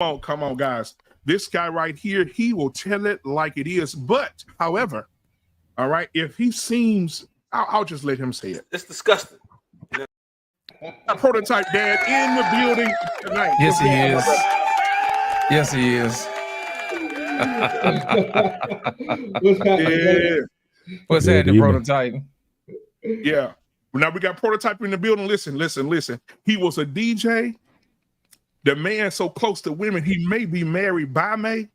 Come on, guys. This guy right here, he will tell it like it is. But, however, all right, if he seems, I'll just let him say it. It's disgusting. A prototype dad in the building tonight. Yes, he is. Yes, he is. What's happening, prototype? Yeah. Now we got prototype in the building. Listen. He was a DJ. The man so close to women, he may be married by May.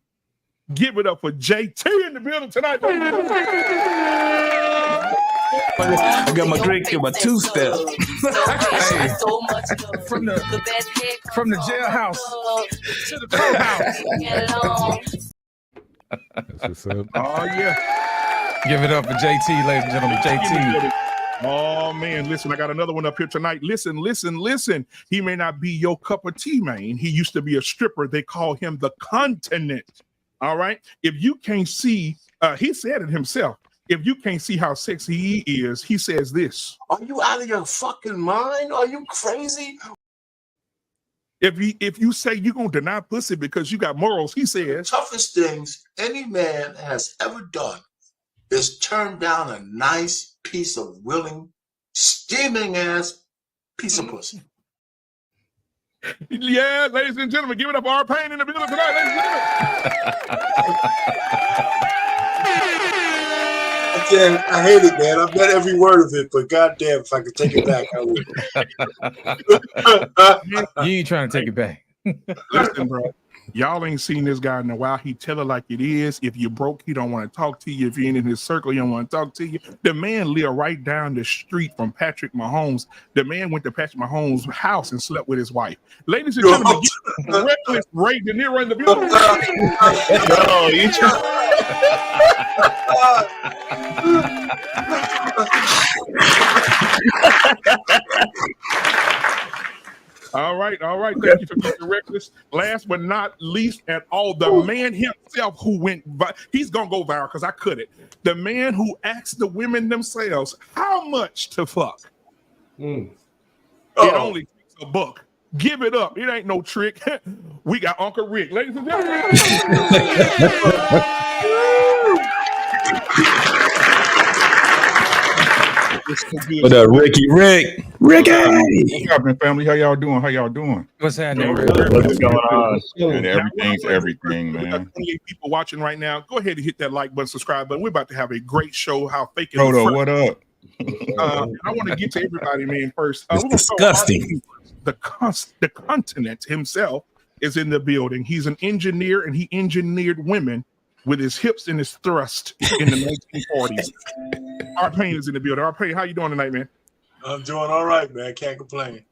Give it up for JT in the building tonight. I got my drink in my two-step. Hey, from the jailhouse to the courthouse. Oh yeah. Give it up for JT, ladies and gentlemen. JT. Oh man, listen, I got another one up here tonight. Listen. He may not be your cup of tea, man. He used to be a stripper. They call him the continent. All right. If you can't see, he said it himself. If you can't see how sexy he is, he says this. Are you out of your fucking mind? Are you crazy? If you say you're gonna deny pussy because you got morals, he says the toughest things any man has ever done is turn down a nice piece of willing, steaming ass piece of pussy. Yeah, ladies and gentlemen, give it up for our pain in the building tonight, ladies and Again, I hate it, man. I've read every word of it, but goddamn, if I could take it back, I would. You ain't trying to take it back. Listen, bro. Y'all ain't seen this guy in a while. He tell it like it is. If you're broke, he don't want to talk to you. If you ain't in his circle, he don't want to talk to you. The man lived right down the street from Patrick Mahomes. The man went to Patrick Mahomes' house and slept with his wife. Ladies and gentlemen, reckless Ray De Niro in the building. No, you All right. Thank you for being reckless. Last but not least at all, the man himself who went, he's going to go viral because I couldn't. The man who asked the women themselves how much to fuck. It only takes a buck. Give it up. It ain't no trick. We got Uncle Rick. Ladies and gentlemen. What up, Ricky? Ricky! What's happening, family? How y'all doing? What's happening, Rick? What's going on? And everything's everything, We got man. 28 people watching right now. Go ahead and hit that like button, subscribe button. We're about to have a great show. How fake it is. Proto, what up? I want to get to everybody, man, first. It's disgusting. The continent himself is in the building. He's an engineer, and he engineered women with his hips and his thrust in the 1940s. Our Pain is in the building. Our Pain, how you doing tonight, man? I'm doing all right, man. Can't complain.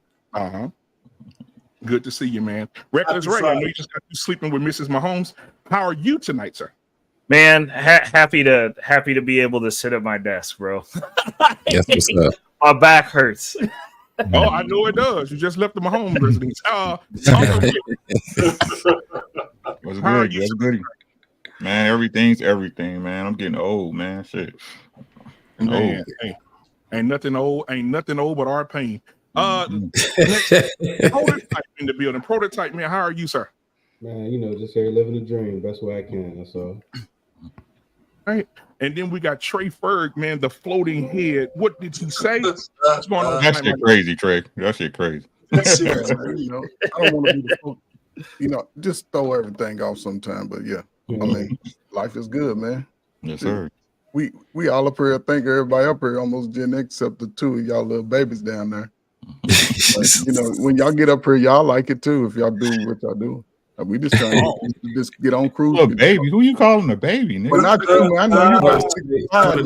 Good to see you, man. Reckless Ray, I know you just got you sleeping with Mrs. Mahomes. How are you tonight, sir? Man, happy to be able to sit at my desk, bro. Yes, what's up? My back hurts. Oh, I know it does. You just left the Mahomes residence. What's good? What's good? Man, everything's everything, man. I'm getting old, man. Shit. Man, ain't nothing old but our pain. Prototype in the building. Prototype, man. How are you, sir? Man, just here living the dream, best way I can. That's all. All right. And then we got Trey Ferg, man, the floating head. What did he say? What's going on? That shit crazy, Trey. That shit crazy. I don't want to be the just throw everything off sometime. But yeah, I mean, life is good, man. Yes, sir. We all up here. I think everybody up here almost Gen X except the two of y'all little babies down there. But, when y'all get up here, y'all like it too. If y'all do what y'all do, we just trying to just get on cruise. Oh, baby, who you calling a baby? Nigga? Well, not you, man. I know you about 65.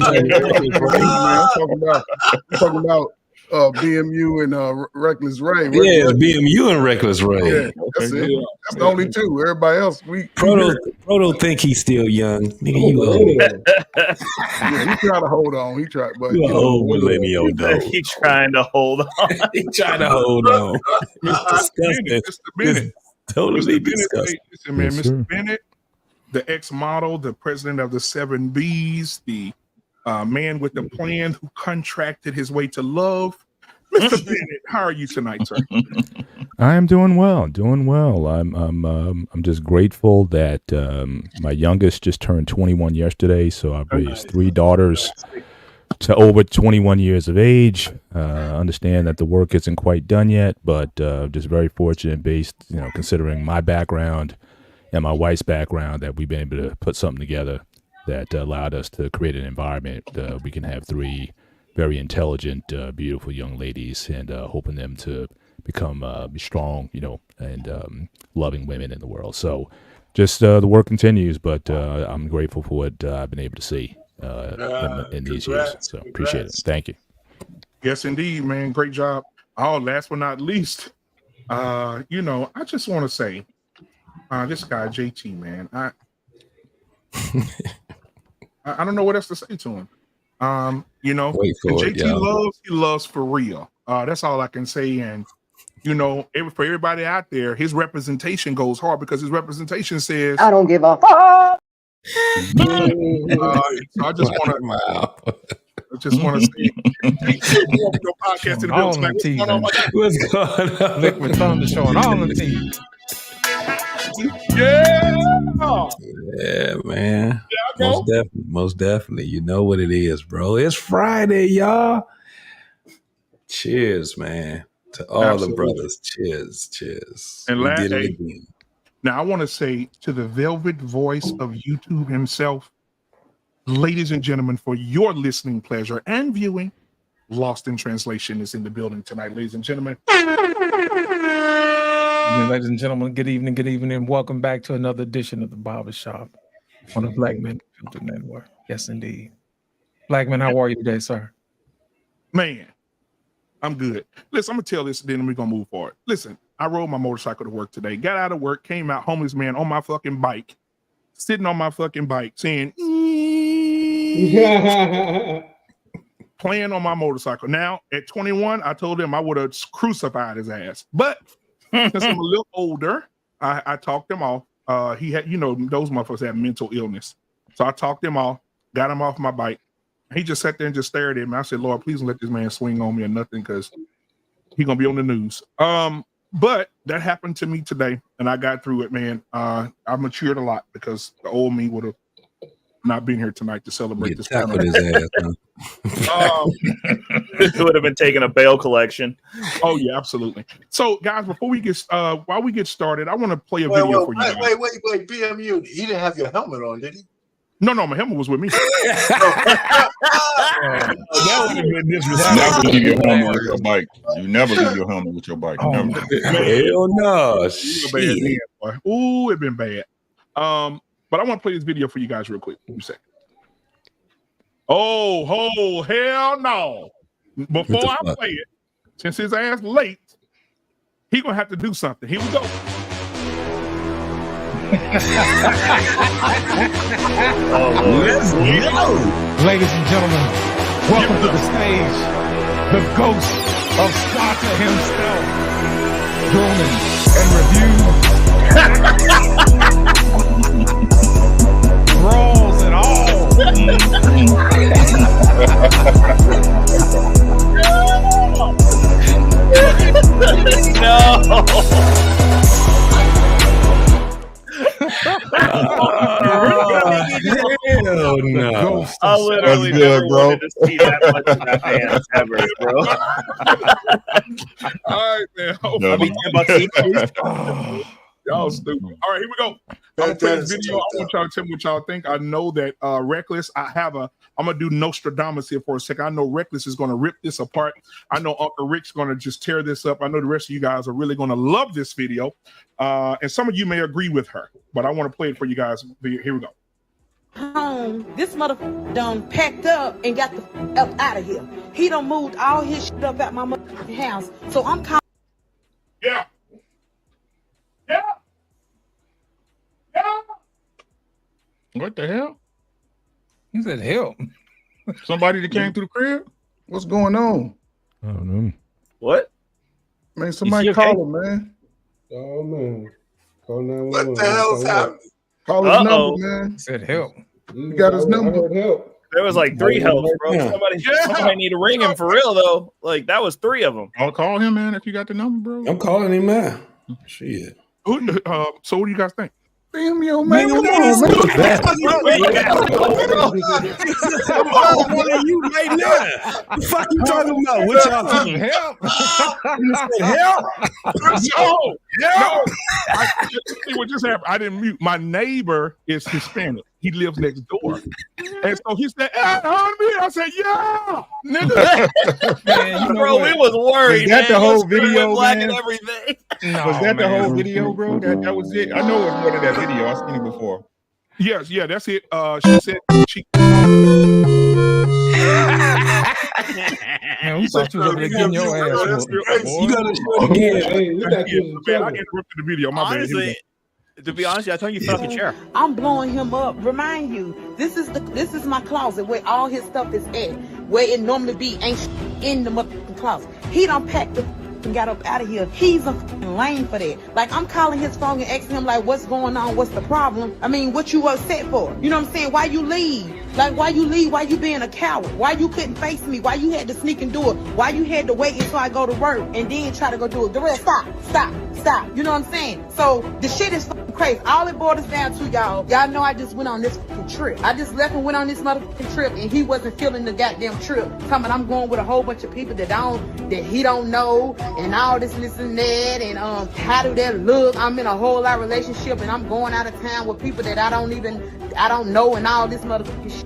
I'm talking about BMU and Reckless Ray. Yeah, BMU and Reckless Ray. Yeah, that's it. That's the only two. Everybody else, Proto think he's still young. Nigga, you old. Yeah, he trying to hold on. He tried, but you old millennial dog. He's trying to hold on. He's trying to hold on. It's disgusting. Mr. Bennett. Totally disgusting. Listen, man, Mr. Bennett, the ex-model, the president of the 7 Bs, the man with the plan who contracted his way to love. Mr. Bennett, how are you tonight, sir? I am doing well, doing well. I'm just grateful that my youngest just turned 21 yesterday, so I've raised 3 daughters to over 21 years of age. Understand that the work isn't quite done yet, but just very fortunate, based, considering my background and my wife's background, that we've been able to put something together that allowed us to create an environment. We can have 3 very intelligent, beautiful young ladies, and hoping them to become strong, and loving women in the world. So just the work continues, but I'm grateful for what I've been able to see in these years. So appreciate it. Thank you. Yes, indeed, man. Great job. Oh, last but not least, I just want to say, this guy JT, man, I don't know what else to say to him. Wait for it, JT he loves for real. That's all I can say. And for everybody out there, his representation goes hard because his representation says, I don't give a fuck. So I just want to say, your podcast in the all building. the teeth. What's going on? Liquid Thunder showing all the teeth. Yeah, Yeah, man. yeah, Most definitely. You know what it is, bro. It's Friday, y'all. Cheers, man. To all Absolutely. the brothers. Cheers. And we did it again. Now I want to say to the velvet voice of YouTube himself, ladies and gentlemen, for your listening pleasure and viewing, Lost in Translation is in the building tonight, ladies and gentlemen. Ladies and gentlemen, good evening, and welcome back to another edition of the BarberShop on the Black Men Filter Network. Yes, indeed. Black man, how are you today, sir? Man, I'm good. Listen, I'm gonna tell this, then we're gonna move forward. Listen, I rode my motorcycle to work today, got out of work, came out, homeless man on my fucking bike, sitting on my fucking bike, saying, playing on my motorcycle. Now, at 21, I told him I would have crucified his ass. But since I'm a little older, I talked him off. He had, those motherfuckers have mental illness. So I talked him off, got him off my bike. He just sat there and just stared at me. I said, Lord, please don't let this man swing on me or nothing, because he's going to be on the news. But that happened to me today, and I got through it, man. I matured a lot because the old me would have not been here tonight to celebrate this. Tackled his ass, huh? It would have been taking a bail collection. Oh yeah, absolutely. So guys, before we get while we get started, I want to play a video for you guys. Wait, BMU, he didn't have your helmet on, did he? No, my helmet was with me. That would have been disrespectful. Never leave your helmet with your bike. You never leave your helmet with your bike. Never. Hell no. Ooh, it been bad. But I want to play this video for you guys real quick. Give me a second. Oh, hell no. Before I play it, since his ass late, he gonna have to do something. Here we go. Let's go. Ladies and gentlemen, welcome to the stage, the ghost of Starter himself, grooming and review, brawls and all. No. Hell no. I literally That's good, never bro. wanted to see that much of that man ever, bro. All right, man. Y'all stupid. All right, here we go. I'm gonna play this video. I want y'all to tell me what y'all think. I know that Reckless, I'm gonna do Nostradamus here for a second. I know Reckless is gonna rip this apart. I know Uncle Rick's gonna just tear this up. I know the rest of you guys are really gonna love this video. And some of you may agree with her, but I want to play it for you guys. Here we go. Home, this motherfucker done packed up and got the up out of here. He done moved all his shit up at my motherfucking house. So I'm calling. Yeah. What the hell? He said, help. Somebody that came through the crib? What's going on? I don't know. What? Man, somebody okay? call him, man. Oh man, call 911. What the hell's happening? Call his number, man. He said, help. You got his number? I heard help. There was like 3 helps, bro. Yeah. Somebody need to ring him for real though. Like that was 3 of them. I'll call him, man, if you got the number, bro. I'm calling him now. Shit. So what do you guys think? Damn, yo, man. Come on, man. I'm calling one of you right now. What the fuck you talking about? What y'all talking Help! Help! No. See what just happened. I didn't mute. My neighbor is Hispanic. He lives next door. And so he said, hey, homie. I said, yeah, nigga. Man, bro, we was worried. Was that the whole video, black man? and everything. No, Was that the man. whole video, bro? That was it. I know it was more than that video. I've seen it before. Yes, yeah, that's it. She said she. Man, we thought you was over there getting your ass whooped. You gotta show it again. Hey, look at you. Man, I interrupted the video. My bad. Here we go. Honestly, to be honest, I told you fucking chair. I'm blowing him up. Remind you, this is my closet where all his stuff is at. Where it normally be ain't in the motherfucking closet. He done packed the and got up out of here. He's a fucking lame for that. Like, I'm calling his phone and asking him, like, what's going on? What's the problem? I mean, what you upset for? You know what I'm saying? Why you leave? Like, why you leave? Why you being a coward? Why you couldn't face me? Why you had to sneak and do it? Why you had to wait until I go to work and then try to go do it? Darrell, stop. You know what I'm saying? So, the shit is fucking crazy. All it boils down to, y'all know I just went on this fucking trip. I just left and went on this motherfucking trip, and he wasn't feeling the goddamn trip. Coming, I'm going with a whole bunch of people that he don't know, and all this and that, and how do that look? I'm in a whole lot of relationship, and I'm going out of town with people that I don't know, and all this motherfucking shit.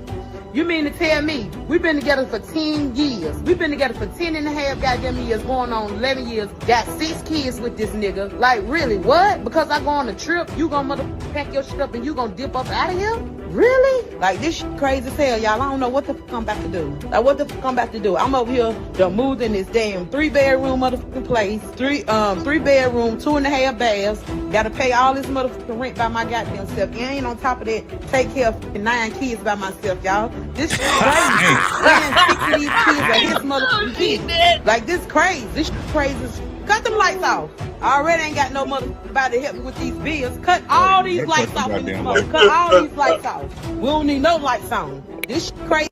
You mean to tell me we've been together for 10 years? We've been together for 10 and a half goddamn years, going on 11 years. Got 6 kids with this nigga. Like, really, what? Because I go on a trip, you gonna motherfucker pack your shit up and you gonna dip up out of here? Really? Like, this shit crazy as hell, y'all. I don't know what the fuck I'm about to do. Like, what the fuck I'm about to do? I'm over here done moved in this damn 3-bedroom motherfucking place. 3-bedroom, 2.5 baths. Gotta pay all this motherfucking rent by my goddamn self. And ain't on top of that, take care of 9 kids by myself, y'all. This shit crazy. Paying 6 of these kids are his motherfucking kids. Like, this crazy. This shit crazy as cut them lights off. I already ain't got no motherfucker to help me with these bills. Cut all these lights off in this mother. Cut all these lights off. We don't need no lights on. This shit crazy.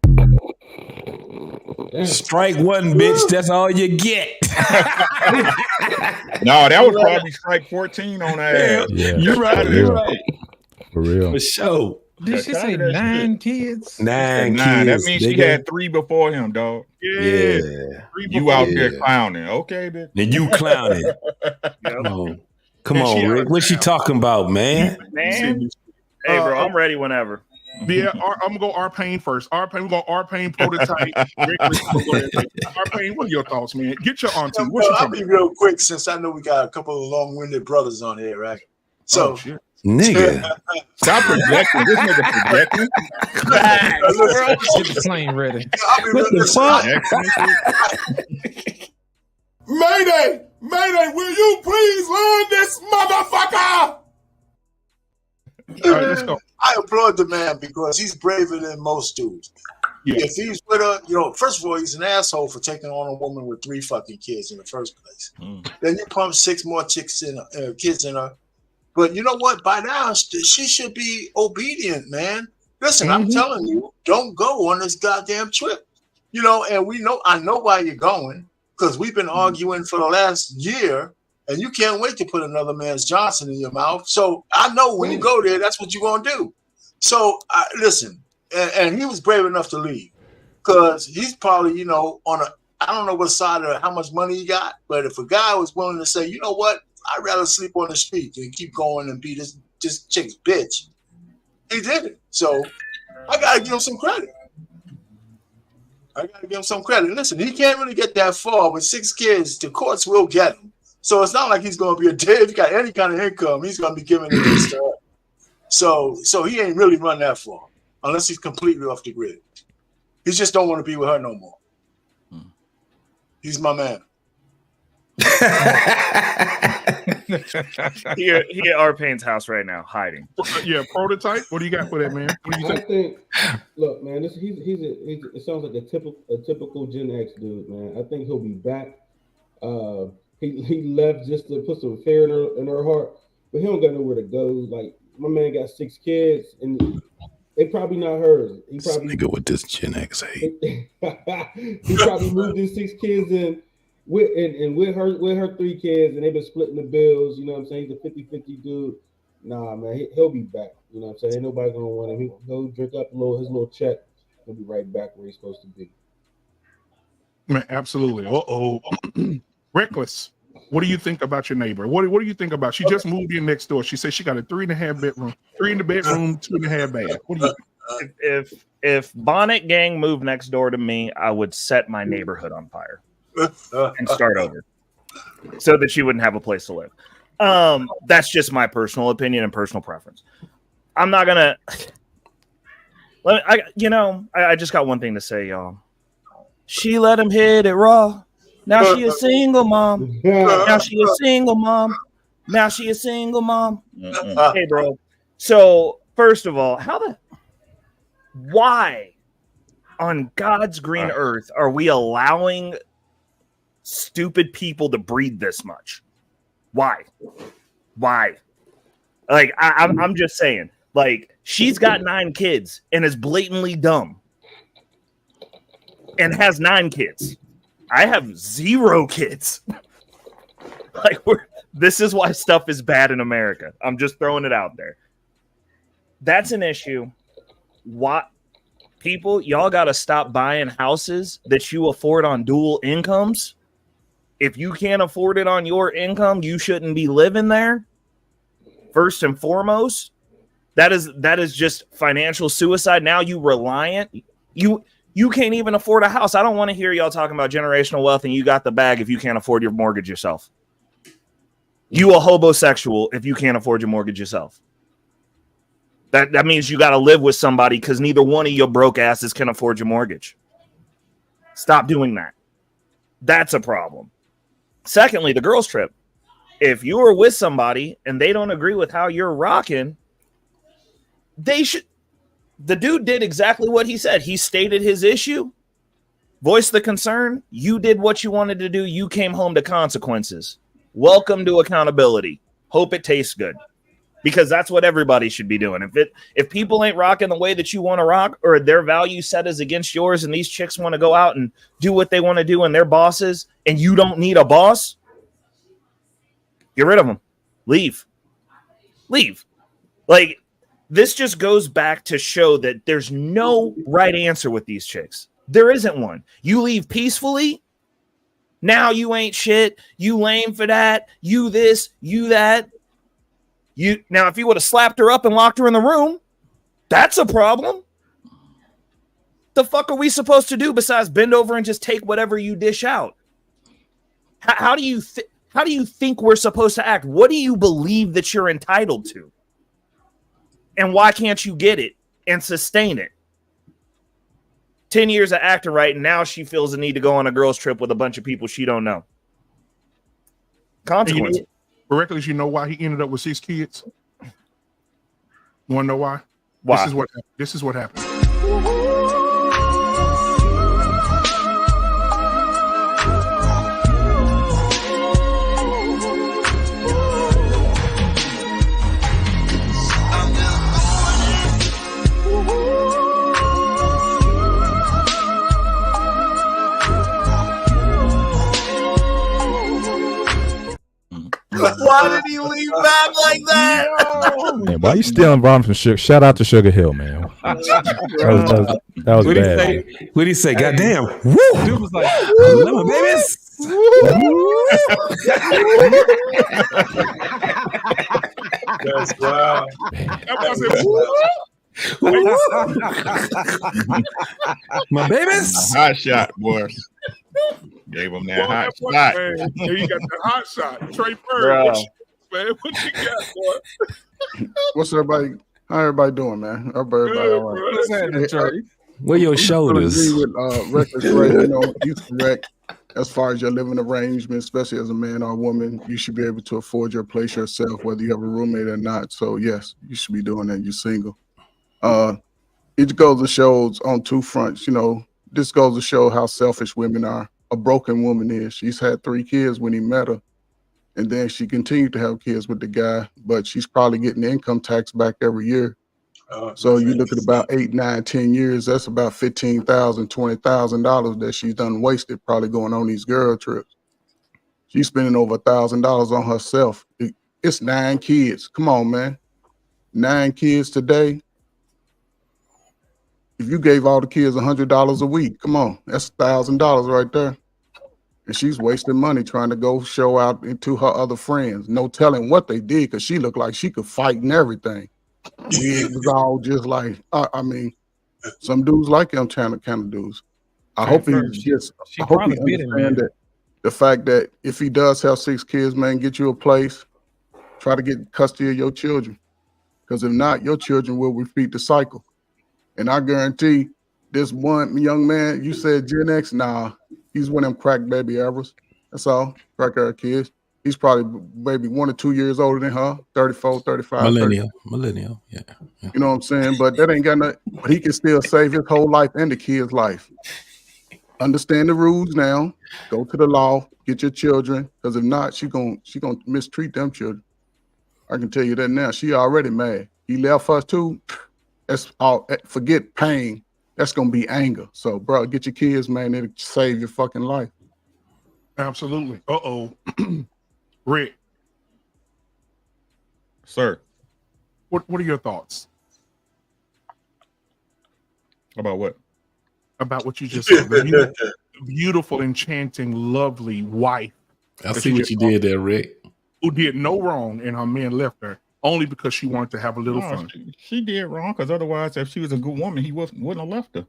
Strike one, bitch. That's all you get. No, that was probably strike 14 on that ass. Yeah. You're right. For real. For sure. Did she say 9 kids? 9 kids. That means she had 3 before him, dog. Yeah. You out there clowning. Okay, then. Then you clowning. Come on, Rick. What she talking about, man? Man. Hey, bro, I'm ready whenever. Yeah, I'm gonna go R-Pain first. R-Pain, we're going R-Pain prototype. R-Pain, what are your thoughts, man? Get your auntie. What's your I'll be real quick since I know we got a couple of long-winded brothers on here, right? So, shit. Nigga. Stop projecting. This nigga projecting. Get the plane ready. What the fuck? Mayday! Mayday, will you please learn this motherfucker? All right, let's go. I applaud the man because he's braver than most dudes. Yeah. If he's with her, first of all, he's an asshole for taking on a woman with 3 fucking kids in the first place. Then you pump 6 more kids in her. But you know what? By now, she should be obedient, man. Listen, I'm telling you, don't go on this goddamn trip. And I know why you're going because we've been arguing for the last year. And you can't wait to put another man's Johnson in your mouth. So I know when you go there, that's what you're going to do. So listen, and he was brave enough to leave because he's probably, I don't know what side of how much money he got. But if a guy was willing to say, you know what, I'd rather sleep on the street than keep going and be this chick's bitch, he did it. So I got to give him some credit. Listen, he can't really get that far with 6 kids. The courts will get him. So it's not like he's going to be a dead. If he got any kind of income, he's going to be giving it to her. So he ain't really run that far unless he's completely off the grid. He just don't want to be with her no more. He's my man. He at R-Pain's house right now, hiding. Yeah, prototype. What do you got for that, man? What do you think? Look, man, it sounds like a typical Gen X dude, man. I think he'll be back. He left just to put some fear in her heart, but he don't got nowhere to go. Like, my man got 6 kids, and They probably not hers. He This probably nigga with this Gen X hate. he probably moved his 6 kids in with her 3 kids, and they've been splitting the bills. You know what I'm saying? He's a 50-50 dude. Nah, man, he'll be back. You know what I'm saying? Ain't nobody gonna want him. He'll drink up his little check. He'll be right back where he's supposed to be. Man, absolutely. Reckless. What do you think about your neighbor? What do you think about? She just moved in next door. She said she got a 3.5 bedroom, 3 in the bedroom, 2.5 bath. What do you think? If Bonnet Gang moved next door to me, I would set my neighborhood on fire and start over, so that she wouldn't have a place to live. That's just my personal opinion and personal preference. I'm not gonna. I just got one thing to say, y'all. She let him hit it raw. Now she a single mom. Now she a single mom. Now she a single mom. Hey, bro. So first of all, why on God's green earth are we allowing stupid people to breed this much? Why? Like, I'm just saying, like, she's got 9 kids and is blatantly dumb and has 9 kids. I have 0 kids. Like, this is why stuff is bad in America. I'm just throwing it out there. That's an issue. What people, y'all got to stop buying houses that you afford on dual incomes. If you can't afford it on your income, you shouldn't be living there. First and foremost, that is just financial suicide. Now you reliant. You can't even afford a house. I don't want to hear y'all talking about generational wealth and you got the bag if you can't afford your mortgage yourself. You a homosexual if you can't afford your mortgage yourself. That means you got to live with somebody because neither one of your broke asses can afford your mortgage. Stop doing that. That's a problem. Secondly, the girls trip. If you are with somebody and they don't agree with how you're rocking, they should. The dude did exactly what he said. He stated his issue, voiced the concern. You did what you wanted to do. You came home to consequences. Welcome to accountability. Hope it tastes good, because that's what everybody should be doing. If people ain't rocking the way that you want to rock, or their value set is against yours, and these chicks want to go out and do what they want to do and they're bosses, and you don't need a boss, get rid of them. Leave. Like, this just goes back to show that there's no right answer with these chicks. There isn't one. You leave peacefully. Now you ain't shit. You lame for that. You this, you that. Now, if you would have slapped her up and locked her in the room, that's a problem. The fuck are we supposed to do besides bend over and just take whatever you dish out? How do you think we're supposed to act? What do you believe that you're entitled to? And why can't you get it and sustain it? 10 years of acting right, and now she feels the need to go on a girls' trip with a bunch of people she don't know. Consequences. Reckless, you know why he ended up with 6 kids? You want to know why? Why? This is what happened. Why did he leave back like that? Man, why you stealing Ron from Sugar? Shout out to Sugar Hill, man. That was bad. What did he say? Goddamn. Woo! Dude was like, I love my babies. That's wow. My babies. Hot shot, boy. Gave him that hot shot. Man. You got the hot shot. Trey Bird. What you got, boy? What's everybody? How everybody doing, man? Hope everybody all right. What's happening, Trey? Where your shoulders? I agree with Reckless, right? You know, he's correct. As far as your living arrangement, especially as a man or a woman, you should be able to afford your place yourself, whether you have a roommate or not. So yes, you should be doing that. You're single. It goes to show on 2 fronts. You know, this goes to show how selfish women are. A broken woman is. She's had 3 kids when he met her, and then she continued to have kids with the guy, but she's probably getting income tax back every year. So you look at about 8, 9, 10 years, that's about $15,000, $20,000 that she's done wasted probably going on these girl trips. She's spending over $1,000 on herself. It's 9 kids. Come on, man. 9 kids today. If you gave all the kids $100 a week, come on, that's $1,000 right there. And she's wasting money trying to go show out into her other friends. No telling what they did because she looked like she could fight and everything. It was all just like, I mean, some dudes like them kind of dudes. I hope he understands that the fact that if he does have 6 kids, man, get you a place, try to get custody of your children. Because if not, your children will repeat the cycle. And I guarantee this one young man, you said Gen X, nah, he's one of them crack baby errors. That's all, crack era kids. He's probably maybe 1 or 2 years older than her, 34, 35. Millennial, yeah. You know what I'm saying? But that ain't got nothing, but he can still save his whole life and the kid's life. Understand the rules now, go to the law, get your children, because if not, she gonna mistreat them children. I can tell you that now. She already mad. He left us too. That's all. Forget pain. That's gonna be anger. So, bro, get your kids, man. It'll save your fucking life. Absolutely. Rick, sir. What are your thoughts about what? About what you just said. The beautiful, enchanting, lovely wife. I see what you did there, Rick. Who did no wrong, and her man left her only because she wanted to have a little fun. She did wrong because otherwise, if she was a good woman, he wouldn't have left her.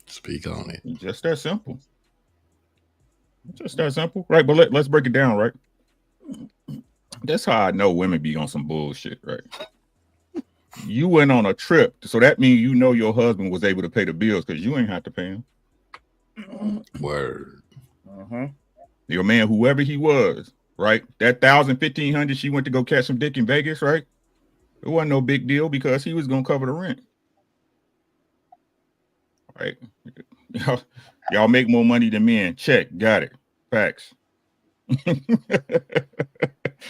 Speak on it. Just that simple. Just that simple, right? But let's break it down, right? That's how I know women be on some bullshit, right? You went on a trip, so that means you know your husband was able to pay the bills because you ain't have to pay him. Word. Your man, whoever he was, right? That $1,000, $1,500 she went to go catch some dick in Vegas, right? It wasn't no big deal because he was gonna cover the rent. Right? Y'all make more money than men. Check, got it. Facts.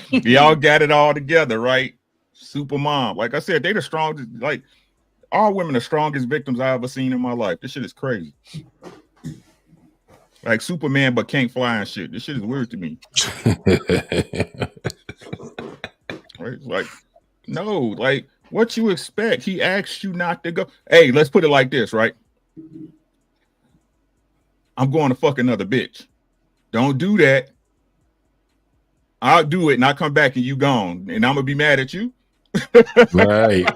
Y'all got it all together, right? Super mom. Like I said, they the strongest, like all women the strongest victims I ever seen in my life. This shit is crazy. Like Superman, but can't fly and shit. This shit is weird to me. Right? Like, no, like what you expect? He asked you not to go. Hey, let's put it like this, right? I'm going to fuck another bitch. Don't do that. I'll do it and I come back and you gone. And I'm gonna be mad at you. Right.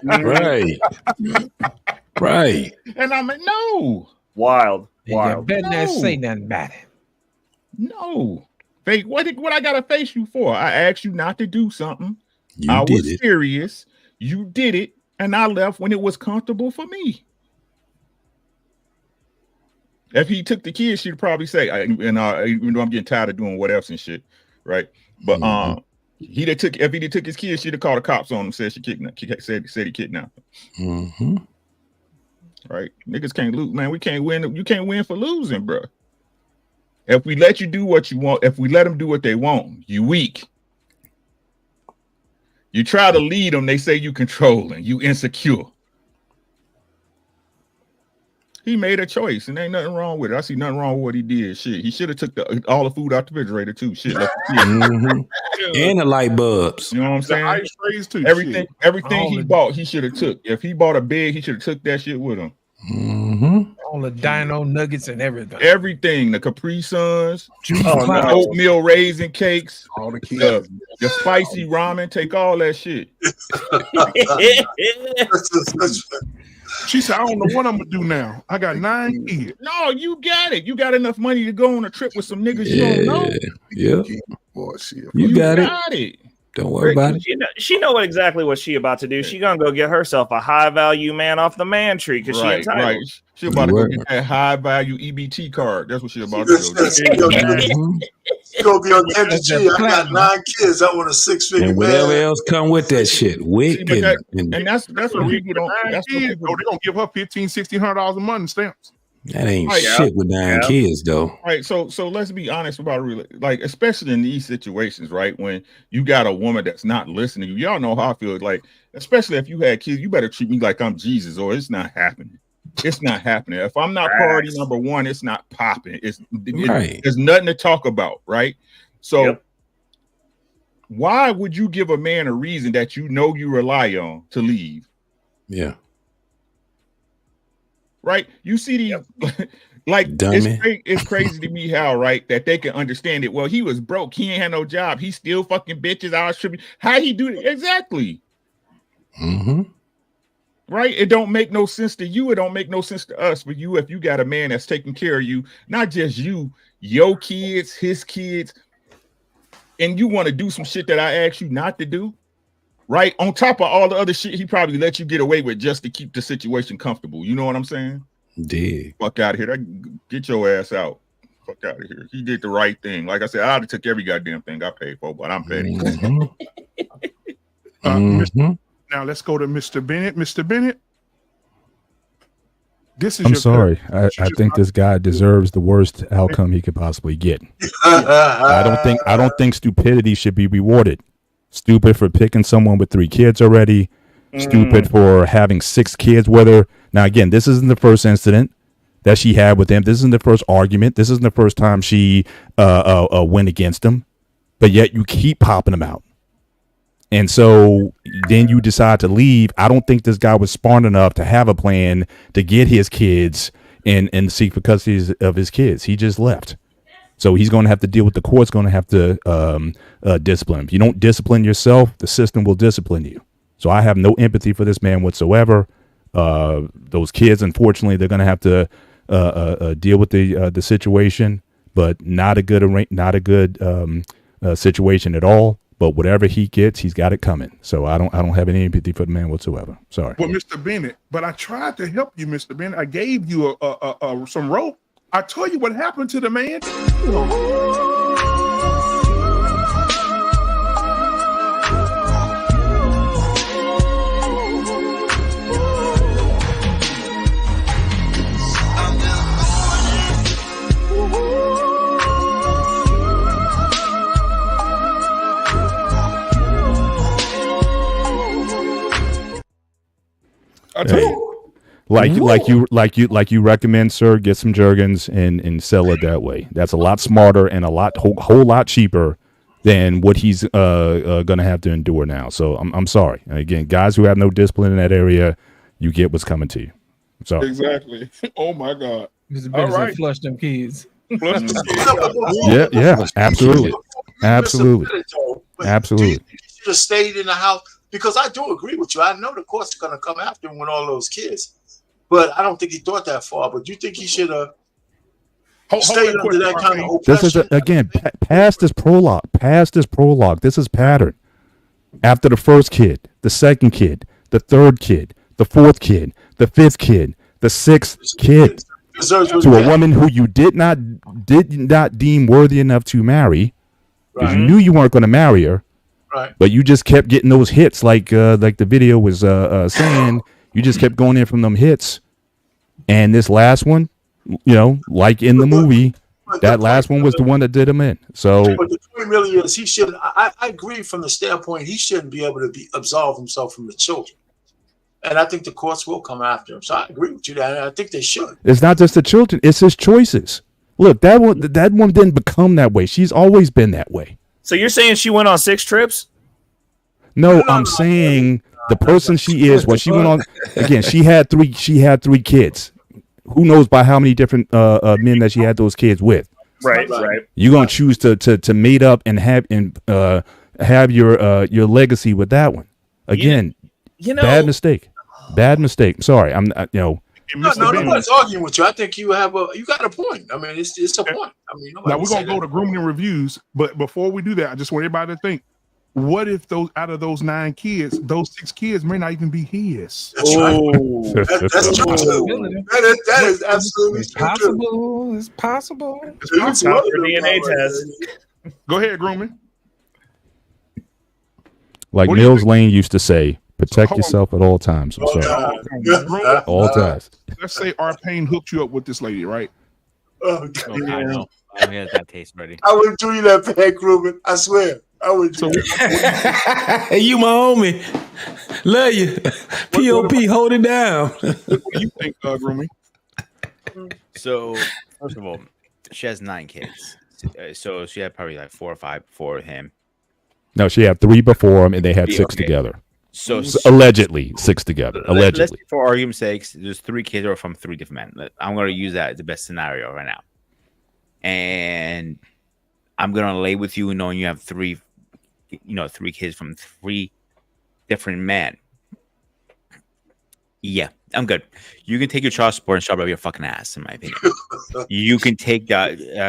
And I'm like, no. Wild. You better not say nothing about it. No. Fake. What I gotta face you for? I asked you not to do something. I was serious. You did it, and I left when it was comfortable for me. If he took the kids, she'd probably say, even though I'm getting tired of doing what else and shit, right? But if he took his kids, she'd have called the cops on him. Said he kidnapped them. Right? Niggas can't lose, man. We can't win. You can't win for losing, bro. If we let you do what you want, if we let them do what they want, you weak. You try to lead them, they say you controlling, you insecure. He made a choice, and ain't nothing wrong with it. I see nothing wrong with what he did. Shit, he should have took all the food out the refrigerator too. Shit, and the light bulbs. You know what I'm saying? The ice trays too. Everything he bought, he should have took. If he bought a bag, he should have took that shit with him. All the dino nuggets and everything. Everything, the Capri Suns, oatmeal raisin cakes, all the kids, the spicy ramen. Take all that shit. She said, I don't know what I'm gonna do now. I got 9 kids. No, you got it. You got enough money to go on a trip with some niggas you don't know. Yeah. Boy, shit. You got it. Don't worry about it. She know exactly what she about to do. She gonna go get herself a high value man off the man tree because she entitled. Right. She about to go get that high value EBT card. That's what she about to do. She gonna be on the MG. I got 9 kids. I want a 6-figure and whatever else come with that shit. Wick and that's what people don't. They're gonna give her $1,500, $1,600 a month in stamps. That ain't Right, shit with 9 kids though. Right. So let's be honest about like, especially in these situations, right? When you got a woman that's not listening, y'all know how I feel. Like, especially if you had kids, you better treat me like I'm Jesus, or it's not happening. It's not happening. If I'm not priority number one, it's not popping. There's nothing to talk about, right? So why would you give a man a reason that you know you rely on to leave? Yeah. Right? You see these like it's crazy to me how, right, that they can understand it. Well, he was broke, he ain't had no job, he still fucking bitches out. How he do it? Exactly. Right? It don't make no sense to you. It don't make no sense to us. But you, if you got a man that's taking care of you, not just you, your kids, his kids, and you want to do some shit that I asked you not to do, right? On top of all the other shit he probably let you get away with just to keep the situation comfortable. You know what I'm saying? Dig. Fuck out of here. Get your ass out. Fuck out of here. He did the right thing. Like I said, I'd have took every goddamn thing I paid for, but I'm petty. Now let's go to Mr. Bennett. Mr. Bennett, this is. I'm sorry. I think this guy deserves the worst outcome he could possibly get. I don't think stupidity should be rewarded. Stupid for picking someone with 3 kids already. Stupid for having 6 kids with her. Now again, this isn't the first incident that she had with him. This isn't the first argument. This isn't the first time she went against him. But yet you keep popping them out. And so then you decide to leave. I don't think this guy was smart enough to have a plan to get his kids and seek for custody of his kids. He just left. So he's going to have to deal with the court's going to have to discipline him. If you don't discipline yourself, the system will discipline you. So I have no empathy for this man whatsoever. Those kids, unfortunately, they're going to have to deal with the situation, but not a good situation at all. But whatever he gets, he's got it coming. So I don't have any empathy for the man whatsoever. Sorry. Well, Mr. Bennett, but I tried to help you, Mr. Bennett. I gave you some rope. I told you what happened to the man. Hey, like you recommend, sir, get some Jergens and sell it that way. That's a lot smarter and a whole lot cheaper than what he's gonna have to endure now. So I'm sorry. Again, guys who have no discipline in that area, you get what's coming to you. So Exactly. Oh my God. Mr. All Bennett right. said flush them kids. Flush them kids. Yeah, absolutely. Absolutely. Do Absolutely. you think he should have stayed in the house? Because I do agree with you. I know the court's going to come after him with all those kids, but I don't think he thought that far. But do you think he should have stayed under that kind of This is oppression? past this prologue. This is pattern. After the first kid, the second kid, the third kid, the fourth kid, the fifth kid, the 6th kid, to a woman who you did not deem worthy enough to marry, because you knew you weren't going to marry her. Right. But you just kept getting those hits, like the video was saying. You just kept going in from them hits, and this last one, like in the movie, that last one was the one that did him in. So, but the point really is, he should. I agree from the standpoint he shouldn't be able to absolve himself from the children, and I think the courts will come after him. So I agree with you that, and I think they should. it's not just the children; it's his choices. Look, that one didn't become that way. She's always been that way. So you're saying she went on 6 trips? No, I'm saying the person she is. What she went on again? She had 3 kids. Who knows by how many different men that she had those kids with? Right. You're gonna choose to mate up and have your legacy with that one. Again, bad mistake. Bad mistake. Sorry, I'm No, nobody's arguing with you. I think you got a point. I mean, it's a point. I mean, Now we're gonna go to grooming and reviews, but before we do that, I just want everybody to think: what if out of those 9 kids, those 6 kids may not even be his? That's right. That's true too. That is absolutely possible. It's possible. It's possible. For DNA test. Go ahead, grooming. Like Mills Lane used to say, Protect yourself at all times. I'm sorry. All times. Let's say R-Pain hooked you up with this lady, right? Oh, Okay, I know. I had that taste ready. I wouldn't do you that bad, Ruben. I swear. I would. You my homie. Love you. POP, hold it down. What do you think, Rumi? So, first of all, she has 9 kids. So she had probably like 4 or 5 before him. No, she had 3 before him, and they had 6 together. So allegedly 6 together. Allegedly. Let's, for argument's sake, there's 3 kids or from 3 different men. I'm going to use that as the best scenario right now. And I'm going to lay with you knowing you have 3 kids from 3 different men. Yeah, I'm good. You can take your child support and shove up your fucking ass, in my opinion. You can take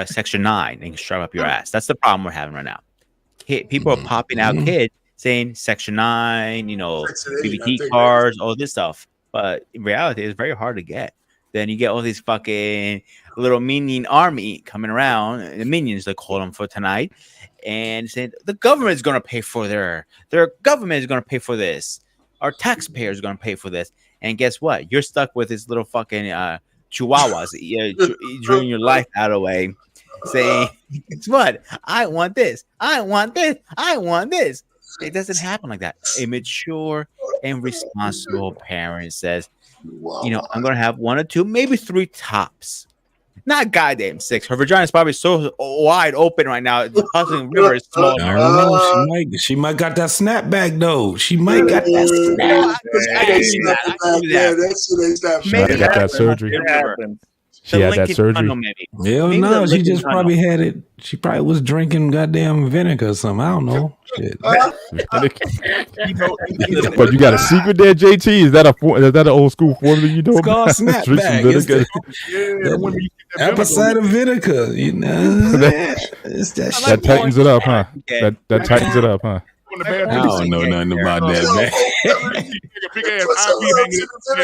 Section 9 and shove up your ass. That's the problem we're having right now. People are popping out kids saying Section 9, BBT cards, all this stuff. But in reality, it's very hard to get. Then you get all these fucking little minion army coming around, the minions, they call them, for tonight, and saying the government is going to pay for their government is going to pay for this. Our taxpayers are going to pay for this. And guess what? You're stuck with this little fucking chihuahuas drawing your life out of the way, saying, guess what? I want this. I want this. I want this. It doesn't happen like that. A mature and responsible parent says, I'm going to have 1 or 2, maybe 3 tops. Not goddamn 6. Her vagina is probably so wide open right now. The Hudson River is small. I don't know. She might got that snapback though. She might got that snap. She might have got that surgery. She had that surgery. Hell no, she just probably had it. She probably was drinking goddamn vinegar or something. I don't know. Shit. But you got a secret there, JT? Is that an old school formula you know? It's called snapback. Apple cider vinegar. That tightens it up, huh? That tightens it up, huh? I don't know nothing about that, man.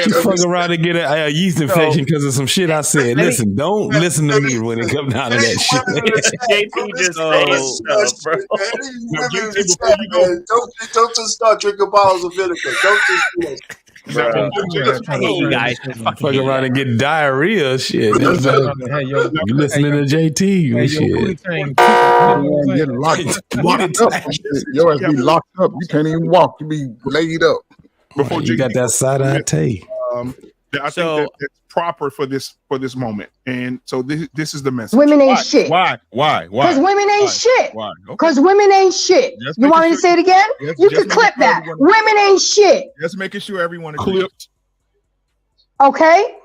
She fuck around and get a yeast infection because of some shit I said. Listen, don't listen to me when it comes down to that shit. JP just don't just start drinking bottles of vinegar. Don't just do that. I hate you guys. Fuck around and get diarrhea, shit. You listening to JT and shit. Get locked up. Your ass be locked up. You can't even walk. You be laid up. Before you got that side-eye tape. I think that's proper for this moment, and so this is the message. Women ain't shit. Why? Because women ain't shit. Why? Because women ain't shit. You want me to say it again? You can clip that. Women ain't shit. Just making sure everyone agrees. Clipped. Okay.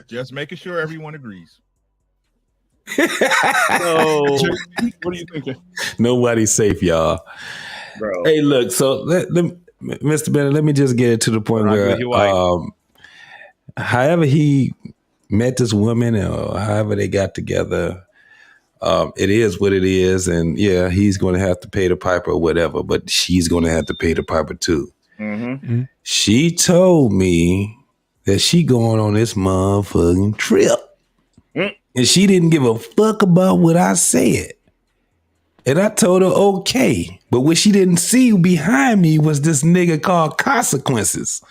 Just making sure everyone agrees. So, what are you thinking? Nobody's safe, y'all. Bro. Hey, look. So, Mr. Bennett, let me just get it to the point where, however he met this woman or however they got together, it is what it is. And yeah, he's going to have to pay the piper or whatever, but she's going to have to pay the piper too. Mm-hmm. She told me that she going on this motherfucking trip. And she didn't give a fuck about what I said. And I told her, okay. But what she didn't see behind me was this nigga called Consequences.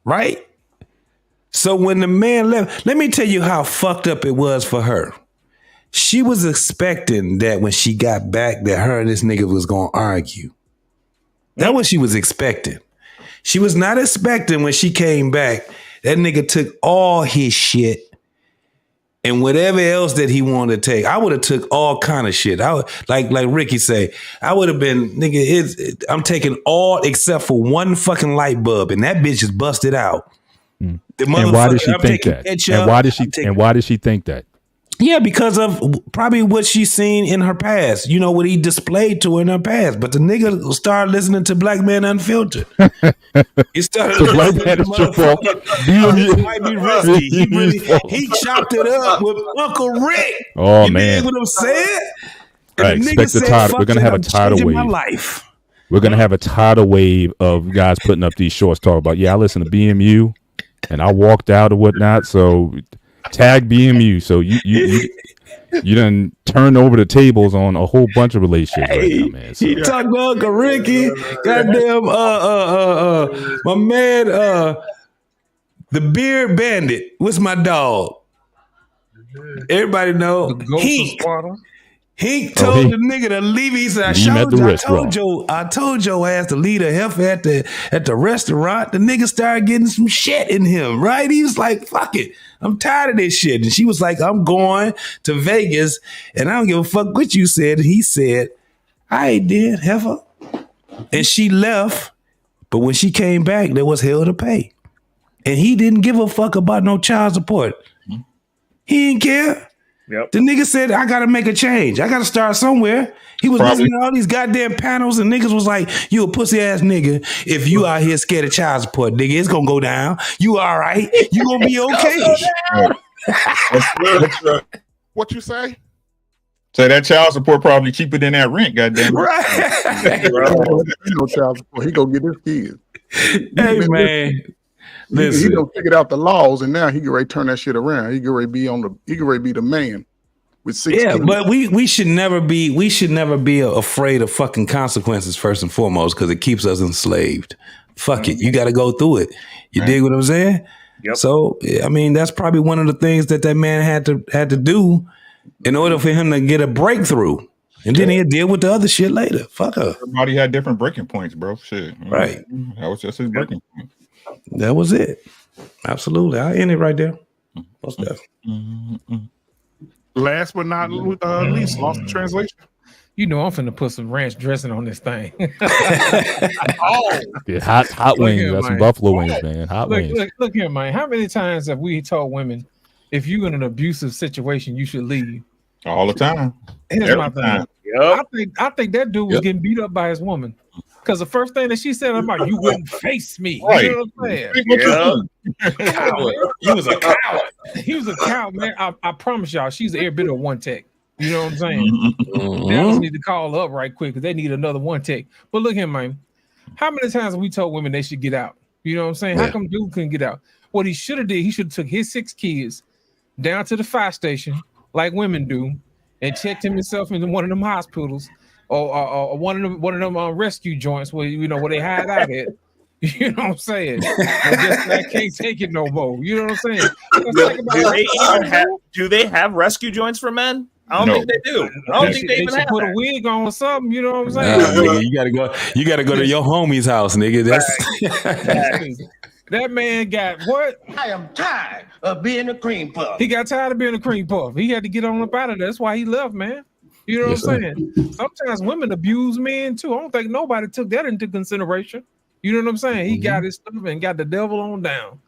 Right? So when the man left, let me tell you how fucked up it was for her. She was expecting that when she got back that her and this nigga was going to argue. That's what she was expecting. She was not expecting when she came back, that nigga took all his shit and whatever else that he wanted to take. I would have took all kind of shit. I would, like Ricky say, I would have been, nigga, I'm taking all except for one fucking light bulb, and that bitch is busted out. And why did she think that? And why did she think that? Yeah, because of probably what she's seen in her past. You know, what he displayed to her in her past. But the nigga started listening to Black Man Unfiltered. He started So Black Man is your fault. It might be risky. He chopped it up with Uncle Rick. Oh, you man. know what I'm saying? Right, expect the tidal. We're gonna have a tidal wave. We're gonna have a tidal wave of guys putting up these shorts talking about, I listened to BMU and I walked out or whatnot. So tag BMU. So you done turned over the tables on a whole bunch of relationships right now, man. So. He talked to Uncle Ricky, goddamn the Beard Bandit. What's my dog? Everybody know. The ghost Hink. of Sparta. Hink told the nigga to leave. He said, I told your ass to leave the heifer at the restaurant. The nigga started getting some shit in him, right? He was like, fuck it. I'm tired of this shit. And she was like, I'm going to Vegas and I don't give a fuck what you said. And he said, I ain't dead, heifer. And she left. But when she came back, there was hell to pay. And he didn't give a fuck about no child support. He didn't care. Yep. The nigga said, I gotta make a change. I gotta start somewhere. He was listening to all these goddamn panels and niggas was like, you a pussy ass nigga. If you out here scared of child support, nigga, it's gonna go down. You all right. You gonna be okay. What you say? So that child support probably cheaper than that rent, goddamn. Right. No child support. He gonna get his kids. Hey man. He done figured out the laws, and now he can ready to turn that shit around. He can ready to be the man with 6 kids. But we should never be afraid of fucking consequences first and foremost, because it keeps us enslaved. Fuck it, you got to go through it. You dig what I'm saying? Yep. So I mean, that's probably one of the things that man had to do in order for him to get a breakthrough, and then he'll deal with the other shit later. Fuck her. Everybody had different breaking points, bro. Shit, right? That was just his breaking point. That was it. Absolutely. I end it right there. What's that? Last but not least, lost in translation. You know I'm finna put some ranch dressing on this thing. Yeah, hot wings. Here, That's some man. buffalo wings, man. Hot wings. Look here, man. How many times have we told women, if you're in an abusive situation, you should leave? All the time. Here's my thing. Time. I think that dude was getting beat up by his woman. Because the first thing that she said, I'm like, you wouldn't face me. Right. You know what I'm saying? He was a coward. He was a coward, man. I promise y'all, she's every bit of one tech. You know what I'm saying? Dallas need to call up right quick because they need another one tech. But look here, man. How many times have we told women they should get out? You know what I'm saying? How come dude couldn't get out? What he should have did, he should have took his 6 kids down to the fire station like women do and checked himself into one of them hospitals or one of them rescue joints where where they hide out at. You know what I'm saying? I can't take it no more. You know what I'm saying? Do they have rescue joints for men? I don't think they do. I don't think they even have put that. a wig on or something. You know what I'm saying? Nigga, you gotta go to your homie's house, nigga. That's that man got what? I am tired of being a cream puff. He got tired of being a cream puff. He had to get on up out of there. That's why he left, man. You know what I'm saying? Sometimes women abuse men too. I don't think nobody took that into consideration. You know what I'm saying? He got his stuff and got the devil on down.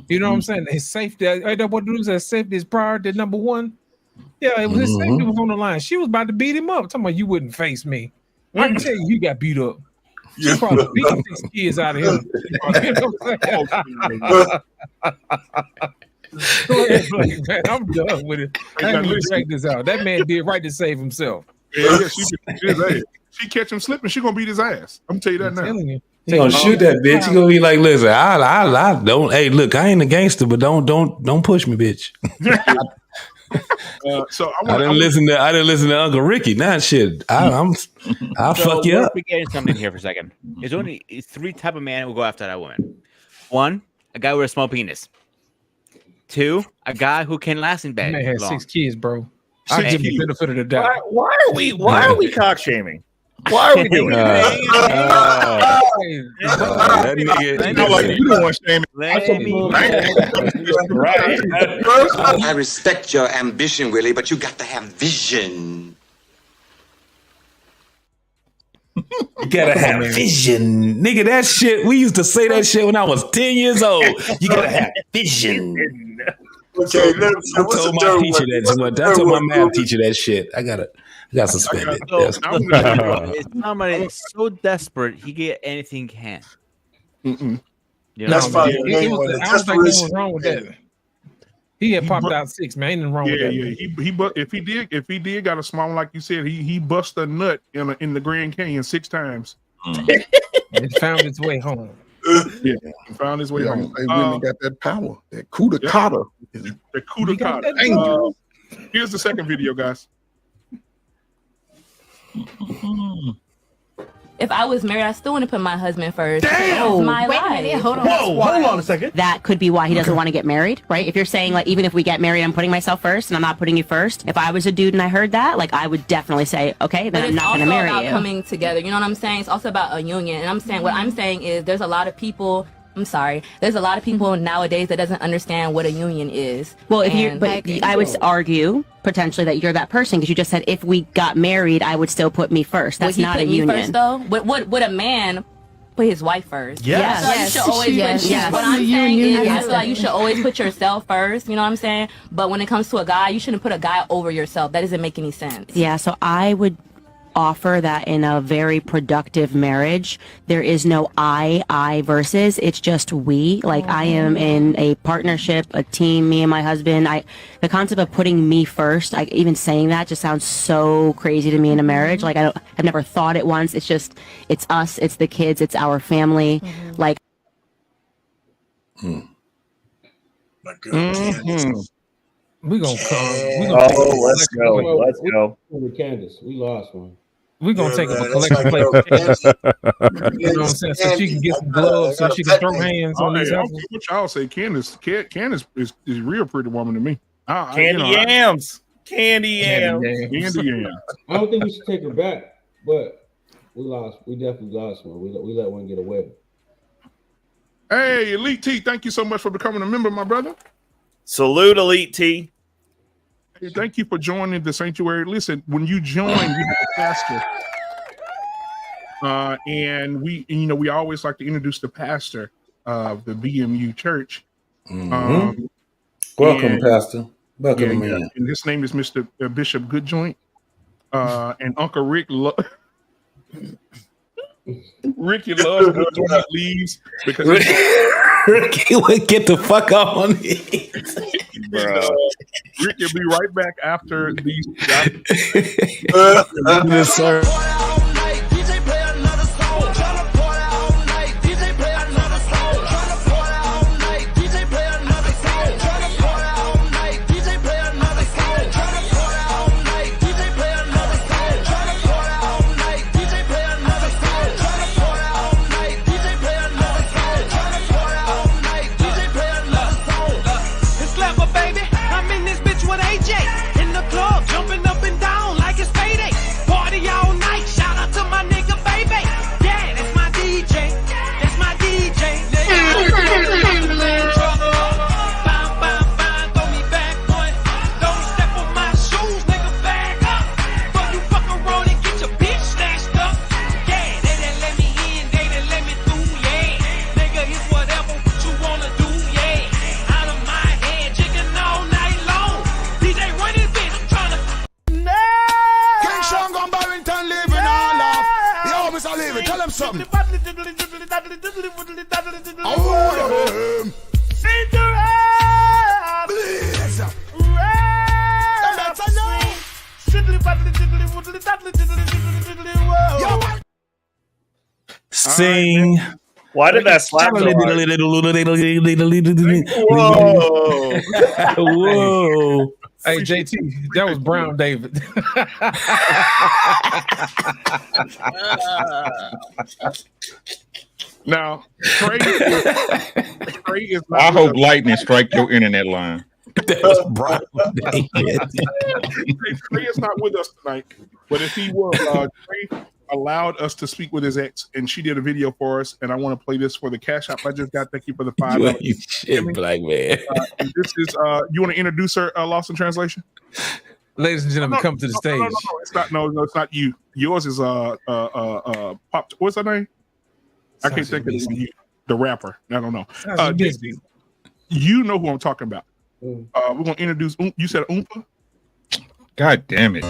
You know what I'm saying? His safety. What do is that safety is priority number one? Yeah, it was his safety was on the line. She was about to beat him up. Talking about you wouldn't face me. I can tell you, he got beat up. She probably beat 6 kids out of him. You know what I'm saying? Go ahead, Blake, man. I'm done with it. I ain't gonna check this out. That man did right to save himself. Yeah, she catch him slipping, she gonna beat his ass. I'm tell you that now. He gonna shoot that bitch. He gonna be like, listen, I don't. Hey, look, I ain't a gangster, but don't push me, bitch. I didn't listen to Uncle Ricky. Nah, shit. I'll fuck you up. We're getting something here for a second. There's only 3 type of man who will go after that woman. 1, a guy with a small penis. 2, a guy who can last in bed. Man had long. 6 kids, bro. I give you the benefit of the doubt. Why are we cock shaming? Why are we doing that nigga, you don't want shaming. I respect your ambition, Willie, but you got to have vision. You gotta have vision. Nigga, that shit, we used to say that shit when I was 10 years old. You gotta have vision. Okay, I told my teacher that. I told my math teacher that shit. I got suspended. Somebody so desperate he get anything he can. You know, that's probably I don't think nothing wrong with that. He had popped out 6, man. Ain't nothing wrong with that. Yeah. If he did got a small one, like you said, he bust a nut in the Grand Canyon 6 times. It found its way home. Yeah, he found his way home. They really got that power, that coup d'etat. The coup d'etat. Here's the second video, guys. If I was married, I still wouldn't put my husband first. Damn! It's my Wait a life. minute, hold on. Whoa, hold on a second. That could be why he doesn't want to get married, right? If you're saying, like, even if we get married, I'm putting myself first and I'm not putting you first. If I was a dude and I heard that, like, I would definitely say, okay, then I'm not going to marry you. It's also about coming together. You know what I'm saying? It's also about a union. And I'm saying, what I'm saying is there's a lot of people... There's a lot of people nowadays that doesn't understand what a union is. Well, I would argue potentially that you're that person because you just said if we got married, I would still put me first. That's not a union. First, though? Would a man put his wife first? Yes. So you should always put, what I'm saying is I feel like you should always put yourself first. You know what I'm saying? But when it comes to a guy, you shouldn't put a guy over yourself. That doesn't make any sense. Yeah. So I would offer that in a very productive marriage, there is no I versus, it's just we. Like, I am in a partnership, a team, me and my husband. The concept of putting me first, even saying that just sounds so crazy to me in a marriage. Like, I've never thought it once. It's just, it's us, it's the kids, it's our family. Like, My girl, We gonna come. Let's go. With Candace, we lost one. We're gonna take up a collection plate. You know what I'm saying? So she can get some gloves, so she can throw hands on these apples. What y'all say? Candace is a real pretty woman to me. Candy yams. Candy yams. I don't think we should take her back, but we lost. We definitely lost one. We let one get away. Hey, Elite T, thank you so much for becoming a member, my brother. Salute, Elite T. Hey, thank you for joining the sanctuary. Listen, when you join, you have a pastor. And we always like to introduce the pastor of the BMU church. Welcome, Pastor. Welcome, man. And his name is Mr. Bishop Goodjoint. And Uncle Rick Ricky loves when he leaves because Ricky would get the fuck on it. Ricky will be right back after these. Yes, sir. Something. Sing. Why did that slap so hard? Whoa. Hey, JT, that was Brown David. Now, Trey is not. I hope lightning strike your internet line. That was Brown David. Trey is not with us tonight, but if he was, Trey allowed us to speak with his ex, and she did a video for us. And I want to play this for the cash app I just got. Thank you for the $5. You shit, black man. And this is you want to introduce her, Lost in Translation? Ladies and gentlemen, come to the stage. No, it's not. No, it's not you. Yours is Pop. What's her name? I can't think of it. The rapper. I don't know. You know who I'm talking about. We're gonna introduce. You said Oompa. God damn it.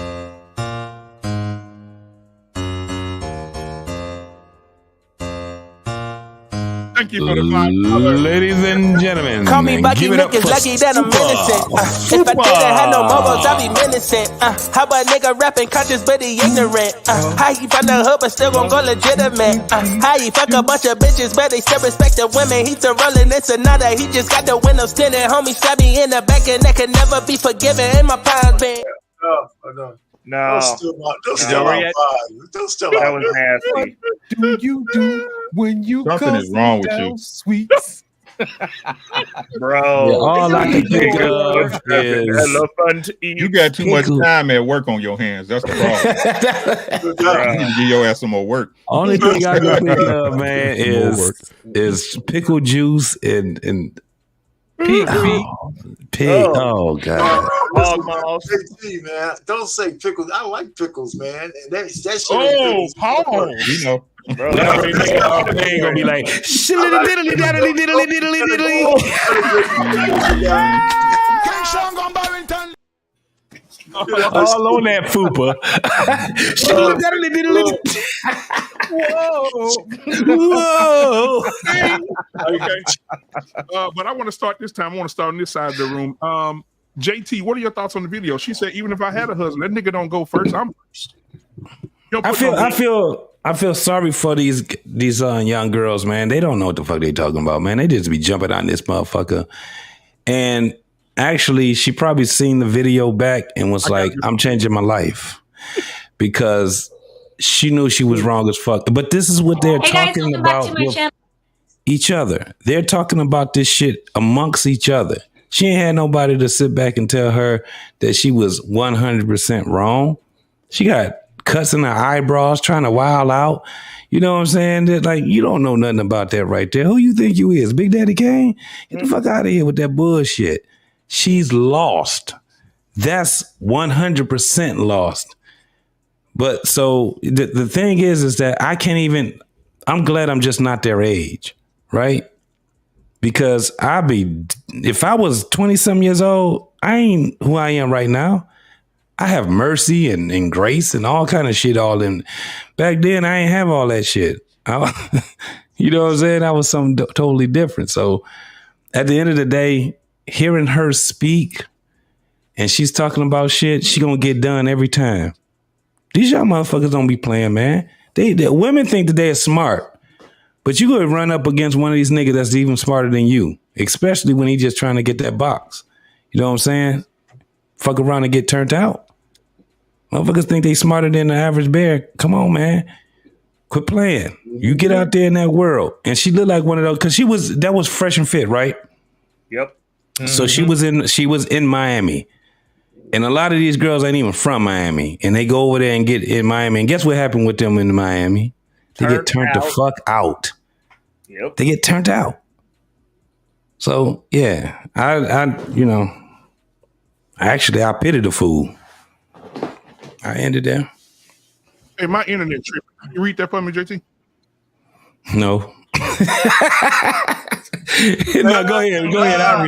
Thank you for the $5. Ladies and gentlemen, call me Bucky niggas lucky that I'm innocent. If I didn't have no momos, I'd be menacing. How about nigga rapping conscious but he ignorant? How he from the hood but still gon' go legitimate? How he fuck a bunch of bitches but they still respect the women? He's a rollin' it's another. He just got the windows tinted. Homie stab me in the back and that can never be forgiven. In my prime bed. No. Don't steal our vibe. Don't steal our That was nasty. Do you do when you Something come is wrong with down you. sweets? Bro. Yeah, all I can think of is elephant you got too much time at work on your hands. That's the problem. You need to give your ass some more work. only thing I can think of, man, is pickle juice and pig feet. Pig. Oh God. JT, man. Don't say pickles. I like pickles, man. And that shit Oh, Paul. You know. Bro, They ain't gonna be like shiddly diddly diddly diddly diddly diddly. All on that fupa. Shiddly diddly diddly. Whoa. Okay. But I want to start this time. I want to start on this side of the room. JT, what are your thoughts on the video? She said, even if I had a husband, that nigga don't go first. I'm first. I feel sorry for these young girls, man. They don't know what the fuck they talking about, man. They just be jumping on this motherfucker. And actually, she probably seen the video back and was like, I'm changing my life. Because she knew she was wrong as fuck. But this is what they're talking about with each other. They're talking about this shit amongst each other. She ain't had nobody to sit back and tell her that she was 100% wrong. She got cuts in her eyebrows, trying to wild out. You know what I'm saying? That, like, you don't know nothing about that right there. Who you think you is? Big Daddy Kane? Get the fuck out of here with that bullshit. She's lost. That's 100% lost. But so the thing is that I'm glad I'm just not their age, right? Because if I was 20-some years old, I ain't who I am right now. I have mercy and grace and all kind of shit all in. Back then, I ain't have all that shit. You know what I'm saying? I was something totally different. So at the end of the day, hearing her speak and she's talking about shit, she gonna get done every time. These y'all motherfuckers don't be playing, man. The women think that they're smart. But you gonna run up against one of these niggas that's even smarter than you, especially when he just trying to get that box. You know what I'm saying? Fuck around and get turned out. Motherfuckers think they smarter than the average bear. Come on, man. Quit playing. You get out there in that world. And she looked like one of those, because that was Fresh and Fit, right? Yep. So she was in Miami. And a lot of these girls ain't even from Miami. And they go over there and get in Miami. And guess what happened with them in Miami? They get turned the fuck out. Yep. They get turned out. So yeah, I pity the fool. I ended there. Hey, my internet trip. Can you read that for me, JT? No. No, go ahead. I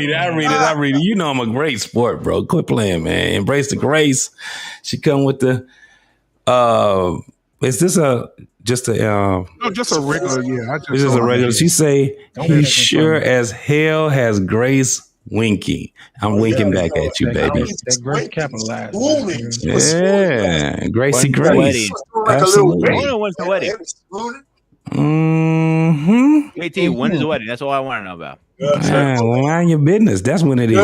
read it. You know I'm a great sport, bro. Quit playing, man. Embrace the grace. She come with the is this just a regular, yeah. This is a regular. She say, he sure as hell has Grace winky. I'm winking back at you, baby. That Grace capitalized. Yeah, Gracie Grace. Absolutely. When's the wedding? Mm-hmm. JT, when is the wedding? That's all I want to know about. Well, mind your business. That's when it is.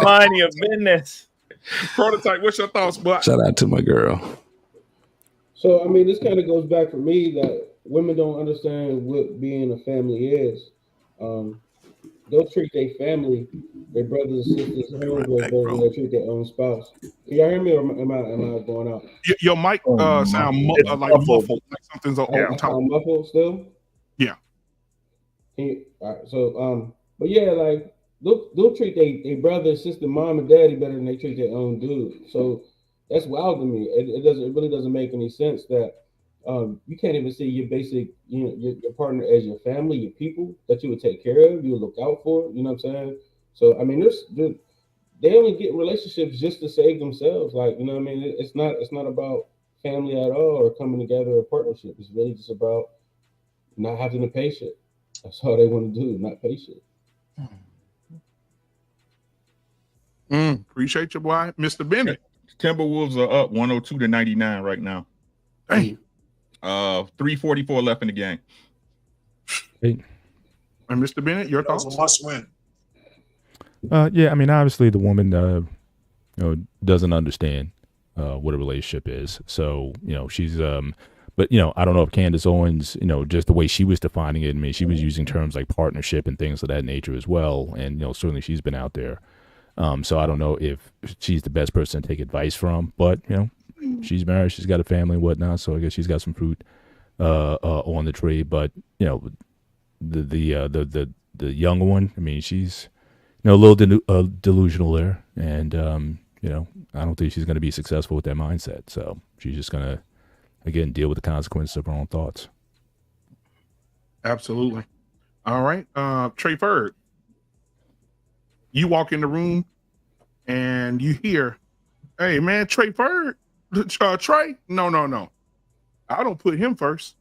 Mind your business. Prototype, what's your thoughts, boy? Shout out to my girl. So, I mean, this kind of goes back for me that women don't understand what being a family is. They'll treat their family, their brothers and sisters, homegirls better than they treat their own spouse. Can y'all hear me, or am I going out? Your mic sound like muffled, like something's on top. Muffled still? Yeah. All right, so, but yeah, like, they'll treat their brother, sister, mom, and daddy better than they treat their own dude. So that's wild to me. It really doesn't make any sense that you can't even see your basic, your partner as your family, your people that you would take care of, you would look out for. You know what I'm saying? So I mean, they only get relationships just to save themselves. Like, you know what I mean? It's not about family at all or coming together or partnership. It's really just about not having to pay shit. That's all they want to do, not pay shit. Appreciate you, boy. Mr. Bennett. Timberwolves are up 102-99 right now. Hey. 3:44 left in the game. Hey. And Mr. Bennett, your thoughts? That was a must win. Yeah, I mean, obviously the woman, doesn't understand what a relationship is. So, she's, but I don't know if Candace Owens, just the way she was defining it. I mean, she was using terms like partnership and things of that nature as well. And certainly she's been out there. So I don't know if she's the best person to take advice from, but she's married, she's got a family and whatnot. So I guess she's got some fruit on the tree. But the young one, I mean, she's a little delusional there, and I don't think she's going to be successful with that mindset. So she's just going to, again, deal with the consequences of her own thoughts. Absolutely. All right, Trey Ferg, you walk in the room and you hear, "Hey man, Trey Ferg, Trey, no, I don't put him first."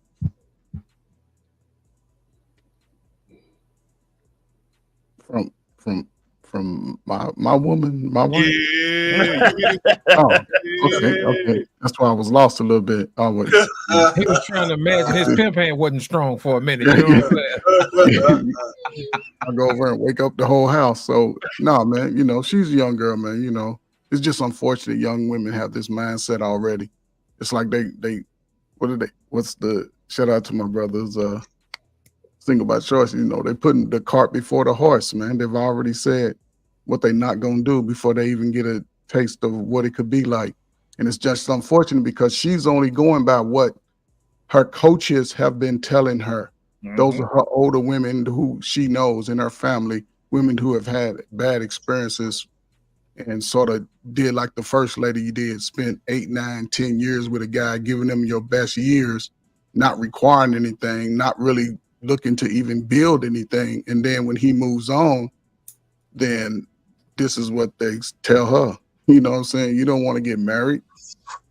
From my woman, my wife. Yeah. Oh, okay. That's why I was lost a little bit. Always. He was trying to imagine his pimp hand wasn't strong for a minute. You know what I'm saying? I go over and wake up the whole house. So no, man, she's a young girl, man. It's just unfortunate young women have this mindset already. It's like what's the shout out to my brothers, single by choice, they putting the cart before the horse, man. They've already said what they're not gonna do before they even get a taste of what it could be like. And it's just unfortunate because she's only going by what her coaches have been telling her. Mm-hmm. Those are her older women who she knows in her family, women who have had bad experiences and sort of did like the first lady you did, spent 8, 9, 10 years with a guy, giving them your best years, not requiring anything, not really looking to even build anything. And then when he moves on, then this is what they tell her. You know what I'm saying? You don't want to get married.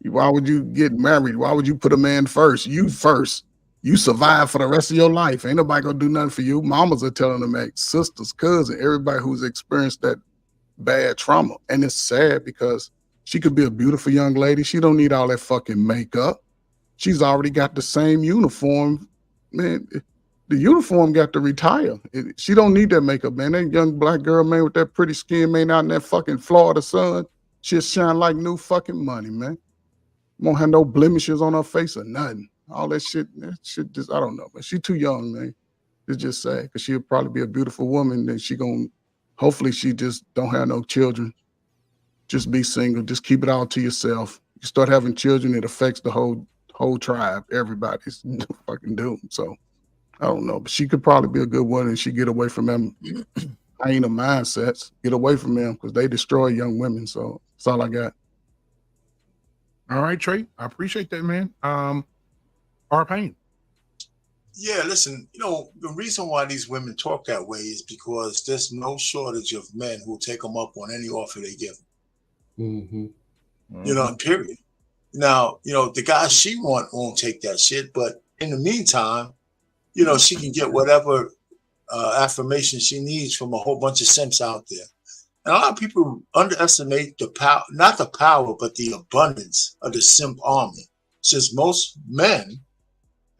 Why would you get married? Why would you put a man first? You first. You survive for the rest of your life. Ain't nobody gonna do nothing for you. Mamas are telling them that, sisters, cousins, everybody who's experienced that bad trauma. And it's sad because she could be a beautiful young lady. She don't need all that fucking makeup. She's already got the same uniform. Man, the uniform got to retire. She don't need that makeup, man. That young black girl, man, with that pretty skin, man, out in that fucking Florida sun, she'll shine like new fucking money, man. Won't have no blemishes on her face or nothing. All that shit just, I don't know, man. She too young, man. It's just sad because she'll probably be a beautiful woman. Then hopefully she just don't have no children. Just be single. Just keep it all to yourself. You start having children, it affects the whole tribe. Everybody's fucking doomed. So I don't know, but she could probably be a good one, and she get away from them hyena mindsets. Get away from them because they destroy young women. So that's all I got. All right, Trey. I appreciate that, man. R-Pain. Yeah, listen, the reason why these women talk that way is because there's no shortage of men who take them up on any offer they give them. Mm-hmm. Period. Now, the guy she won't take that shit, but in the meantime, she can get whatever affirmation she needs from a whole bunch of simps out there. And a lot of people underestimate the power, not the power, but the abundance of the simp army. Since most men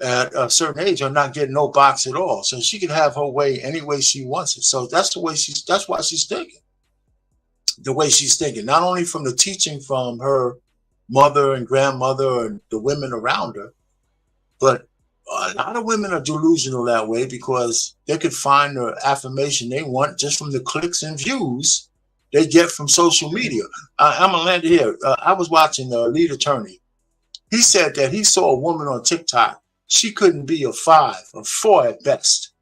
at a certain age are not getting no box at all. So she can have her way any way she wants it. So that's why she's thinking. The way she's thinking, not only from the teaching from her mother and grandmother and the women around her, but a lot of women are delusional that way because they could find the affirmation they want just from the clicks and views they get from social media. I'm gonna land here. I was watching the lead attorney. He said that he saw a woman on TikTok. She couldn't be a 5 or 4 at best,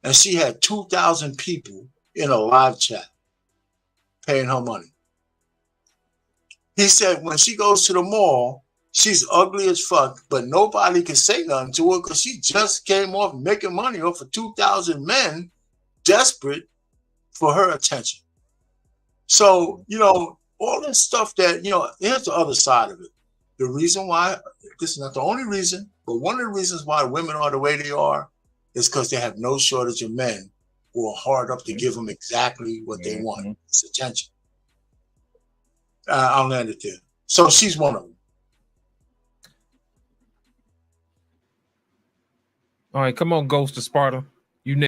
and she had 2,000 people in a live chat paying her money. He said when she goes to the mall, she's ugly as fuck, but nobody can say nothing to her because she just came off making money off of 2,000 men desperate for her attention. So, all this stuff that, here's the other side of it. The reason why, this is not the only reason, but one of the reasons why women are the way they are is because they have no shortage of men who are hard up to give them exactly what they want. It's attention. I'll land it there. So she's one of them. All right, come on, Ghost of Sparta. You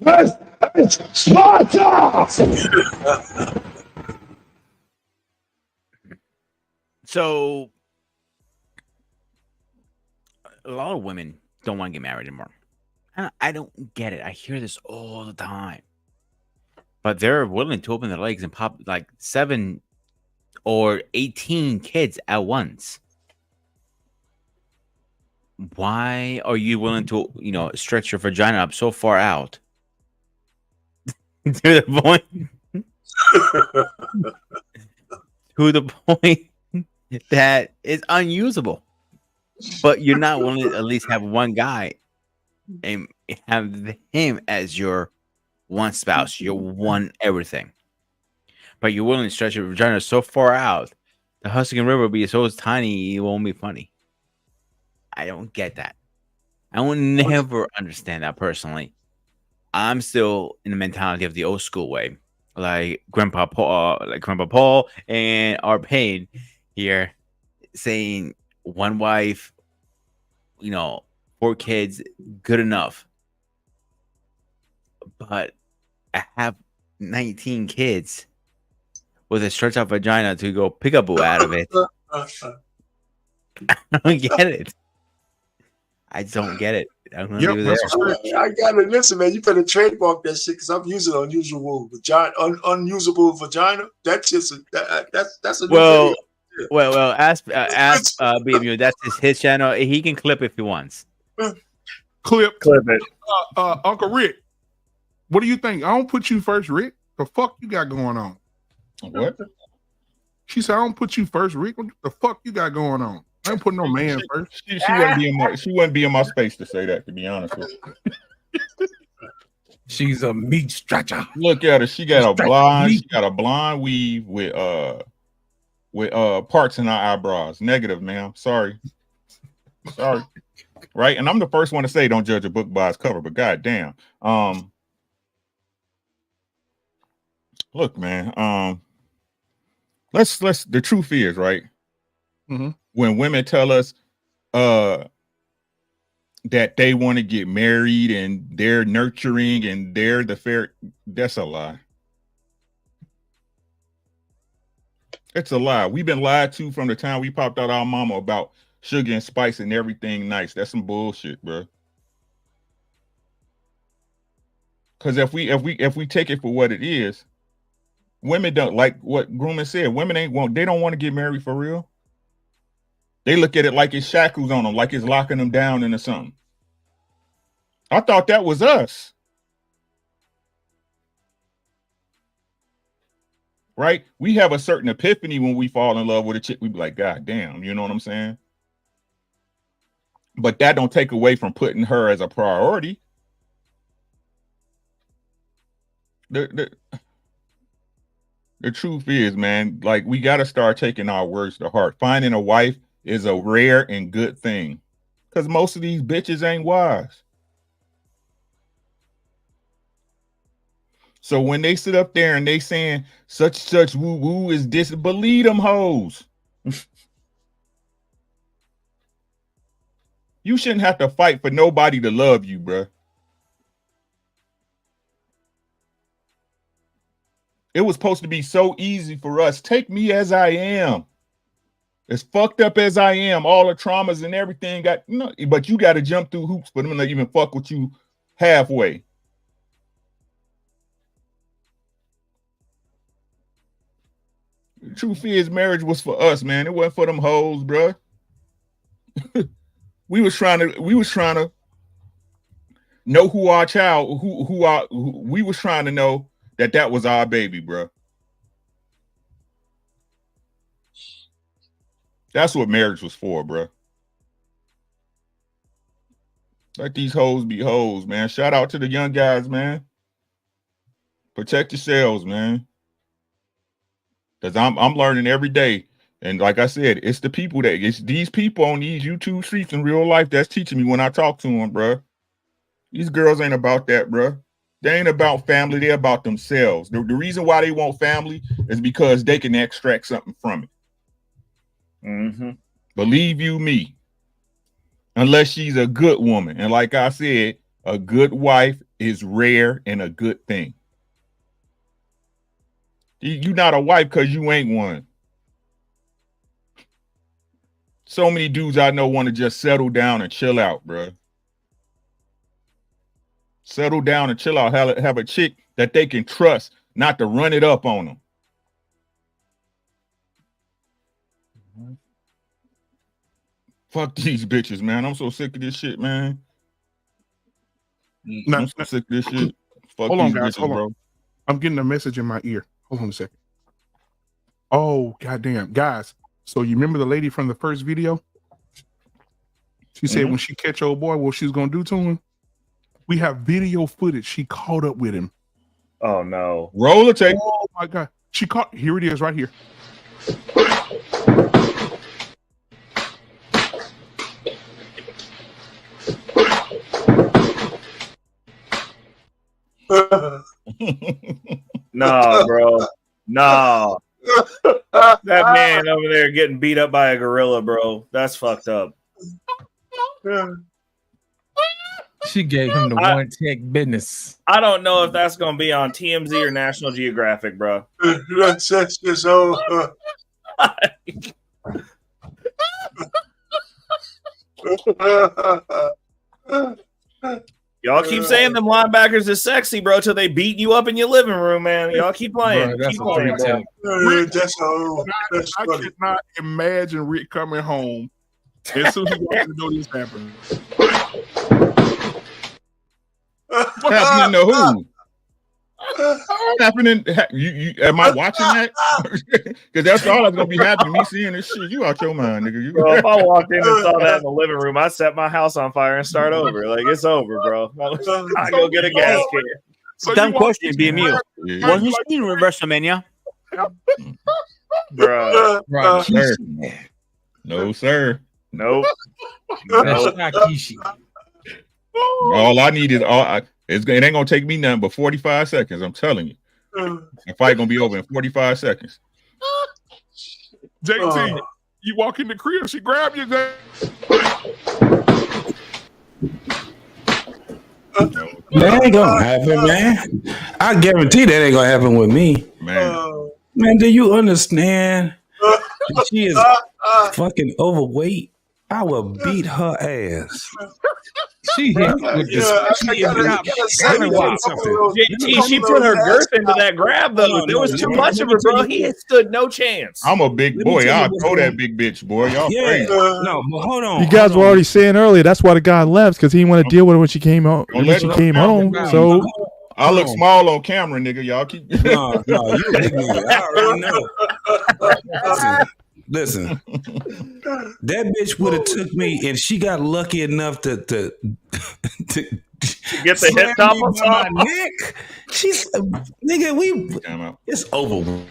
First, Sparta! So a lot of women don't want to get married anymore. I don't get it. I hear this all the time. But they're willing to open their legs and pop like 7 or 18 kids at once. Why are you willing to, stretch your vagina up so far out to the point that it's unusable? But you're not willing to at least have one guy and have him as your one spouse, your one everything. But you're willing to stretch your vagina so far out, the Husky River will be so tiny it won't be funny. I don't get that. I will never understand that personally. I'm still in the mentality of the old school way, like Grandpa Paul and our Payne here, saying one wife, 4 kids, good enough. But I have 19 kids with a stretched out vagina to go peekaboo out of it. I don't get it. I don't get it. I'm gonna leave it there. I gotta listen, man. You better trademark that shit because I'm using unusable vagina, unusable vagina. That's just that's a new video. Well. Ask BMU. That's his channel. He can clip if he wants. Clip it. Uncle Rick, what do you think? I don't put you first, Rick. The fuck you got going on? What? She said, I don't put you first, Rick. What the fuck you got going on? I ain't putting no man first. She wouldn't be in my space to say that, to be honest with you. She's a meat stretcher. Look at her. She got a blonde weave with parts in her eyebrows. Negative, ma'am. Sorry. Right? And I'm the first one to say don't judge a book by its cover, but goddamn. Look, man. Let's the truth is, right? Mm-hmm. When women tell us that they want to get married and they're nurturing and they're the fair, that's a lie. It's a lie. We've been lied to from the time we popped out our mama about sugar and spice and everything nice. That's some bullshit, bro. Because if we take it for what it is, women don't, like what Grumman said, they don't want to get married for real. They look at it like it's shackles on them, like it's locking them down into something. I thought that was us. Right? We have a certain epiphany when we fall in love with a chick. We be like, God damn, you know what I'm saying? But that don't take away from putting her as a priority. The truth is, man, like we got to start taking our words to heart. Finding a wife is a rare and good thing because most of these bitches ain't wise. So when they sit up there and they saying such woo woo is this, believe them hoes. You shouldn't have to fight for nobody to love you, bruh. It was supposed to be so easy for us. Take me as I am. As fucked up as I am, all the traumas and everything but you got to jump through hoops for them to even fuck with you halfway. The truth is, marriage was for us, man. It wasn't for them hoes, bruh. We was trying to know who our child, we was trying to know that was our baby, bruh. That's what marriage was for, bruh. Let these hoes be hoes, man. Shout out to the young guys, man. Protect yourselves, man. Because I'm learning every day. And like I said, it's these people on these YouTube streets in real life that's teaching me when I talk to them, bruh. These girls ain't about that, bruh. They ain't about family. They're about themselves. The reason why they want family is because they can extract something from it. Mm-hmm. Believe you me. Unless she's a good woman. And like I said, a good wife is rare and a good thing. You not a wife because you ain't one. So many dudes I know want to just settle down and chill out, bro. Settle down and chill out. Have a chick that they can trust, not to run it up on them. Fuck these bitches, man. I'm so sick of this shit, man. I'm so sick of this shit. Fuck hold on, these guys. bitches, Hold on. bro. I'm getting a message in my ear. Hold on a second. Oh, goddamn. Guys, so you remember the lady from the first video? She said when she catch old boy, what she's going to do to him? We have video footage. She caught up with him. Oh, no. Roll the tape. Oh, my God. She caught. Here it is right here. No, bro. No. That man over there getting beat up by a gorilla, bro. That's fucked up. She gave him the one tech business. I don't know if that's going to be on TMZ or National Geographic, bro. That's just over. Y'all keep saying them linebackers is sexy, bro, till they beat you up in your living room, man. Y'all keep playing. Bro, Keep playing, bro. I cannot imagine Rick coming home as soon as he got to know this happened. Happening to who? Happening? You am I watching that? Because that's all that's gonna be happening. Me seeing this shit. You out your mind, nigga. Bro, if I walked in and saw that in the living room, I'd set my house on fire and start over. Like, it's over, bro. I go get a gas can. Dumb question, BMU. Was he seen WrestleMania? Bro. No, sir. No, sir. Nope. That's not Kishi. All I need is it ain't gonna take me nothing but 45 seconds. I'm telling you, the fight gonna be over in 45 seconds. JT, you walk in the crib, she grab you. That ain't gonna happen, man. I guarantee that ain't gonna happen with me, man. Man, do you understand? She is fucking overweight. I will beat her ass. She hit with JT, she put her girth into that grab, though. There was too much of her, bro. He had stood no chance. I'm a big boy. I'll throw that big bitch, boy. Y'all crazy. No, but hold on. You guys were already saying earlier that's why the guy left, because he didn't want to deal with her when she came home. So I look small on camera, nigga. Y'all keep no, you ignorant. I already know. Listen, that bitch would have took me, and she got lucky enough to get the hip top on my neck. She's nigga. It's over.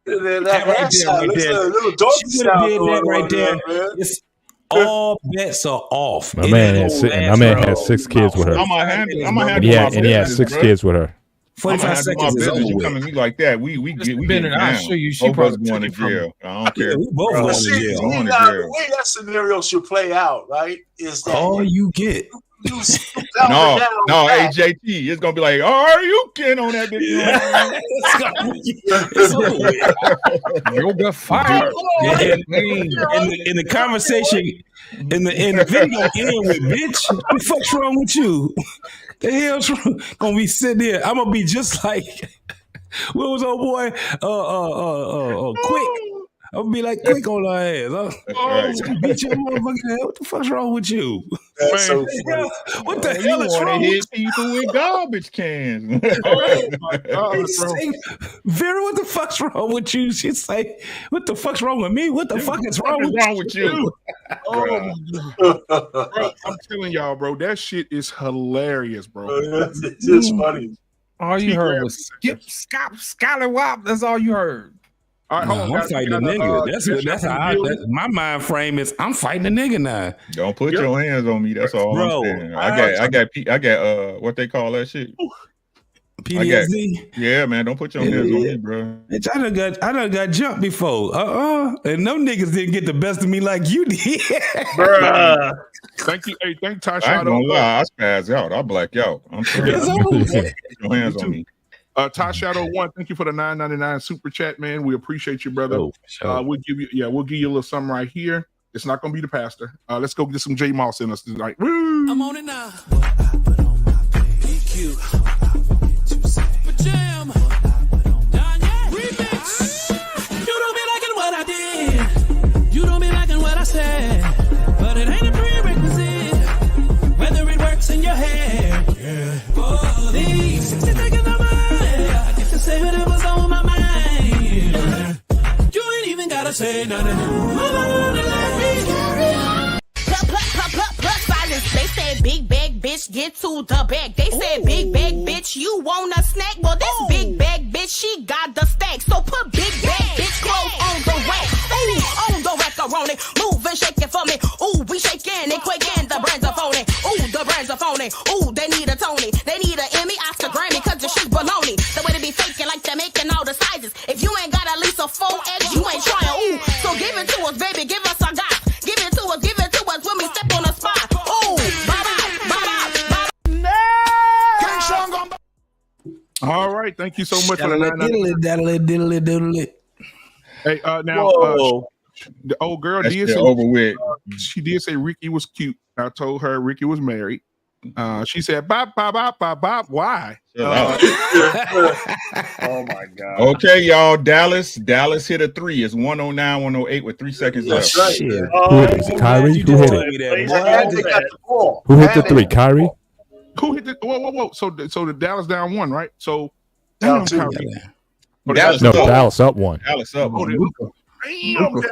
That right there. It's all bets are off. My man has 6 kids with her. I'm gonna handle and he has 6 kids with her. 45 seconds is over. You come at me like that, we get it I'll down. show you. She Both of us probably going to took it from jail. I don't care. Yeah, we both going to jail. The way that scenario should play out, right, is that all you get. No, hey JT, it's gonna be like, are you getting on that bitch? Yoga fire. In the conversation, in the video end with bitch, what the fuck's wrong with you? The hell's gonna be sitting there? I'm gonna be just like what was old boy? Quick. I'm gonna be like quick on our ass. Beat your motherfucking head. What the fuck's wrong with you? That's so funny. What the hell is wrong with people with garbage cans? Vera, what the fuck's wrong with you? She's like, what the fuck's wrong with me? What the fuck is wrong with you? Bro, I'm telling y'all, bro, that shit is hilarious, bro. It's just funny. All you heard was skip, scop, scallywop. That's all you heard. All right, hold on, I'm fighting a nigga. That's how my mind frame is. I'm fighting a nigga now. Don't put your hands on me. That's all I'm saying. I got what they call that shit. PTSD. Yeah, man. Don't put your hands on me, bro. Bitch, I done got jumped before. And them niggas didn't get the best of me like you did. Bruh. Thank you. Hey, thank Tasha. I ain't gonna lie, I spaz out. I black out. I'm sorry. Put your hands on me. Ty Shadow 1, thank you for the $9.99 super chat, man. We appreciate you, brother. We'll give you a little something right here. It's not gonna be the pastor. Let's go get some J Moss in us tonight. Woo! I'm on it now. What I put on my BQ. Jam. Remix. You don't be liking what I did. You don't be liking what I said. But it ain't a prerequisite. Whether it works in your head. Yeah. Oh, these 60 seconds of mine. I get to say whatever's on my mind. You ain't even gotta say nothing. They said big bag bitch get to the bag. They said big bag bitch you want a snack. Well this big bag bitch she got the stack. So put big bag bitch clothes on the rack. Ooh, on the macaroni. Move and shake it for me. Ooh, we shaking and quaking. The brands are phony. Ooh, the brands are phony. Ooh, they need a Tony. They need a Emmy, Oscar, Grammy, cause the shit's baloney. The way they be faking like they're making all the sizes. If you ain't got at least a 4X, you ain't trying. Ooh, so give it to us, baby. Give us our guy. Give it to us when we step on the spot. Ooh, all right, thank you so much for the diddly. Hey, now the old girl did say over with. She did say Ricky was cute. I told her Ricky was married. She said, "Bop, bop, bop, bop, bop." Why? Oh my God. Okay, y'all. Dallas hit a 3. It's 109, 108 with 3 seconds left. Who hit it? Kyrie? Who hit it? Who hit the 3? Kyrie? Who hit the whoa. So the Dallas down 1, right? So down 2. Dallas up 1. Dallas up 1. Damn, bro,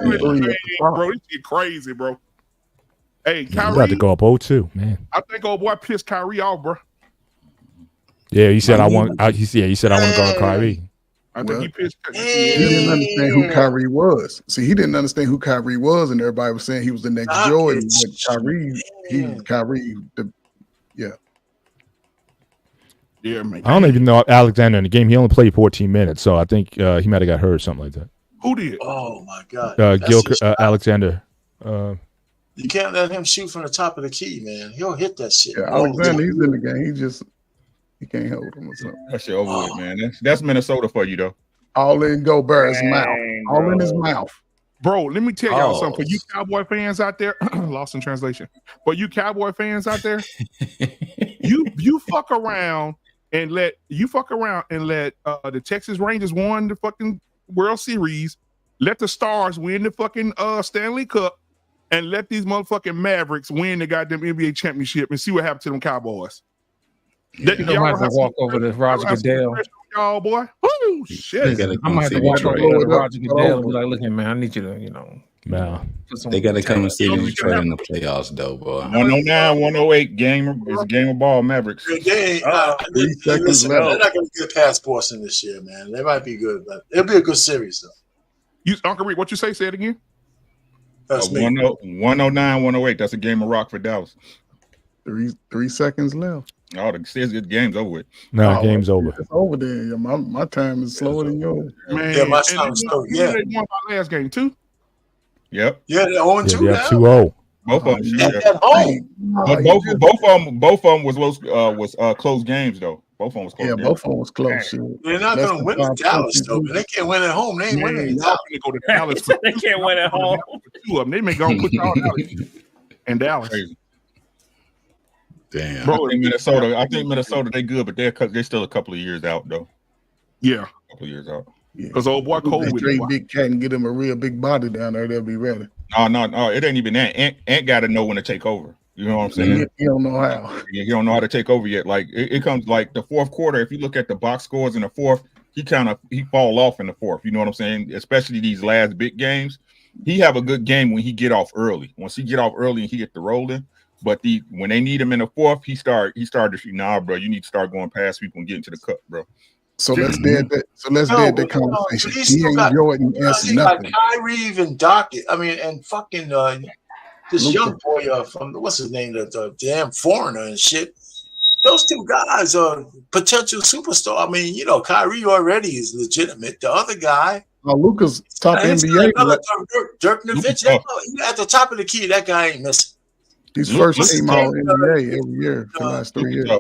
this get crazy, bro. Hey, Kyrie, you got to go up 0-2, man. I think old boy pissed Kyrie off, bro. Yeah, he said he said I want to go to Kyrie. I think he pissed. He didn't understand who Kyrie was. See, he didn't understand who Kyrie was, and everybody was saying he was the next Jordan. But Kyrie, yeah, man. I don't even know Alexander in the game. He only played 14 minutes, so I think he might have got hurt or something like that. Who did? Oh my God, Alexander. You can't let him shoot from the top of the key, man. He'll hit that shit. Yeah, Alexander, he's in the game. He can't hold him or something. That shit over with, man. That's Minnesota for you, though. All in Gobert's mouth. All in his mouth. Bro, let me tell y'all something. For you Cowboy fans out there, lost in translation. For you Cowboy fans out there, you fuck around and let the Texas Rangers won the fucking World Series, let the Stars win the fucking Stanley Cup, and let these motherfucking Mavericks win the goddamn NBA championship and see what happened to them Cowboys. Y'all might have to walk over to Roger Goodell. Y'all, boy. Woo, shit. I might have to walk over to Roger Goodell and be like, look here, man, I need you to, Nah. They got to come and see Detroit in the playoffs, though, boy. 109, 108 game. It's a game of ball, Mavericks. They're not going to get past Boston this year, man. They might be good, but it'll be a good series, though. Uncle Rick, what you say? Say it again. That's 109, 108. That's a game of rock for Dallas. 3 seconds left. Oh, the game's over with. No, game's over. It's over there. Yeah, my time is slower than yours. Man, yeah, my time is slow. Yeah. They won my last game, too. Yep. Yeah, they're 0-2 now. 2-0. Both of them. Both of them was close games, though. Both of them was close. Yeah, both of them was close. They're not going to win at Dallas, though. But they can't win at home. They ain't winning at Dallas. Go to Dallas. They can't win at home. 2 of them. They may go and put y'all out in Dallas. Crazy. Damn. Bro, I think Minnesota, they good, but they're still a couple of years out, though. Yeah. A couple of years out. Because old boy Cole with straight big cat and get him a real big body down there, they'll be ready. No, it ain't even that. Ant got to know when to take over. You know what I'm saying? He don't know how. He don't know how to take over yet. Like it comes like the fourth quarter. If you look at the box scores in the fourth, he fall off in the fourth. You know what I'm saying? Especially these last big games. He have a good game when he get off early. Once he get off early and he get the rolling. But when they need him in the fourth, he started to say, nah, bro, you need to start going past people and get into the cup, bro. So let's dead that conversation. He ain't Jordan answer nothing. Kyrie and Dockett. I mean, and fucking this young boy from what's his name, the damn foreigner and shit. those two guys are potential superstar. I mean, you know, Kyrie already is legitimate. The other guy, Luka's top NBA. Dirk Nowitzki, he at the top of the key. That guy ain't missing. He's first team All NBA every year for the last 3 years.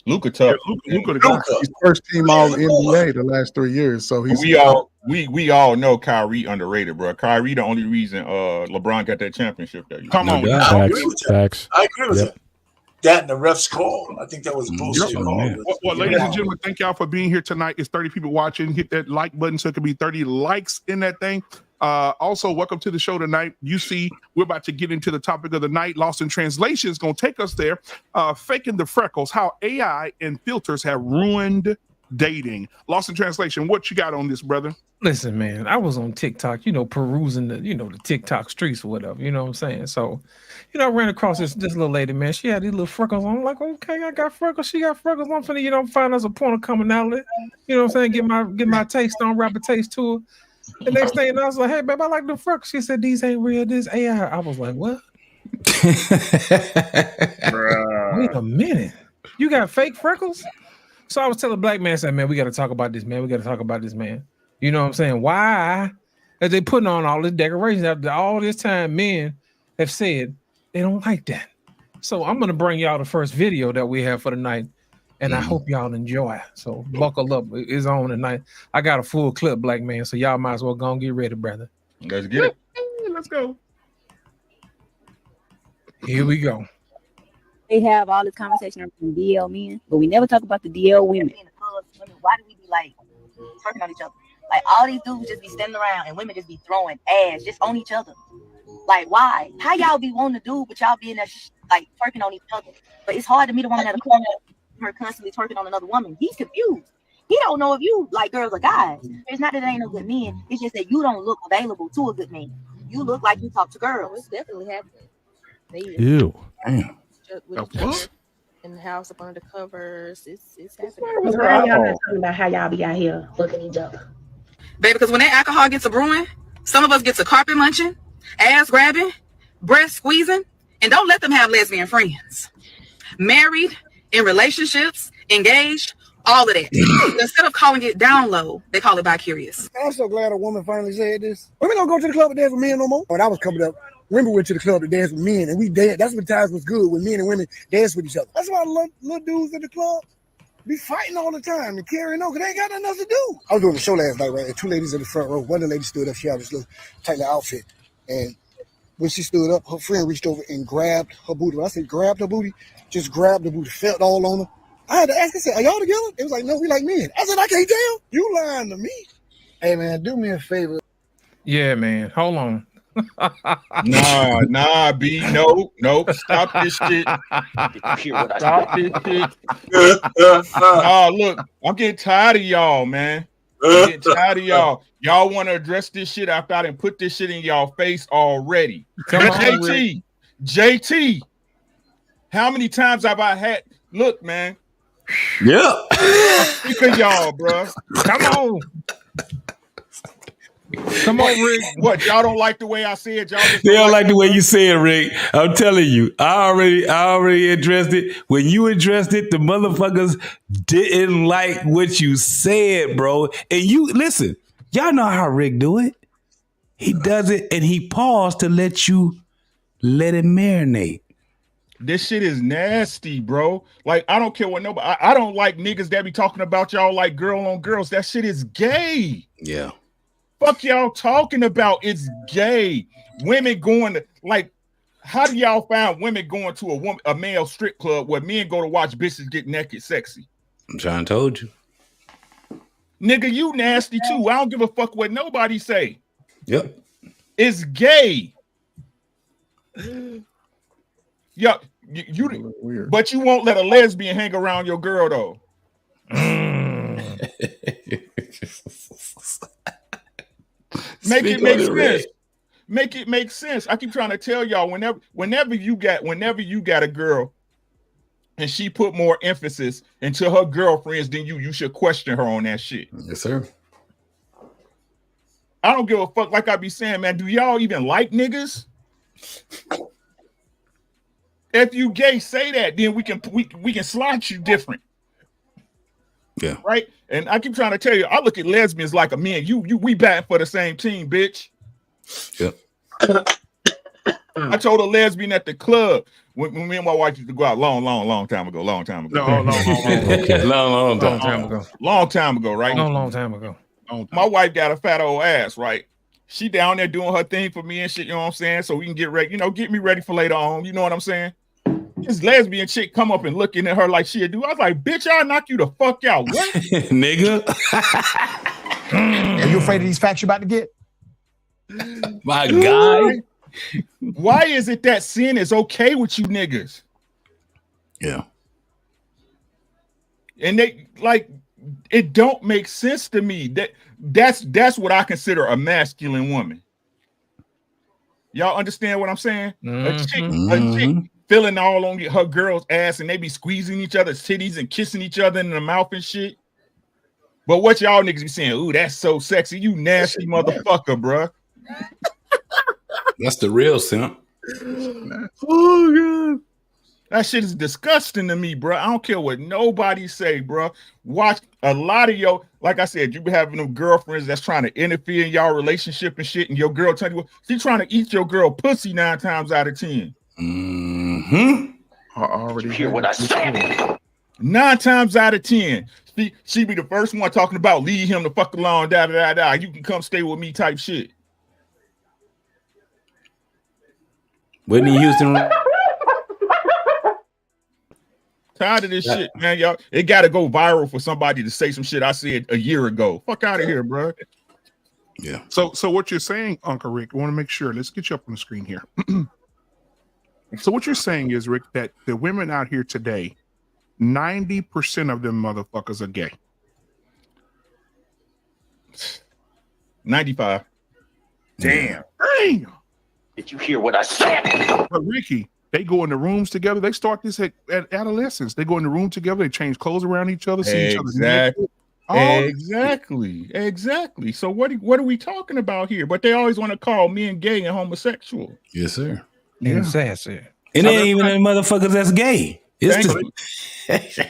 Luka tough. Luka the guy. He's first team All NBA the last 3 years. So he's we all know Kyrie underrated, bro. Kyrie the only reason LeBron got that championship that year. Come on, Facts. I agree with that. That and the refs call. I think that was bullshit. Well, ladies and gentlemen, thank y'all for being here tonight. It's 30 people watching. Hit that like button so it can be 30 likes in that thing. Also, welcome to the show tonight. You see, we're about to get into the topic of the night. Lost in Translation is going to take us there. Faking the freckles, how AI and filters have ruined dating. Lost in Translation, what you got on this, brother? Listen, man, I was on TikTok, perusing the TikTok streets or whatever, you know what I'm saying? So, I ran across this little lady, man. She had these little freckles on. I'm like, okay, I got freckles. She got freckles. I'm finna, find us a point of commonality. You know what I'm saying? Get my taste on, rap a taste to her. The next thing, I was like, hey, babe, I like the freckles. She said, these ain't real. This AI. I was like, what? Wait a minute. You got fake freckles? So I was telling Black Man, I said, man, we got to talk about this, man. We got to talk about this, man. You know what I'm saying? Why are they putting on all this decorations after all this time? Men have said they don't like that. So I'm going to bring y'all the first video that we have for the night, and I hope y'all enjoy. So buckle up. It's on tonight. I got a full clip, Black Man, so y'all might as well go and get ready, brother. Let's get it. Let's go. Here we go. They have all this conversation from DL men, but we never talk about the DL women. Why do we be like twerking on each other? Like all these dudes just be standing around and women just be throwing ass just on each other. Like why? How y'all be wanting to do, but y'all be in there like twerking on each other? But it's hard to meet a woman at a club her constantly twerking on another woman. He's confused. He don't know if you like girls or guys. It's not that there ain't no good men. It's just that you don't look available to a good man. You look like you talk to girls. It's definitely happening. Ew. In the house up under the covers. It's Why y'all not talking about how y'all be out here fucking each other? Baby, because when that alcohol gets a brewing, some of us get to carpet munching, ass grabbing, breast squeezing, and don't let them have lesbian friends. Married, in relationships, engaged, all of that. Instead of calling it down low, they call it bi-curious. I'm so glad a woman finally said this. Women don't go to the club to dance with men no more. When I was coming up, women went to the club to dance with men, and we danced. That's when times was good, when men and women dance with each other. That's why little dudes in the club be fighting all the time and carrying on because they ain't got nothing else to do. I was doing a show last night, right? And two ladies in the front row. One of the ladies stood up. She had this little tight little outfit. And when she stood up, her friend reached over and grabbed her booty. When I said grabbed her booty, just grabbed the booty, felt all on her. I had to ask, I said, are y'all together? It was like, no, we like men. I said, I can't tell. You lying to me. Hey, man, do me a favor. Yeah, man. Hold on. Nah, B. No. Stop this shit. Stop this shit. Look, I'm getting tired of y'all, man. I'm getting tired of y'all. Y'all want to address this shit after I done put this shit in y'all face already. JT, how many times have I had? Look, man. Yeah. I'm sick of y'all, bro. Come on, Rick. What, y'all don't like the way I said? Y'all just they don't like the way you say it, Rick. I'm telling you, I already addressed it. When you addressed it, the motherfuckers didn't like what you said, bro. And you listen, y'all know how Rick do it. He does it and he paused to let it marinate. This shit is nasty, bro. Like, I don't care what nobody. I don't like niggas that be talking about y'all like girl on girls. That shit is gay. Yeah. Fuck y'all talking about? It's gay. Women going to, like, how do y'all find women going to a male strip club where men go to watch bitches get naked sexy? I'm trying to told you. Nigga, you nasty too. I don't give a fuck what nobody say. Yep. It's gay. Yeah, you but you won't let a lesbian hang around your girl though. Make it make sense. Make it make sense. I keep trying to tell y'all whenever you got a girl and she put more emphasis into her girlfriends than you should question her on that shit. Yes, sir. I don't give a fuck. Like I be saying, man, do y'all even like niggas? If you gay, say that. Then we can slot you different. Yeah. Right. And I keep trying to tell you, I look at lesbians like a man. We batting for the same team, bitch. Yep. I told a lesbian at the club when me and my wife used to go out long time ago. Long time ago, right? Long time ago. My wife got a fat old ass, right? She down there doing her thing for me and shit, you know what I'm saying? So we can get ready, get me ready for later on, you know what I'm saying? This lesbian chick come up and looking at her like she a dude. I was like, bitch, I'll knock you the fuck out. What? Nigga. Are you afraid of these facts you're about to get? My God. Why is it that sin is okay with you niggas? Yeah. And they like it don't make sense to me. That's what I consider a masculine woman. Y'all understand what I'm saying? A chick feeling all on her girl's ass and they be squeezing each other's titties and kissing each other in the mouth and shit. But what y'all niggas be saying? Ooh, that's so sexy. You nasty motherfucker, bruh. That's the real simp. Oh, God. That shit is disgusting to me, bro. I don't care what nobody say, bro. Watch a lot of like I said, you be having them girlfriends that's trying to interfere in y'all relationship and shit, and your girl tell you she's trying to eat your girl pussy 9 times out of 10. Mm-hmm. I already hear what I said. 9 times out of 10. She be the first one talking about leave him the fuck alone, da. You can come stay with me type shit. Whitney Houston. Tired of this shit, man, y'all. It got to go viral for somebody to say some shit I said a year ago. Fuck out of here, bro. Yeah. So what you're saying, Uncle Rick, I want to make sure. Let's get you up on the screen here. So what you're saying is, Rick, that the women out here today, 90% of them motherfuckers are gay. 95. Damn. Did you hear what I said? But Ricky, they go in the rooms together. They start this at adolescence. They go in the room together. They change clothes around each other. See each other naked. Exactly. So what are we talking about here? But they always want to call men gay and homosexual. Yes, sir. And sassy. And they ain't even the motherfuckers that's gay.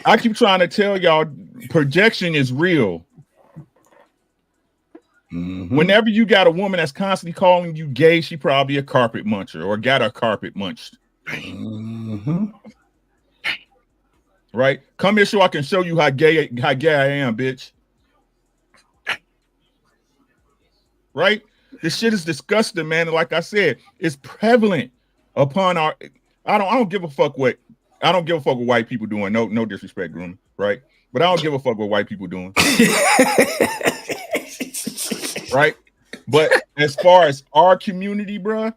I keep trying to tell y'all, projection is real. Mm-hmm. Whenever you got a woman that's constantly calling you gay, she probably a carpet muncher or got her carpet munched. Mm-hmm. Right? Come here so I can show you how gay I am, bitch. Right? This shit is disgusting, man. And like I said, it's prevalent upon our. I don't give a fuck what white people doing. No disrespect, groom. Right? But I don't give a fuck what white people doing. Right? But as far as our community, bruh,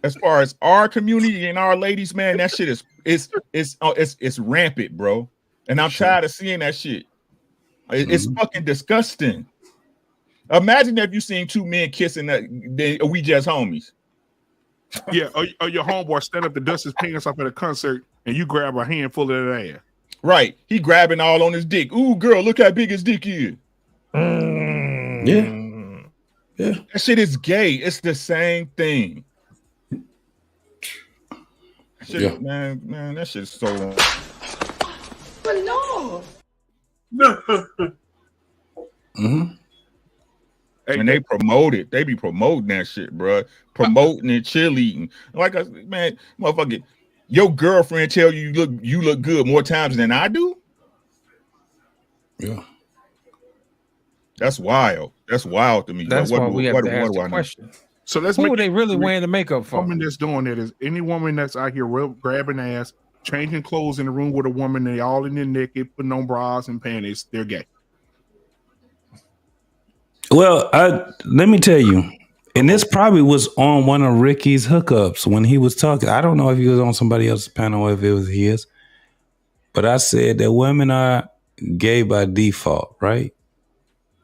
as far as our community and our ladies, man, that shit is rampant, bro. And I'm tired of seeing that shit. It's fucking disgusting. Imagine if you seen 2 men kissing we just homies. Yeah, or your homeboy stand up to dust his pants off at a concert and you grab a handful of that ass. Right. He grabbing all on his dick. Ooh, girl, look how big his dick is. Yeah. Yeah. That shit is gay. It's the same thing. Shit, man, that shit's so wrong. But no. Mm-hmm. And they promote it. They be promoting that shit, bro. Promoting and cheerleading. Like I said, man, motherfucker, your girlfriend tell you look good more times than I do. Yeah. That's wild. That's wild to me. That's why we have to ask the question. So let's who make are they really wearing the makeup for? Woman that's doing that is any woman that's out here grabbing ass, changing clothes in the room with a woman, they all in their naked, putting on bras and panties, they're gay. Well, let me tell you, and this probably was on one of Ricky's hookups when he was talking. I don't know if he was on somebody else's panel or if it was his, but I said that women are gay by default, right?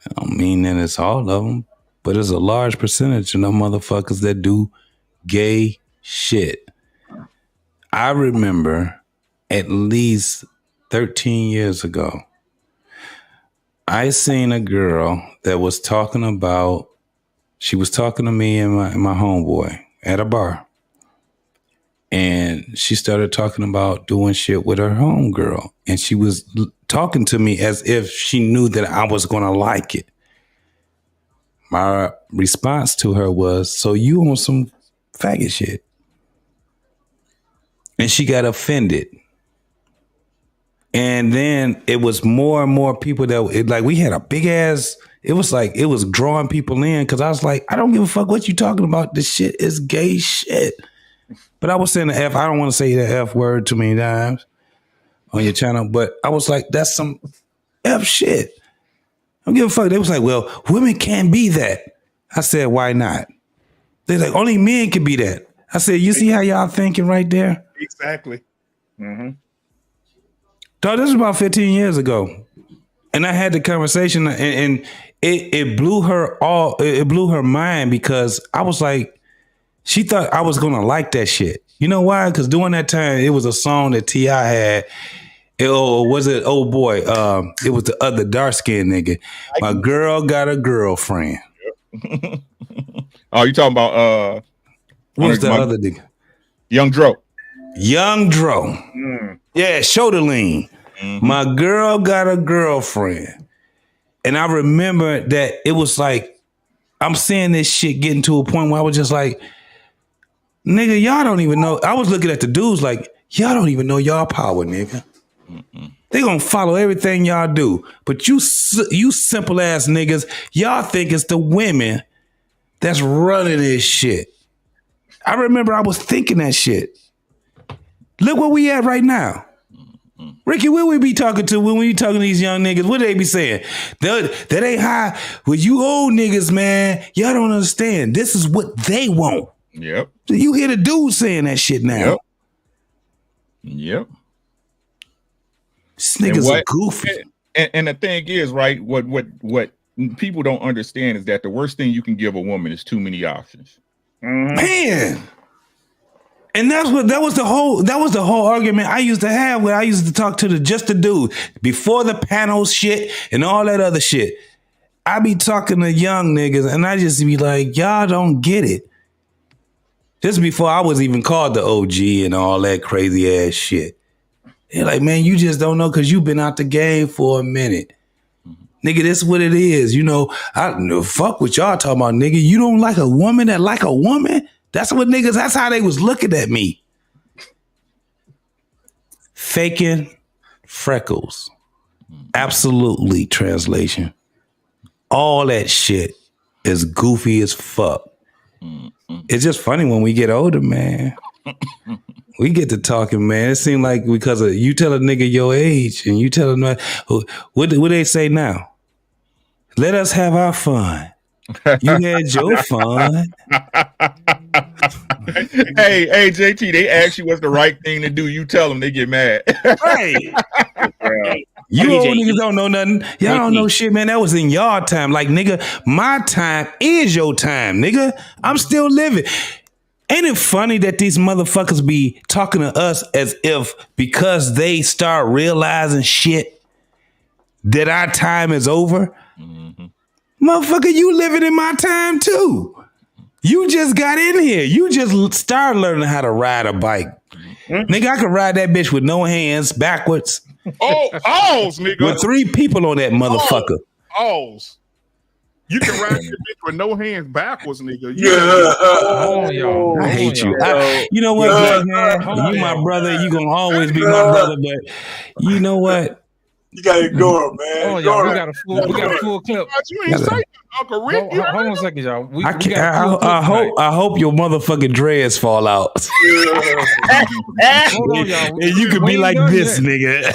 I don't mean that it's all of them, but there's a large percentage of them motherfuckers that do gay shit. I remember at least 13 years ago, I seen a girl that was talking to me and my homeboy at a bar. And she started talking about doing shit with her homegirl. And she was talking to me as if she knew that I was going to like it. My response to her was, so you on some faggot shit? And she got offended. And then it was more and more people that we had a big ass, it was drawing people in because I was like, I don't give a fuck what you talking about. This shit is gay shit. But I was saying the F. I don't want to say the F word too many times on your channel, but I was like, that's some F shit. I don't give a fuck. They was like, well, women can't be that. I said, why not? They're like, only men can be that. I said, you see how y'all thinking right there? Exactly. Mm-hmm. Dog, this was about 15 years ago. And I had the conversation and it blew her mind because I was like, she thought I was gonna like that shit. You know why? Because during that time, it was a song that T.I. had. It was the other dark-skinned nigga. My girl got a girlfriend. Oh, you talking about what's the other nigga? Young Dro. Young Dro. Yeah, shoulder lean. My girl got a girlfriend. And I remember that it was like, I'm seeing this shit getting to a point where I was just like, nigga, y'all don't even know. I was looking at the dudes like, y'all don't even know y'all power, nigga. They gonna follow everything y'all do. But you simple ass niggas, y'all think it's the women that's running this shit. I remember I was thinking that shit. Look where we at right now. Ricky, what we be talking to when we talking to these young niggas? What they be saying? That ain't high. Well, you old niggas, man, y'all don't understand. This is what they want. Yep. So you hear the dude saying that shit now. Yep. This niggas are goofy. And the thing is, right, what people don't understand is that the worst thing you can give a woman is too many options. Man. And that was the whole argument I used to have when I used to talk to the dude before the panel shit and all that other shit. I be talking to young niggas and I just be like, y'all don't get it. Just before I was even called the OG and all that crazy ass shit. They're like, man, you just don't know because you've been out the game for a minute. Nigga, this is what it is. You know, fuck what y'all talking about, nigga. You don't like a woman that like a woman? That's how they was looking at me. Faking freckles. Absolutely, translation. All that shit is goofy as fuck. It's just funny when we get older, man. We get to talking, man. It seems like because of you tell a nigga your age and you tell them what they say now. Let us have our fun. You had your fun. Hey, JT, they ask you what's the right thing to do. You tell them, they get mad. Right. You old niggas don't know nothing. Y'all don't know shit, man. That was in y'all time. Like, nigga, my time is your time, nigga. I'm still living. Ain't it funny that these motherfuckers be talking to us as if because they start realizing shit that our time is over? Motherfucker, you living in my time too. You just got in here. You just started learning how to ride a bike. Nigga, I could ride that bitch with no hands, backwards. Alls, nigga. With 3 people on that motherfucker. Alls. You can ride your bitch with no hands backwards, nigga. I hate you. You know what, black man? You my brother. You gonna always be my brother. But you know what? You gotta ignore him, man. Oh, y'all, we got a full clip. You ain't say Uncle Rick. Hold on a second, y'all. I hope your motherfucking dreads fall out. Hold on, y'all. And you could be like this, nigga.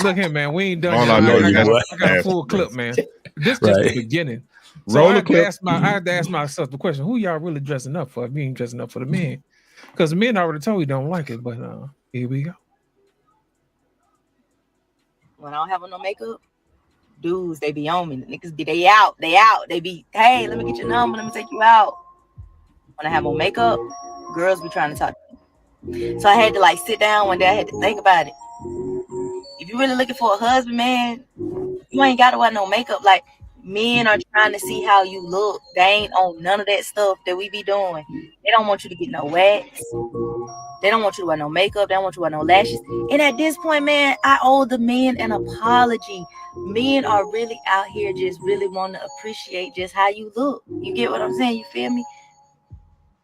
Look here, man. We ain't done All yet. I know I got a full clip, man. This just the beginning. So I had to ask myself the question: who y'all really dressing up for? If you ain't dressing up for the men, because the men already told you don't like it. But here we go. When I don't have on no makeup, dudes, they be on me. The niggas be they out. They be, hey, let me get your number, let me take you out. When I have on makeup, girls be trying to talk to me. So I had to sit down one day, I had to think about it. If you really looking for a husband, man, you ain't gotta wear no makeup. Like, Men are trying to see how you look. They ain't on none of that stuff that we be doing. They don't want you to get no wax. They don't want you to wear no makeup. They don't want you to wear no lashes. And at this point, man, I owe the men an apology. Men are really out here just really want to appreciate just how you look. You get what I'm saying? You feel me?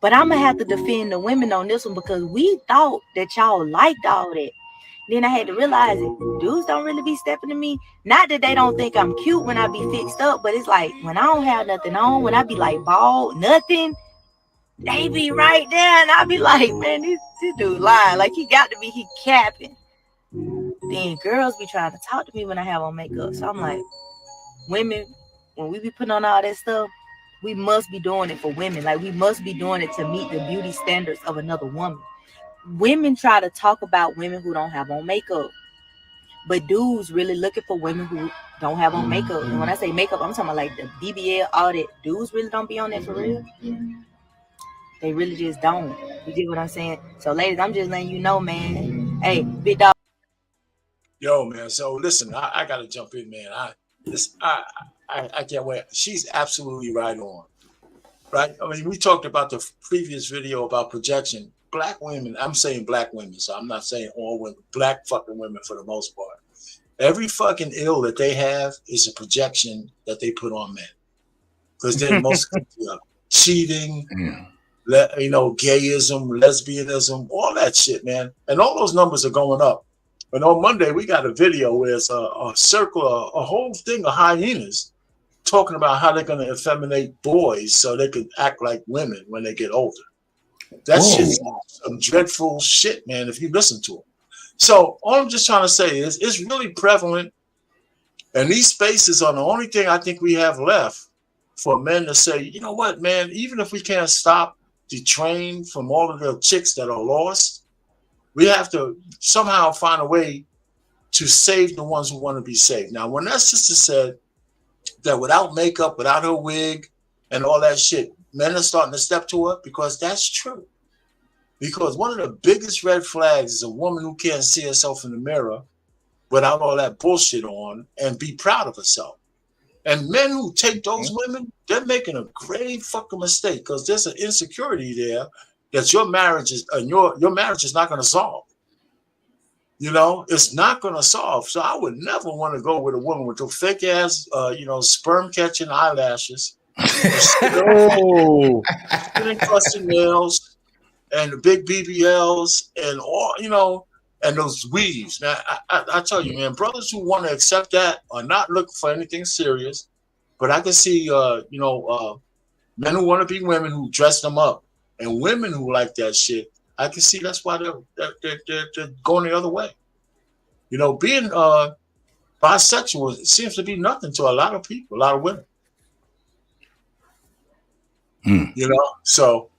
But I'm going to have to defend the women on this one because we thought that y'all liked all that. Then I had to realize it. Dudes don't really be stepping to me. Not that they don't think I'm cute when I be fixed up, but it's like when I don't have nothing on, when I be like bald, nothing, they be right there. And I be like, man, this dude lying. Like he capping. Then girls be trying to talk to me when I have on makeup. So I'm like, women, when we be putting on all that stuff, we must be doing it for women. Like we must be doing it to meet the beauty standards of another woman. Women try to talk about women who don't have on makeup, but dudes really looking for women who don't have on makeup. And when I say makeup, I'm talking about like the BBL, all that. Dudes really don't be on that for real. They really just don't. You get what I'm saying? So ladies, I'm just letting you know, man. Hey, big dog. Yo, man. So listen, I gotta jump in, man. I can't wait. She's absolutely right on. Right? I mean, we talked about the previous video about projection. Black women, I'm saying black women, so I'm not saying all women, black fucking women for the most part. Every fucking ill that they have is a projection that they put on men. Because they're most cheating, gayism, lesbianism, all that shit, man. And all those numbers are going up. And on Monday, we got a video where it's a circle, a whole thing of hyenas talking about how they're going to effeminate boys so they can act like women when they get older. That shit's some dreadful shit, man, if you listen to them. So all I'm just trying to say is it's really prevalent. And these spaces are the only thing I think we have left for men to say, you know what, man, even if we can't stop the train from all of the chicks that are lost, we have to somehow find a way to save the ones who want to be saved. Now, when that sister said that without makeup, without her wig and all that shit, men are starting to step to her, because that's true. Because one of the biggest red flags is a woman who can't see herself in the mirror without all that bullshit on and be proud of herself. And men who take those women, they're making a grave fucking mistake, because there's an insecurity there that your marriage is your marriage is not going to solve. You know, it's not going to solve. So I would never want to go with a woman with those fake ass, sperm catching eyelashes, encrusted nails, and the big BBLs, and all, and those weaves. Man, I tell you, man, brothers who want to accept that are not looking for anything serious. But I can see, men who want to be women who dress them up, and women who like that shit. I can see that's why they're going the other way. Being bisexual seems to be nothing to a lot of people, a lot of women. So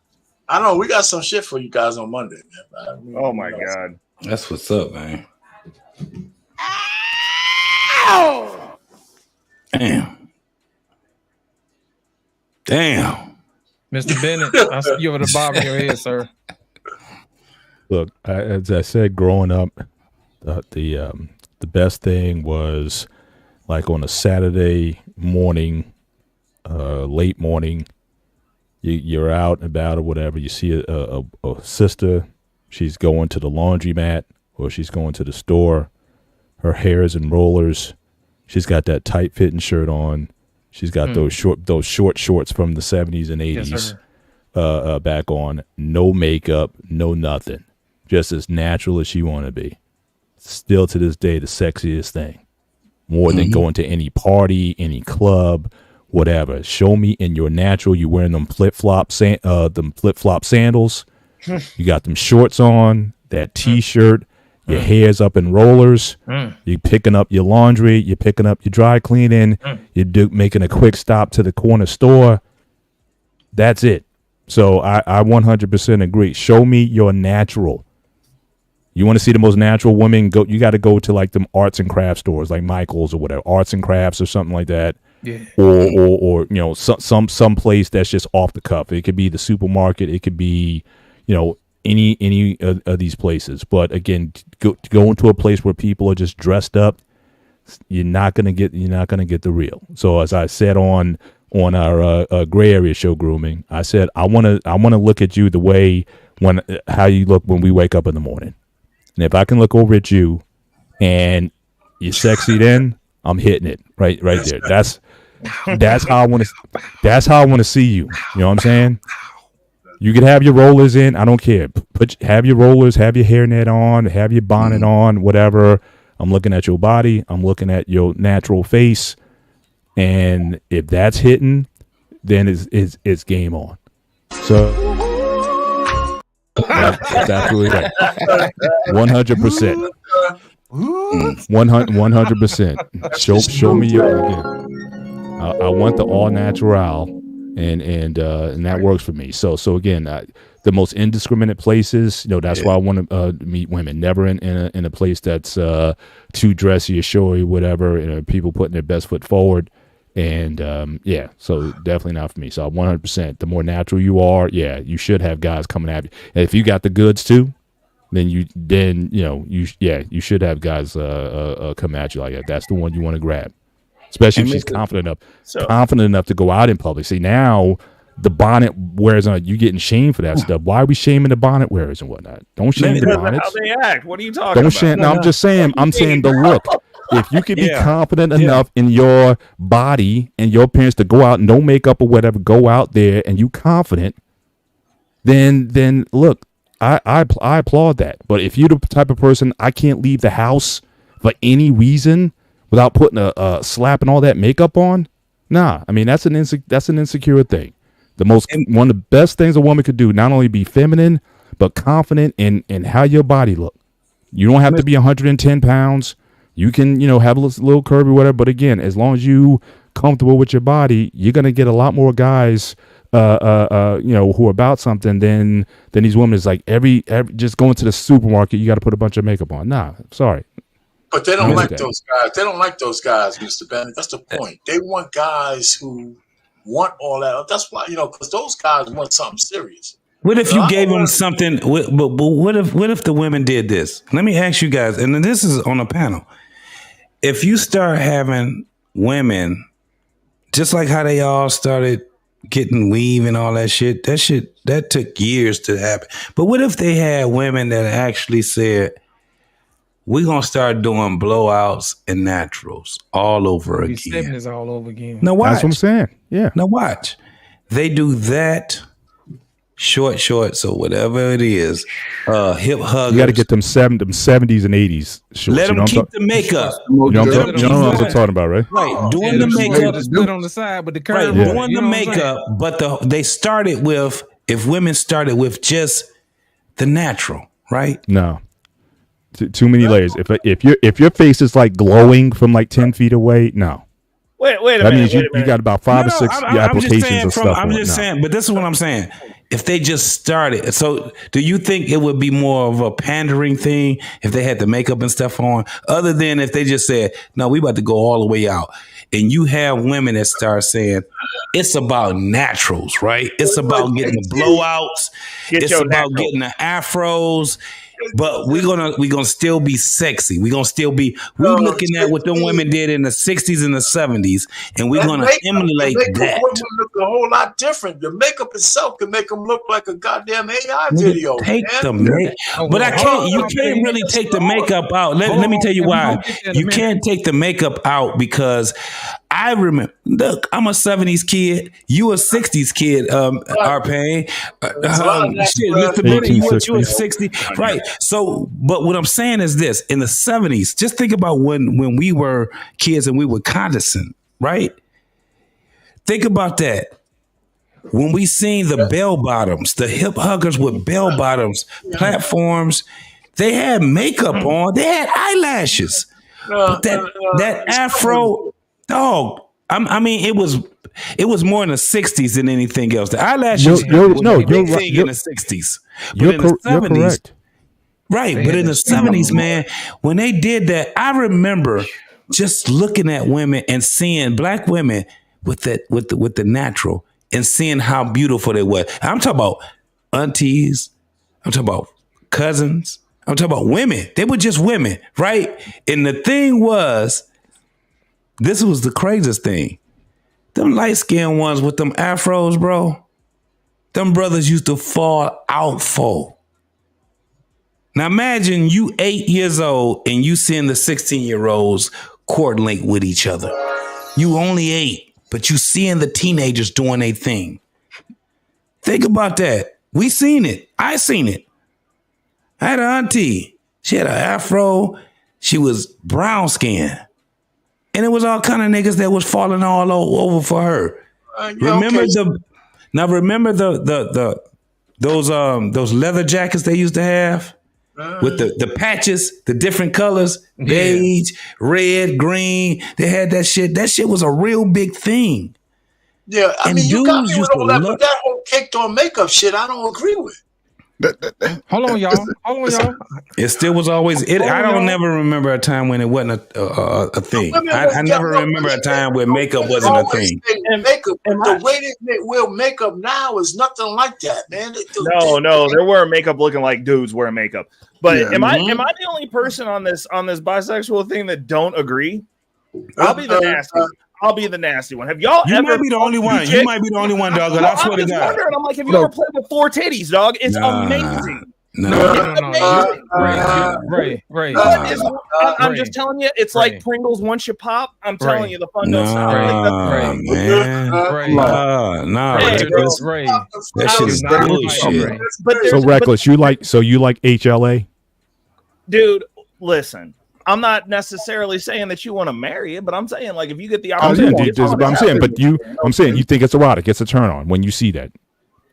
I don't know. We got some shit for you guys on Monday, man. Oh my God. That's what's up, man. Ow! Damn. Mr. Bennett, I see you over the bob in your head, sir. Look, as I said, growing up, the best thing was like on a Saturday morning, late morning, you're out and about or whatever. You see a sister, she's going to the laundromat or she's going to the store. Her hair is in rollers. She's got that tight fitting shirt on. She's got those short shorts from the 70s and 80s back on. No makeup, no nothing. Just as natural as she want to be. Still to this day, the sexiest thing. More than going to any party, any club, whatever. Show me in your natural. You wearing them flip-flop sandals. You got them shorts on, that T-shirt. Your hair's up in rollers. You're picking up your laundry. You're picking up your dry cleaning. You're making a quick stop to the corner store. That's it. So I 100% agree. Show me your natural. You want to see the most natural woman? You got to go to like them arts and crafts stores, like Michael's or whatever, arts and crafts or something like that. Yeah. Or some place that's just off the cuff. It could be the supermarket. It could be, any of these places. But again, go into a place where people are just dressed up. you're not gonna get the real. So as I said on our gray area show, grooming, I said I want to look at you the way how you look when we wake up in the morning. And if I can look over at you and you're sexy, then I'm hitting it right there. That's how I want to see you. You know what I'm saying? You can have your rollers in. I don't care. Have your rollers, have your hairnet on, have your bonnet on, whatever. I'm looking at your body. I'm looking at your natural face. And if that's hitting, then it's game on. So that's absolutely right. 100%. 100%. Show me your. I want the all natural, and that works for me. So again, the most indiscriminate places. That's why I want to meet women. Never in a place that's too dressy or showy, whatever. People putting their best foot forward. And so definitely not for me. So 100%. The more natural you are, you should have guys coming at you. And if you got the goods too, then you should have guys come at you like that. That's the one you want to grab, especially if she's confident enough to go out in public. See, now the bonnet wearers, you getting shamed for that stuff. Why are we shaming the bonnet wearers and whatnot? Don't shame the bonnets. How they act. What are you talking about? Shame. No, I'm just saying. I'm saying the look. If you can be confident enough in your body and your appearance to go out, no makeup or whatever, go out there and you confident, then look, I applaud that. But if you're the type of person, I can't leave the house for any reason without putting a slapping all that makeup on, nah. I mean, that's an insecure thing. One of the best things a woman could do, not only be feminine, but confident in how your body look. You don't have to be 110 pounds. You can, have a little curvy, whatever. But again, as long as you comfortable with your body, you're gonna get a lot more guys, who are about something than these women. Is like every just going to the supermarket, you got to put a bunch of makeup on. Nah, sorry. But they don't like those guys. They don't like those guys, Mr. Bennett. That's the point. They want guys who want all that. That's why, because those guys want something serious. What if you gave them something? But what if the women did this? Let me ask you guys, and this is on a panel. If you start having women, just like how they all started getting weave and all that that took years to happen. But what if they had women that actually said, we're going to start doing blowouts and naturals all over again? Is all over again. Now watch. That's what I'm saying. Yeah. Now watch. They do that. Shorts or whatever it is, hip huggers. You got to get them 70s and 80s shorts. Let them keep the makeup. You know what I'm talking about, right? Right, doing the makeup. Split on the side with the curve. Right, doing the makeup. But they started with, if women started with just the natural, right? No, too many layers. If your face is like glowing from like 10 feet away, no. Wait a minute. That means you got about 5 or 6 applications of stuff. I'm just saying, but this is what I'm saying. If they just started, so do you think it would be more of a pandering thing if they had the makeup and stuff on, other than if they just said, no, we about to go all the way out? And you have women that start saying, it's about naturals, right? It's about getting the blowouts. It's about getting the afros. But we're gonna still be sexy. We're looking at what the women did in the 60s and the 70s, and we're gonna emulate that. Women look a whole lot different. The makeup itself can make them look like a goddamn AI video. Take the makeup, but you can't really take the makeup out. Let me tell you why. You can't take the makeup out because I remember. Look, I'm a 70s kid. You a 60s kid. Arpain. Mr. Bennett, you a 60, right? So, but what I'm saying is this: in the 70s, just think about when we were kids and we were condescending, right? Think about that. When we seen the bell bottoms, the hip huggers with bell bottoms, platforms, they had makeup on, they had eyelashes, but that afro, dog. I mean, it was more in the 60s than anything else. The eyelashes you're thing in the 60s. But in the 70s, correct. Right, but in the 70s, man, when they did that, I remember just looking at women and seeing black women with the natural and seeing how beautiful they were. I'm talking about aunties. I'm talking about cousins. I'm talking about women. They were just women, right? And the thing was, this was the craziest thing. Them light-skinned ones with them afros, bro, them brothers used to fall out for. Now imagine you 8 years old and you seeing the 16-year-olds coordinate with each other. You only 8, but you seeing the teenagers doing their thing. Think about that. We seen it. I seen it. I had an auntie. She had an afro. She was brown skin. And it was all kind of niggas that was falling all over for her. Remember those leather jackets they used to have? With the patches, the different colors, beige, red, green. They had that shit. That shit was a real big thing. Yeah, I And mean, you got dudes me with used to all that, love- but that whole caked on makeup shit, I don't agree with. Hold on, y'all. It still was always it. I don't never remember a time when it wasn't a thing. I never remember a time where makeup wasn't a thing. Makeup, the way they wear makeup now is nothing like that, man. No, there were makeup looking like dudes wearing makeup. But Yeah. am I the only person on this bisexual thing that don't agree? I'll be the nasty. I'll be the nasty one. Have y'all You ever might be the only one. You might be the only one, dog. I swear to I'm just God. wondering. I'm like, have you ever played with 4 titties, dog? It's amazing. No. Ray. I'm just telling you, it's like Pringles once you pop. I'm telling you, the fun don't stop. That shit is bullshit. But So reckless. You like HLA? Dude, listen. I'm not necessarily saying that you want to marry it, but I'm saying like if you get the I'm opportunity. saying you think it's erotic. It's a turn on when you see that.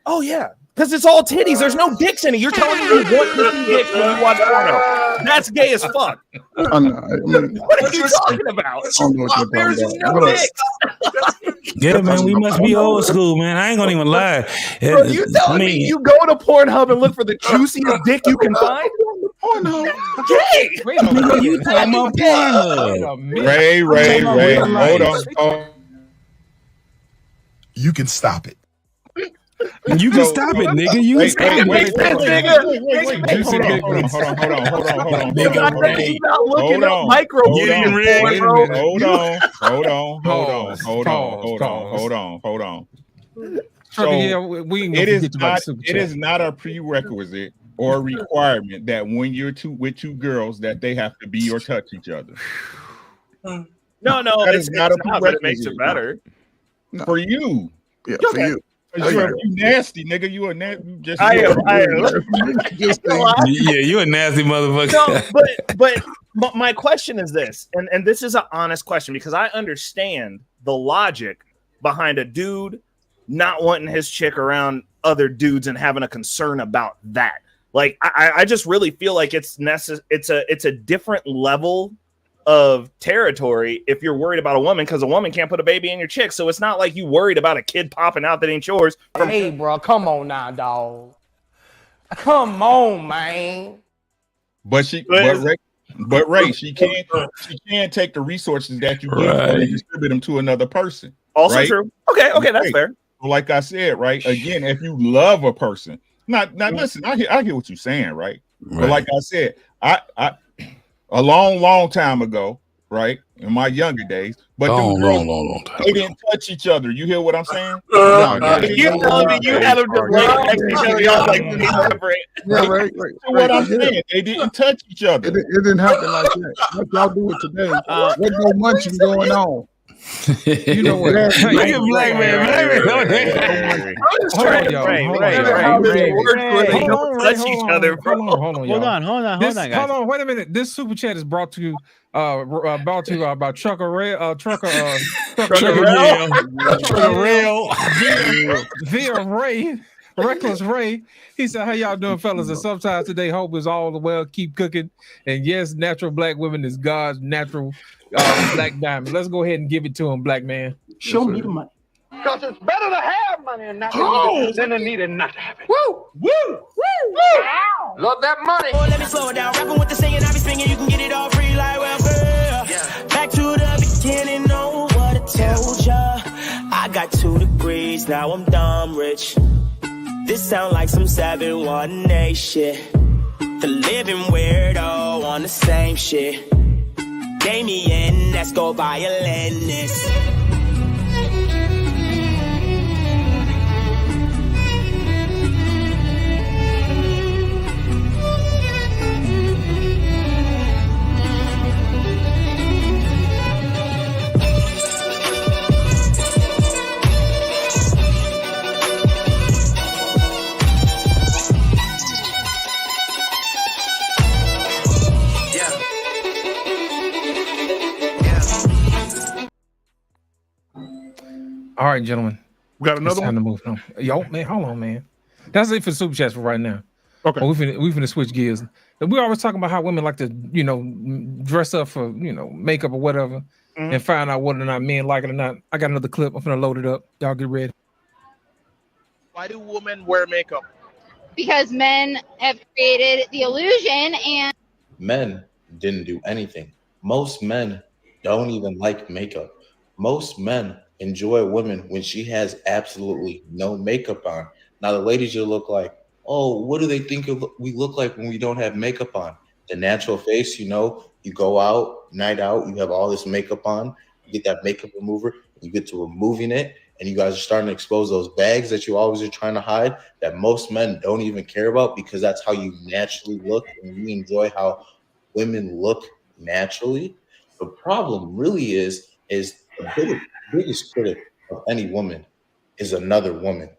Oh yeah, because it's all titties. There's no dicks in it. You're telling me you want to see dicks when you watch porno. That's gay as fuck. I mean, What are you talking about? I don't know what you're talking about. No What else? dicks. Yeah, man, we must be old school, man. I ain't gonna even lie. Bro, you telling me you go to Pornhub and look for the juiciest dick you can find? Gay. Wait a minute. You talking about Pornhub? Ray, hold on. You can stop it. You can stop it, nigga. You can stop it. Wait. Hold on. So it is not a prerequisite or a requirement that when you're with two girls that they have to be or touch each other. No, That it's is not a not, but it makes it better. For you. Yeah, for you. You nasty, nigga. You a nasty. I am. Yeah, you a nasty motherfucker. No, but my question is this, and this is an honest question because I understand the logic behind a dude not wanting his chick around other dudes and having a concern about that. Like, I just really feel like it's a different level of territory if you're worried about a woman because a woman can't put a baby in your chick. So it's not like you worried about a kid popping out that ain't yours. Hey, bro, come on now, dog. Come on, man. But Ray, she can't take the resources that you give her and distribute them to another person. Also right? true. Okay, that's fair. Like I said, right? Again, if you love a person, not listen, I hear what you're saying, right? But like I said, I a long time ago, right? In my younger days, but long time they didn't touch each other. You hear what I'm saying? You telling me you had them just laying next to each other, y'all like they separate. Right. So what I'm saying, they didn't touch each other. It didn't happen like that. Like y'all do it today. There's no munching going on. You know what? Look at Black Man. Hold on. Wait a minute. This super chat is brought to you by Trucker Rail. Via Ray. Reckless Ray. He said, how y'all doing, fellas? And sometimes today hope is all the well. Keep cooking. And yes, natural black women is God's natural black diamond. Let's go ahead and give it to him, black man. Show me the money. Because it's better to have money and not than to need it not to have it. Woo! Love that money. Oh, let me slow it down. Rapping with the singing, I be singing. You can get it all free like welfare. Back to the beginning, know what I told ya. I got 2 degrees, now I'm dumb rich. This sound like some 718 shit. The living weirdo on the same shit. Damien, let's go violinist. All right, gentlemen. We got another one to move on. Yo, man, hold on, man. That's it for super chats for right now. Okay. Well, we finna switch gears. And we always talking about how women like to, dress up for, makeup or whatever, and find out whether or not men like it or not. I got another clip. I'm finna load it up. Y'all get ready. Why do women wear makeup? Because men have created the illusion and Men didn't do anything. Most men don't even like makeup. Most men enjoy a woman when she has absolutely no makeup on. Now, the ladies will look like, oh, what do they think we look like when we don't have makeup on? The natural face, you go out, night out, you have all this makeup on, you get that makeup remover, you get to removing it, and you guys are starting to expose those bags that you always are trying to hide that most men don't even care about because that's how you naturally look and you enjoy how women look naturally. The problem really is the biggest critic of any woman is another woman.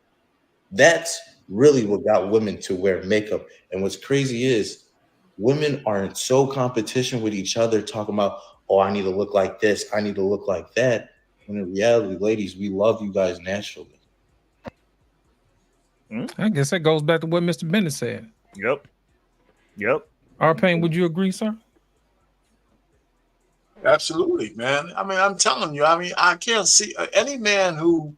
That's really what got women to wear makeup. And what's crazy is women are in so competition with each other talking about, oh, I need to look like this, I need to look like that. When in reality, ladies, we love you guys naturally. I guess that goes back to what Mr. Bennett said. Yep. R-Pain, would you agree, sir? Absolutely, man. I mean, I'm telling you, I can't see any man who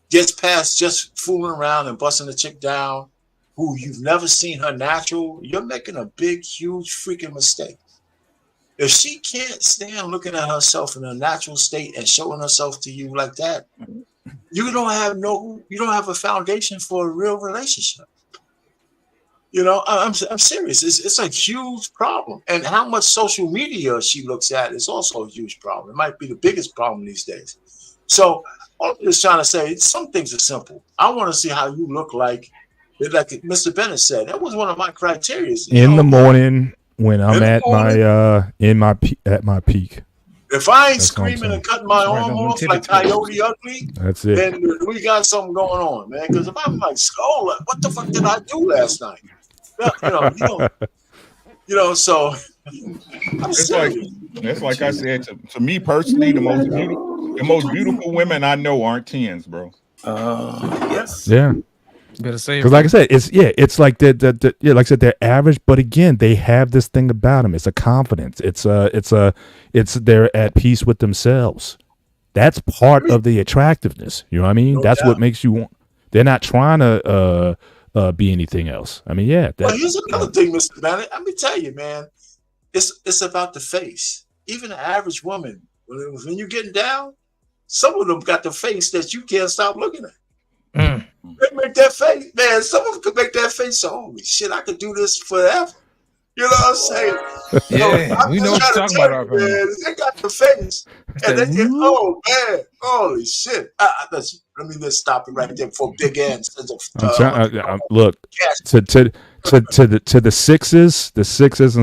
gets past just fooling around and busting a chick down, who you've never seen her natural. You're making a big, huge freaking mistake. If she can't stand looking at herself in a natural state and showing herself to you like that, you don't have a foundation for a real relationship. I'm serious. It's a huge problem. And how much social media she looks at is also a huge problem. It might be the biggest problem these days. So I'm just trying to say some things are simple. I want to see how you look like Mr. Bennett said. That was one of my criteria. In the morning when I'm at my peak. If I ain't screaming and cutting my arm off like Coyote Ugly, that's it. Then we got something going on, man. Because if I'm like, oh, what the fuck did I do last night? So it's like I said to me personally, the most beautiful women I know aren't 10s, bro. Yes. Yeah. Better say because, like I said, it's like like I said, they're average, but again, they have this thing about them. It's a confidence. It's they're at peace with themselves. That's part of the attractiveness. You know what I mean? That's what makes you want. They're not trying to be anything else. I mean, yeah. Well, here's another thing, Mr. Bennett. Let me tell you, man. It's about the face. Even an average woman, when you're getting down, some of them got the face that you can't stop looking at. They make that face, man. Some of them could make that face. So, holy shit, I could do this forever. You know what I'm saying? Yeah, we know what you're talking about, man. They got the face, and they get, oh man, holy shit. Let me just stop it right there before Big N sends look to the sixes, and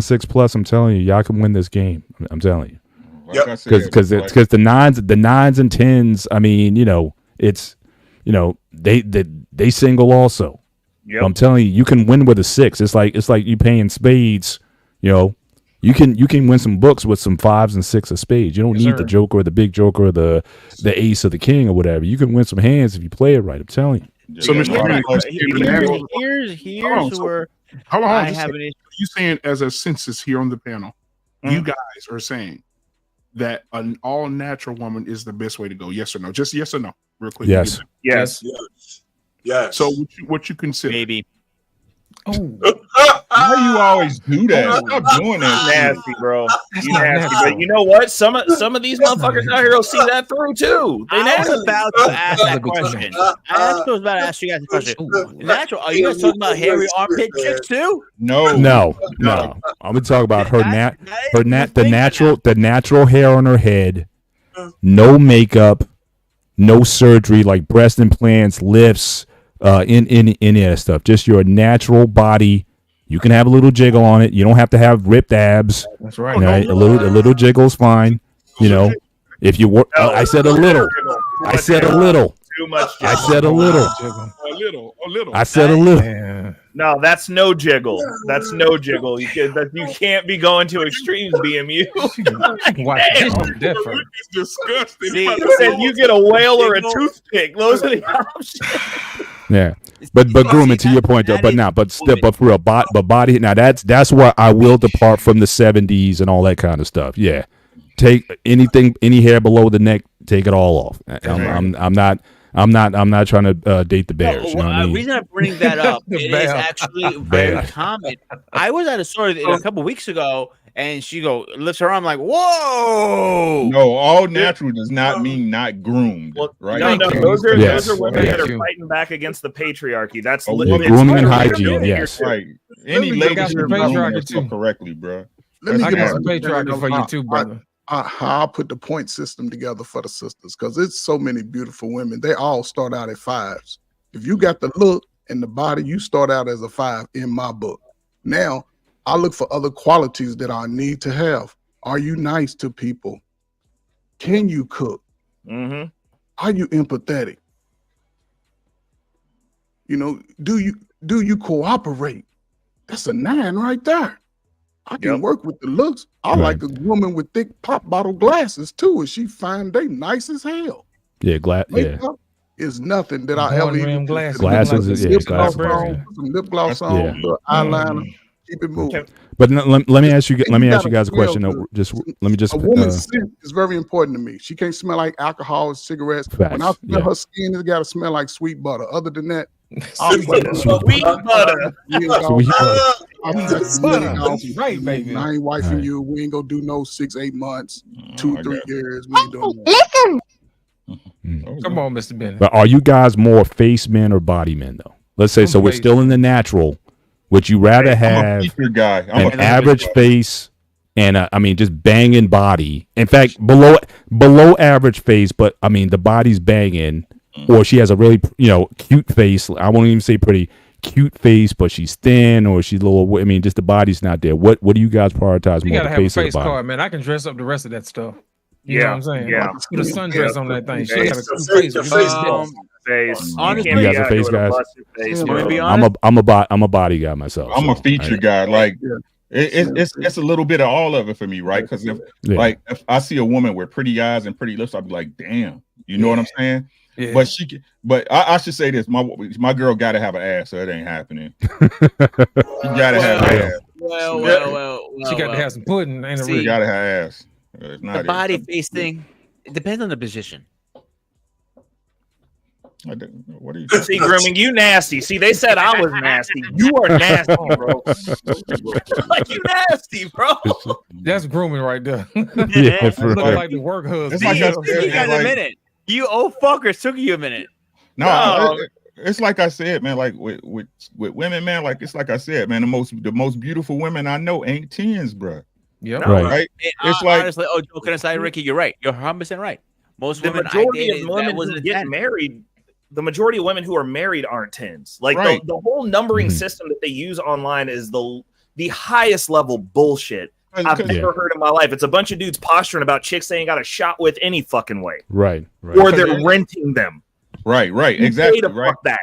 6+. I'm telling you, y'all can win this game. I'm telling you. Because the nines and 10s. I mean, it's they single also. Yep. I'm telling you, you can win with a 6. It's like you paying spades. You can win some books with some 5s and 6 of spades. You don't need the joker or the big joker or the ace or the king or whatever. You can win some hands if you play it right. I'm telling you. So, Mr. Here's where I have an issue. You saying as a census here on the panel, you guys are saying that an all natural woman is the best way to go? Yes or no? Just yes or no, real quick. Yes. Yes. So what you consider? Maybe. Oh. Why do you always do that? Stop doing that. Nasty, bro. You not nasty. natural. But you know what? Some of these motherfuckers out here will see that through too. They I was nasty. about to ask that question. I was about to ask you guys a question. Natural? Are you guys talking about hairy armpit chicks too? No. I'm gonna talk about the natural hair on her head, no makeup, no surgery like breast implants, lifts, any of that stuff. Just your natural body. You can have a little jiggle on it. You don't have to have ripped abs. That's right. You know, a little jiggle's fine. You know, if you work, I said a little. I said a little. Too much. I said a little. A little. I said a little. No, that's no jiggle. That's no jiggle. You can't be going to extremes, BMU. Different. It's disgusting. See, you said you get a whale or a toothpick. Those are the options. Yeah, but grooming, to your point though, but for a body now that's where I will depart from the 70s and all that kind of stuff. Yeah, take any hair below the neck, take it all off. I'm not trying to date the bears. You know what I mean? The reason I bring that up, it is actually very common. I was at a store a couple weeks ago, and she lifts her arm like, whoa. No, all natural does not mean not groomed. Right? No, those are women that are fighting back against the patriarchy. That's grooming and hygiene. Yes, right. Any lady should groom herself correctly, bro. Let me I give got a some patriarchy for you too, brother. How I put the point system together for the sisters, because it's so many beautiful women. They all start out at 5s. If you got the look and the body, you start out as a 5 in my book. Now, I look for other qualities that I need to have. Are you nice to people? Can you cook? Mm-hmm. Are you empathetic? You know, do you cooperate? That's a 9 right there. I can work with the looks. I like a woman with thick pop bottle glasses too. And she fine, they nice as hell. Yeah, Makeup is nothing that I ever even glasses. Some lip gloss on, eyeliner. Keep it moving. But let me ask you guys a question. A woman's scent is very important to me. She can't smell like alcohol or cigarettes. When I smell her skin, it's got to smell like sweet butter. Other than that, sweet butter. Right, baby. I ain't wifing you. We ain't gonna do no 6-8 months, 2-3 years. We ain't doing that. Listen. Come on, Mr. Bennett. But are you guys more face men or body men though? Let's say so. We're still in the natural. Would you rather have an average face and just banging body? In fact, below average face, but I mean the body's banging, or she has a really cute face. I won't even say pretty, cute face, but she's thin or she's a little. I mean, just the body's not there. What do you guys prioritize You more? gotta The have a face or the face body? card, man. I can dress up the rest of that stuff. You know what I'm saying? Yeah. Put a sundress on that thing. She got a cute face. Face. Honestly, you guys are face guys. Be I'm a body guy myself. I'm a feature guy. Like it's a little bit of all of it for me, right? Because if I see a woman with pretty eyes and pretty lips, I'll be like, damn. You know what I'm saying? Yeah. But I should say this: my girl got to have an ass, so it ain't happening. She got to have an ass. Well. She got to have some pudding. Ain't it? She got to have ass. It's not The body face thing. It depends on the position. What are you See, grooming, you nasty. See, they said I was nasty. You are nasty, bro. Like you nasty, bro. That's grooming right there. Yeah, for Look real. like the work husband. It's like You guys a minute. You old fuckers took you a minute. No, it's like I said, man. Like with women, man. Like it's like I said, man. The most beautiful women I know ain't 10s, bro. Yeah, right. It's like honestly, joking aside, Ricky, you're right. You're 100% right. Most The women I majority dated, of that women wasn't who a get 10. married, the majority of women who are married aren't 10s. Like Right. the whole numbering system that they use online is the highest level bullshit I've ever heard in my life. It's a bunch of dudes posturing about chicks they ain't got a shot with any fucking way. Right. Or they're renting them. Right. You Exactly. pay to Right. fuck that.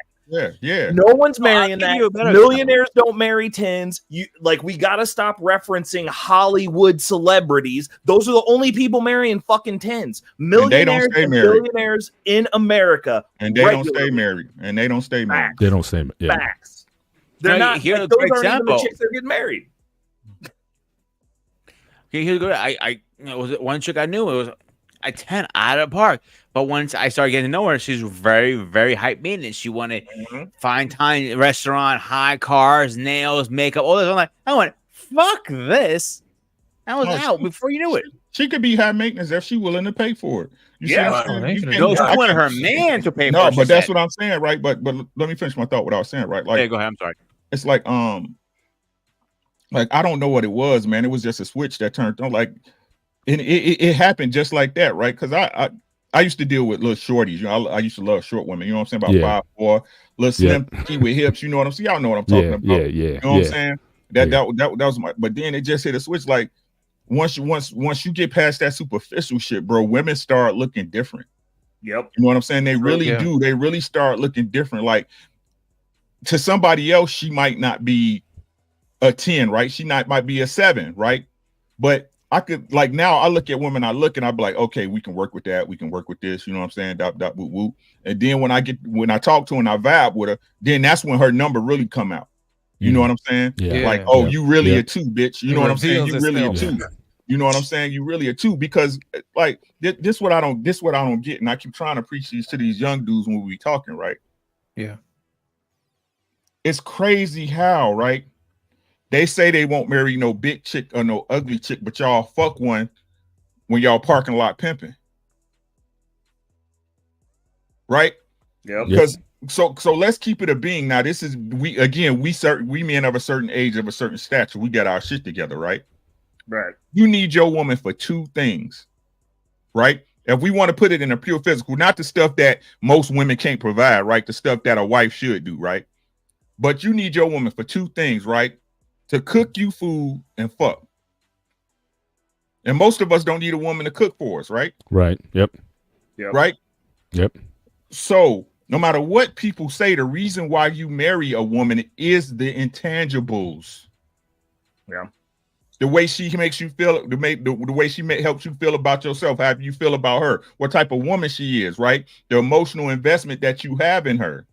Yeah. No one's marrying I'll give that. you a better Millionaires don't marry 10s. We gotta stop referencing Hollywood celebrities. Those are the only people marrying fucking 10s. Millionaires stay and married. billionaires in America. And they don't stay regularly. married. And they don't stay married. They don't say. Yeah. Facts. They're Now, not. here's Like, a those great aren't even the example. chicks that get married. Okay, here's good. Was it one chick I knew? a 10 out of the park. But once I started getting to know her, she's very, very hype maintenance. She wanted fine time restaurant, high cars, nails, makeup, all this. I went, fuck this. I was out before you knew it. She could be high maintenance if she's willing to pay for it. You see what I'm saying? She wanted her man to pay for it. No, but that's what I'm saying, right? But let me finish my thought. What I was saying, right? Like, yeah, go ahead. I'm sorry. It's like I don't know what it was, man. It was just a switch that turned on. Like, and it happened just like that, right? Because I used to deal with little shorties. You know, I used to love short women. You know what I'm saying? About 5'4", little slim, with hips. You know what I'm saying? Y'all know what I'm talking about. You know what I'm saying? That was my. But then it just hit a switch. Like once you get past that superficial shit, bro, women start looking different. Yep. You know what I'm saying? They really do. They really start looking different. Like to somebody else, she might not be a 10, right? She might be a 7, right? But I could, like, now I look at women, I be like, okay, we can work with that. We can work with this. You know what I'm saying? Dot, woo, woo. And then when I talk to her and I vibe with her, then that's when her number really come out. You know what I'm saying? Yeah. Like, oh, you really a 2, bitch. You know what I'm saying? You really a 2. You know what I'm saying? You really a 2 because like this what I don't get, and I keep trying to preach these to these young dudes when we be talking, right? Yeah. It's crazy how, right? They say they won't marry no big chick or no ugly chick, but y'all fuck one when y'all parking lot pimping. Right? Yeah. Because so let's keep it a being. Now, this is we men of a certain age, of a certain stature, we got our shit together, right? Right. You need your woman for 2 things, right? If we want to put it in a pure physical, not the stuff that most women can't provide, right? The stuff that a wife should do, right? But you need your woman for 2 things, right? To cook you food and fuck. And most of us don't need a woman to cook for us, right? Right. Yep. Right? Yep. So no matter what people say, the reason why you marry a woman is the intangibles. Yeah. The way she makes you feel, the way she helps you feel about yourself, how you feel about her, what type of woman she is, right? The emotional investment that you have in her.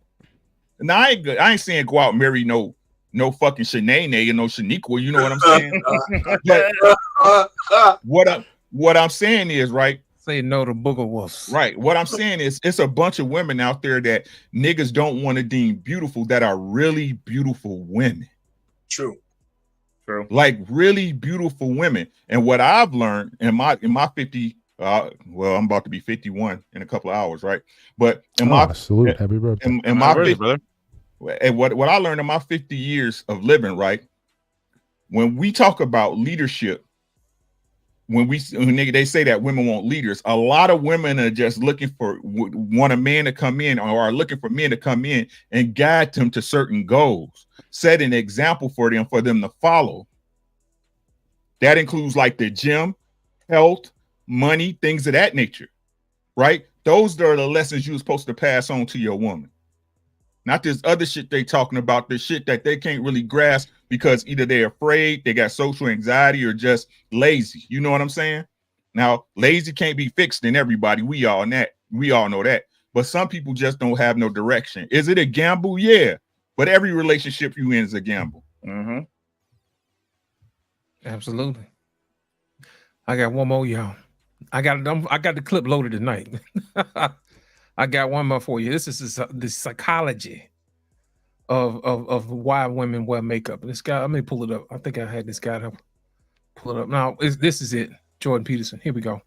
Now, I ain't saying go out and marry no fucking Shanae and no Shaniqua, you know what I'm saying? But what I'm saying is, right? Say no to booger wolves. Right. What I'm saying is it's a bunch of women out there that niggas don't want to deem beautiful that are really beautiful women. True. Like really beautiful women. And what I've learned in my 50, well, I'm about to be 51 in a couple of hours, right? But in salute. Happy birthday. In my 50, brother. And what I learned in my 50 years of living, right? When we talk about leadership, when they say that women want leaders, a lot of women are just want a man to come in or are looking for men to come in and guide them to certain goals, set an example for them to follow. That includes like the gym, health, money, things of that nature, right? Those are the lessons you're supposed to pass on to your woman. Not this other shit they talking about, the shit that they can't really grasp because either they're afraid, they got social anxiety, or just lazy. You know what I'm saying? Now, lazy can't be fixed in everybody. We all know that. But some people just don't have no direction. Is it a gamble? Yeah. But every relationship you in is a gamble. Mm-hmm. Absolutely. I got one more, y'all. I got the clip loaded tonight. I got one more for you. This is the psychology of why women wear makeup. This guy, let me pull it up. I think I had this guy to pull it up. Now, this is it. Jordan Peterson. Here we go.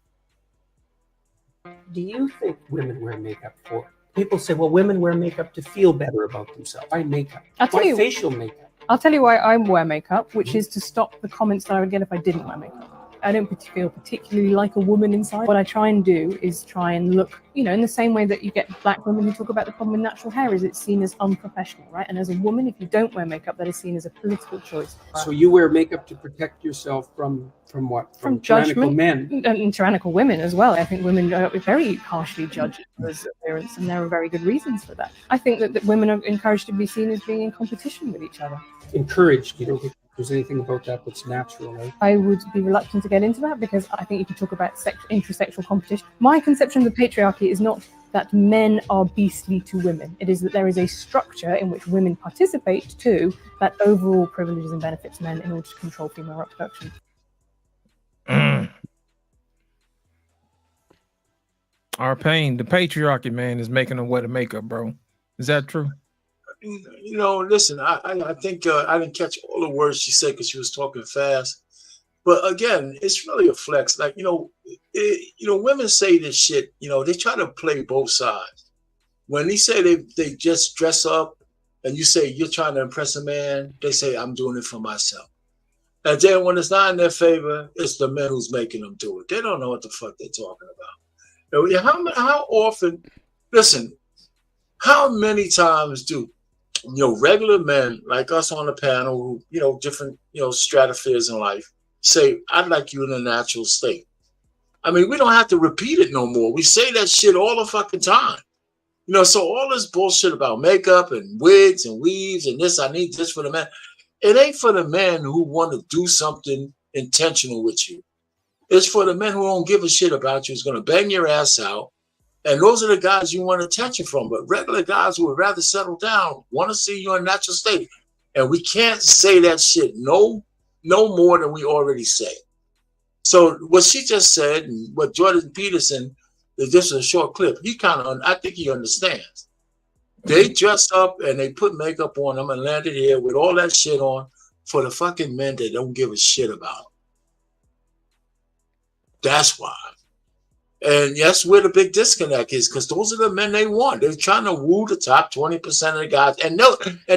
Do you think women wear makeup for? People say, well, women wear makeup to feel better about themselves. Why makeup? Why facial makeup? I'll tell you why I wear makeup, which is to stop the comments that I would get if I didn't wear makeup. I don't feel particularly like a woman inside. What I try and do is try and look, in the same way that you get black women who talk about the problem with natural hair, is it's seen as unprofessional, right? And as a woman, if you don't wear makeup, that is seen as a political choice. So you wear makeup to protect yourself from what? From tyrannical judgment, men? And tyrannical women as well. I think women are very harshly judged for appearance, and there are very good reasons for that. I think that women are encouraged to be seen as being in competition with each other. Encouraged? You don't think there's anything about that that's natural, right? I would be reluctant to get into that because I think you can talk about intrasexual competition. My conception of the patriarchy is not that men are beastly to women. It is that there is a structure in which women participate too that overall privileges and benefits men in order to control female reproduction. Our pain, the patriarchy, man, is making them wear the makeup, bro. Is that true? You know, listen, I think I didn't catch all the words she said because she was talking fast. But again, it's really a flex. Like, women say this shit, they try to play both sides. When they say they just dress up and you say you're trying to impress a man, they say, I'm doing it for myself. And then when it's not in their favor, it's the men who's making them do it. They don't know what the fuck they're talking about. How often, listen, how many times do regular men like us on the panel who, different, stratospheres in life say, I'd like you in a natural state. I mean, we don't have to repeat it no more. We say that shit all the fucking time. So all this bullshit about makeup and wigs and weaves and this, I need this for the man. It ain't for the men who want to do something intentional with you. It's for the men who don't give a shit about you. It's going to bang your ass out. And those are the guys you want attention from. But regular guys who would rather settle down want to see you in a natural state. And we can't say that shit no more than we already say. So what she just said and what Jordan Peterson, this is a short clip, I think he understands. They dress up and they put makeup on them and landed here with all that shit on for the fucking men that don't give a shit about them. That's why. And that's where the big disconnect is, because those are the men they want. They're trying to woo the top 20% of the guys. And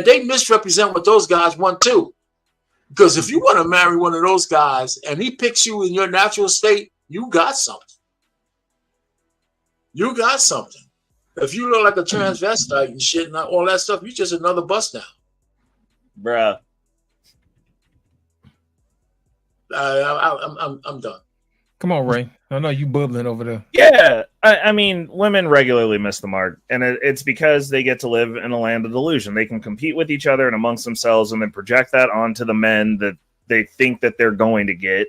they misrepresent what those guys want too. Because if you want to marry one of those guys and he picks you in your natural state, you got something. You got something. If you look like a transvestite and shit and all that stuff, you're just another bust down. Bruh. I'm done. Come on, Ray. I know you bubbling over there. Yeah, I mean, women regularly miss the mark, and it's because they get to live in a land of delusion. They can compete with each other and amongst themselves, and then project that onto the men that they think that they're going to get.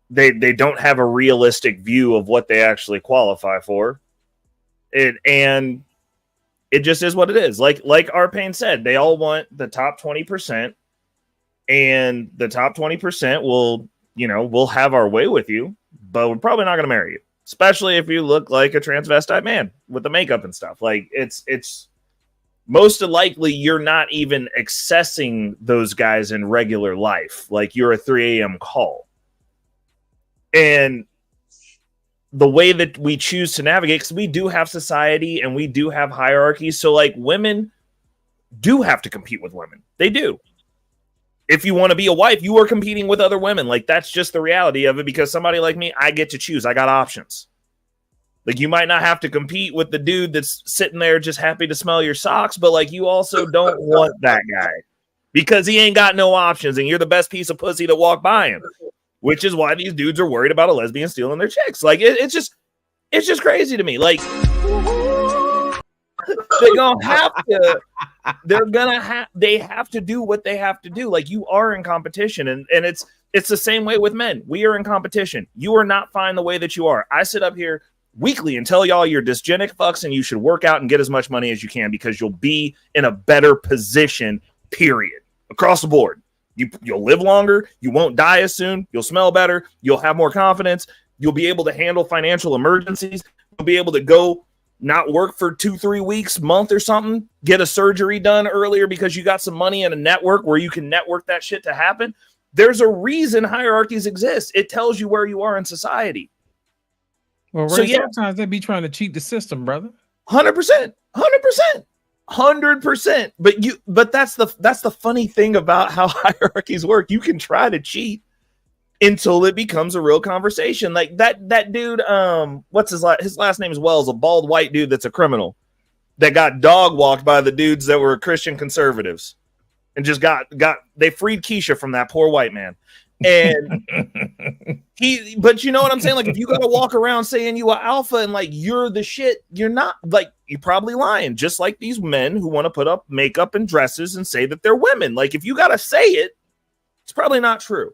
They don't have a realistic view of what they actually qualify for. And it just is what it is. Like Arpain said, they all want the top 20%, and the top 20% we'll have our way with you, but we're probably not going to marry you, especially if you look like a transvestite man with the makeup and stuff. Like it's most likely you're not even accessing those guys in regular life. Like you're a 3 a.m. call. And the way that we choose to navigate, because we do have society and we do have hierarchies. So like women do have to compete with women. They do. If you want to be a wife, you are competing with other women. Like that's just the reality of it, because somebody like me, I get to choose. I got options. Like you might not have to compete with the dude that's sitting there just happy to smell your socks, but like you also don't want that guy because he ain't got no options and you're the best piece of pussy to walk by him, which is why these dudes are worried about a lesbian stealing their chicks. Like it's just crazy to me. Like they have to do what they have to do. Like you are in competition, and it's the same way with men. We are in competition. You are not fine the way that you are. I sit up here weekly and tell y'all you're dysgenic fucks and you should work out and get as much money as you can because you'll be in a better position, period, across the board. You'll live longer. You won't die as soon. You'll smell better. You'll have more confidence. You'll be able to handle financial emergencies. You'll be able to go not work for 2-3 weeks, month or something, get a surgery done earlier because you got some money in a network where you can network that shit to happen. There's a reason hierarchies exist. It tells you where you are in society. Well, Ray, so yeah, sometimes they be trying to cheat the system, brother. 100%. 100%. But that's the funny thing about how hierarchies work. You can try to cheat until it becomes a real conversation. Like that dude, what's his last name is Wells, a bald white dude that's a criminal that got dog walked by the dudes that were Christian conservatives and just they freed Keisha from that poor white man. And but you know what I'm saying? Like if you got to walk around saying you are alpha and like you're the shit, you're not. Like you're probably lying, just like these men who want to put up makeup and dresses and say that they're women. Like if you got to say it, it's probably not true.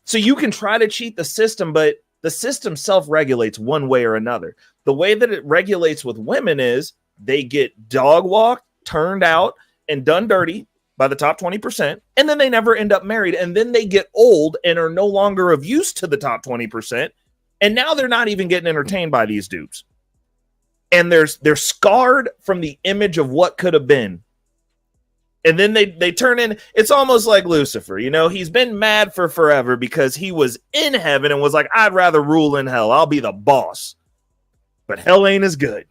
So you can try to cheat the system, but the system self-regulates one way or another. The way that it regulates with women is they get dog walked, turned out, and done dirty by the top 20%, and then they never end up married, and then they get old and are no longer of use to the top 20%, and now they're not even getting entertained by these dudes. and they're scarred from the image of what could have been. And then they turn in, it's almost like Lucifer, you know, he's been mad for forever because he was in heaven and was like, I'd rather rule in hell. I'll be the boss. But hell ain't as good.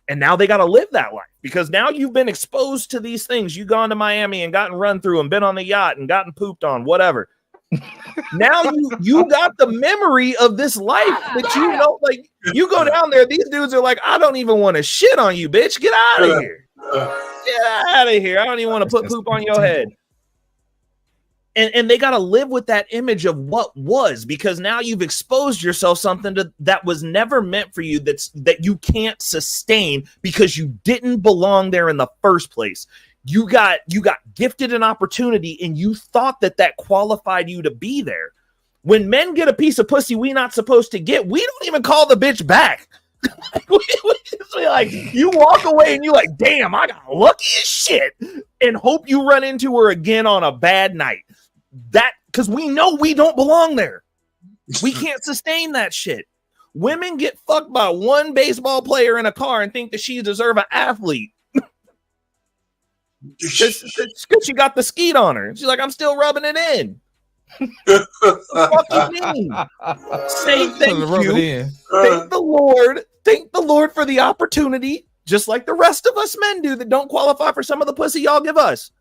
And now they got to live that life because now you've been exposed to these things. You've gone to Miami and gotten run through and been on the yacht and gotten pooped on, whatever. Now you got the memory of this life that you know, like you go down there, these dudes are like, I don't even want to shit on you, bitch. Get out of here. Get out of here. I don't even want to put poop on your head. And they got to live with that image of what was, because now you've exposed yourself something that was never meant for you, that you can't sustain because you didn't belong there in the first place. You got gifted an opportunity and you thought that qualified you to be there. When men get a piece of pussy we not supposed to get, we don't even call the bitch back. we just be like, you walk away and you like, damn, I got lucky as shit, and hope you run into her again on a bad night. That because we know we don't belong there. We can't sustain that shit. Women get fucked by one baseball player in a car and think that she deserves an athlete. Because she got the skeet on her. She's like, I'm still rubbing it in. What the fuck you mean? Say thank you. Thank the Lord. Thank the Lord for the opportunity, just like the rest of us men do that don't qualify for some of the pussy y'all give us.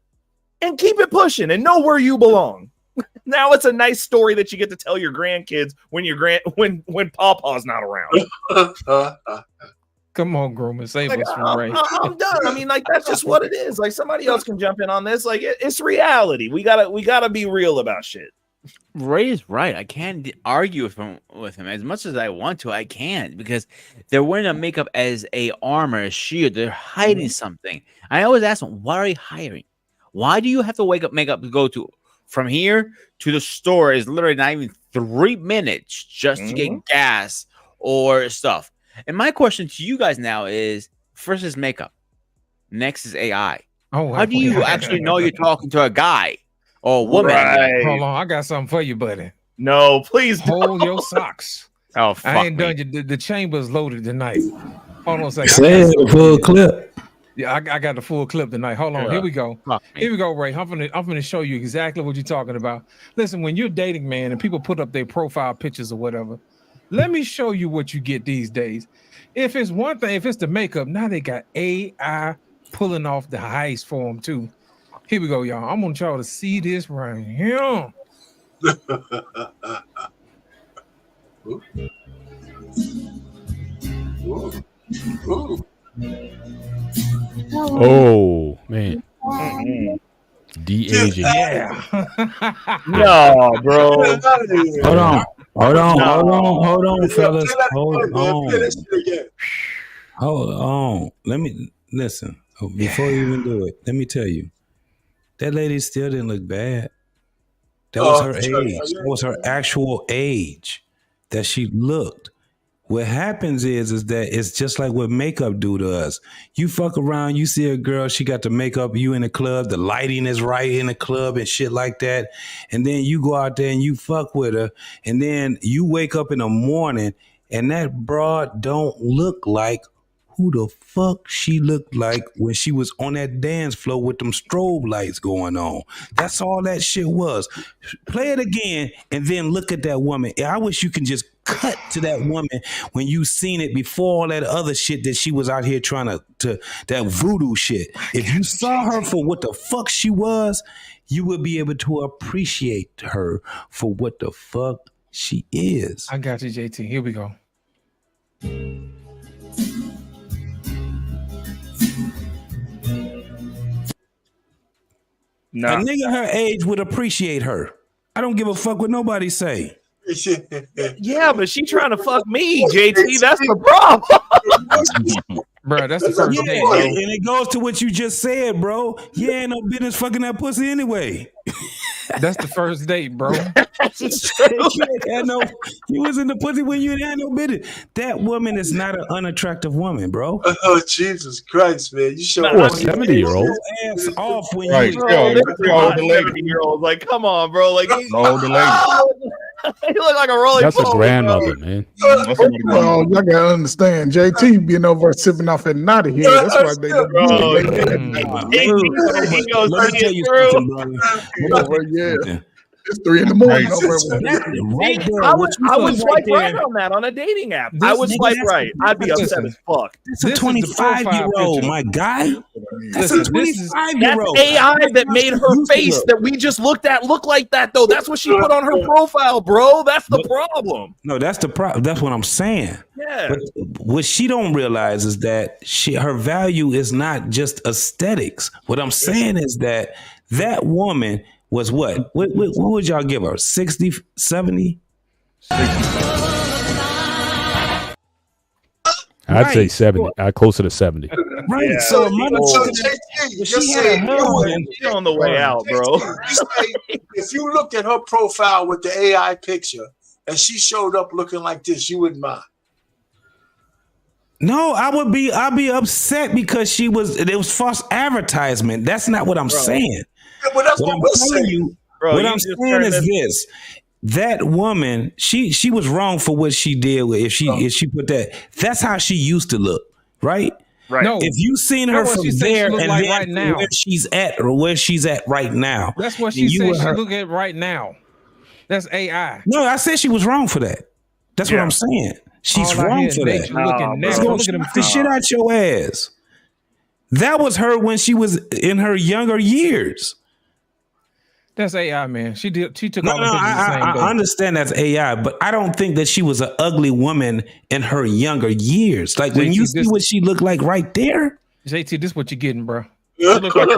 And keep it pushing and know where you belong. Now it's a nice story that you get to tell your grandkids when when Pawpaw's not around. Come on, Groomer, save us from Ray. I'm done. I mean, like that's just what it is. Like somebody else can jump in on this. Like it's reality. We gotta be real about shit. Ray is right. I can't argue with him as much as I want to. I can't, because they're wearing a makeup as a armor, a shield. They're hiding something. I always ask them, why are you hiding? Why do you have to wake up makeup to go to from here to the store? Is literally not even 3 minutes just to get gas or stuff. And my question to you guys now is: first is makeup, next is AI. How do you actually know you're talking to a guy or a woman? Right. Hold on, I got something for you, buddy. No, please hold your socks. Oh, fuck I ain't me. done. The chamber's loaded tonight. Hold on a second. Say the full clip. Yeah, I got the full clip tonight. Hold on. Yeah. Here we go. Here we go, Ray. I'm gonna show you exactly what you're talking about. Listen, when you're dating, man, and people put up their profile pictures or whatever, let me show you what you get these days. If it's one thing, if it's the makeup, now they got AI pulling off the heist for them too. Here we go, y'all. I'm gonna y'all to see this right here. Oh man. De-aging. Yeah. No, bro. Hold on, fellas. Hold on. Let me listen. Before you even do it, let me tell you. That lady still didn't look bad. That was her age. That was her actual age that she looked. What happens is that it's just like what makeup do to us. You fuck around, you see a girl, she got the makeup, you in the club, the lighting is right in the club and shit like that. And then you go out there and you fuck with her. And then you wake up in the morning and that broad don't look like who the fuck she looked like when she was on that dance floor with them strobe lights going on. That's all that shit was. Play it again and then look at that woman. I wish you can just cut to that woman when you seen it before all that other shit that she was out here trying to that voodoo shit. If you saw her for what the fuck she was, you would be able to appreciate her for what the fuck she is. I got you, JT. Here we go. A nigga her age would appreciate her. I don't give a fuck what nobody say. Yeah, but she trying to fuck me, JT. That's the problem. Bro, that's the first date, bro. And it goes to what you just said, bro. You ain't no business fucking that pussy anyway. That's the first date, bro. You was in the pussy when you had no business. That woman is not an unattractive woman, bro. Oh, Jesus Christ, man. You show Or a 70-year-old. ass off when Right. you Look at the lady. 70-year-old. Like, come on, bro. Like, The older lady. You look like a rolling That's a pole, grandmother, man. Well, y'all gotta understand, JT being over sipping off that naughty here. That's why they don't Bro, do it. he goes Let me tell you through. something, brother. Yeah, it's 3 in the morning over there. Right there, I what would, you I would see swipe right right there. on that on a dating app. This- I would nigga, swipe that's- right. I'd be upset listen, as fuck. That's a This is the profile 25-year-old, picture. my guy. That's Listen, a this is- 25-year-old. That's AI that made her face that we just looked at look like that, though. That's what she put on her profile, bro. That's the problem. No, that's the problem. That's what I'm saying. Yeah. But what she don't realize is that her value is not just aesthetics. What I'm saying is that woman was what? What would y'all give her? 60, 70? I'd say 70. Closer to 70. Right. Yeah. So She had a husband. She's on the way out, bro. If you look at her profile with the AI picture and she showed up looking like this, you wouldn't mind. No, I'd be upset because it was false advertisement. That's not what I'm saying. Yeah, but that's what we're saying. You, Bro, what you I'm just saying turned is this- this. That woman, she was wrong for what she did. If she put that, that's how she used to look, right? Right. No, If you seen her that's what from she said she there look and like then right now. where she's at or where she's at right now, That's what and she you said were she her- look at right now. That's AI. No, I said she was wrong for that. That's what I'm saying. She's All I wrong hear for is that. nature looking It's natural. gonna Look at them shock the feet. shit out your ass. That was her when she was in her younger years. That's AI, man. She took No, all the pictures the same I day. understand that's AI, but I don't think that she was an ugly woman in her younger years. Like when JT, you see what she looked like right there. JT, this what you getting, bro. She look like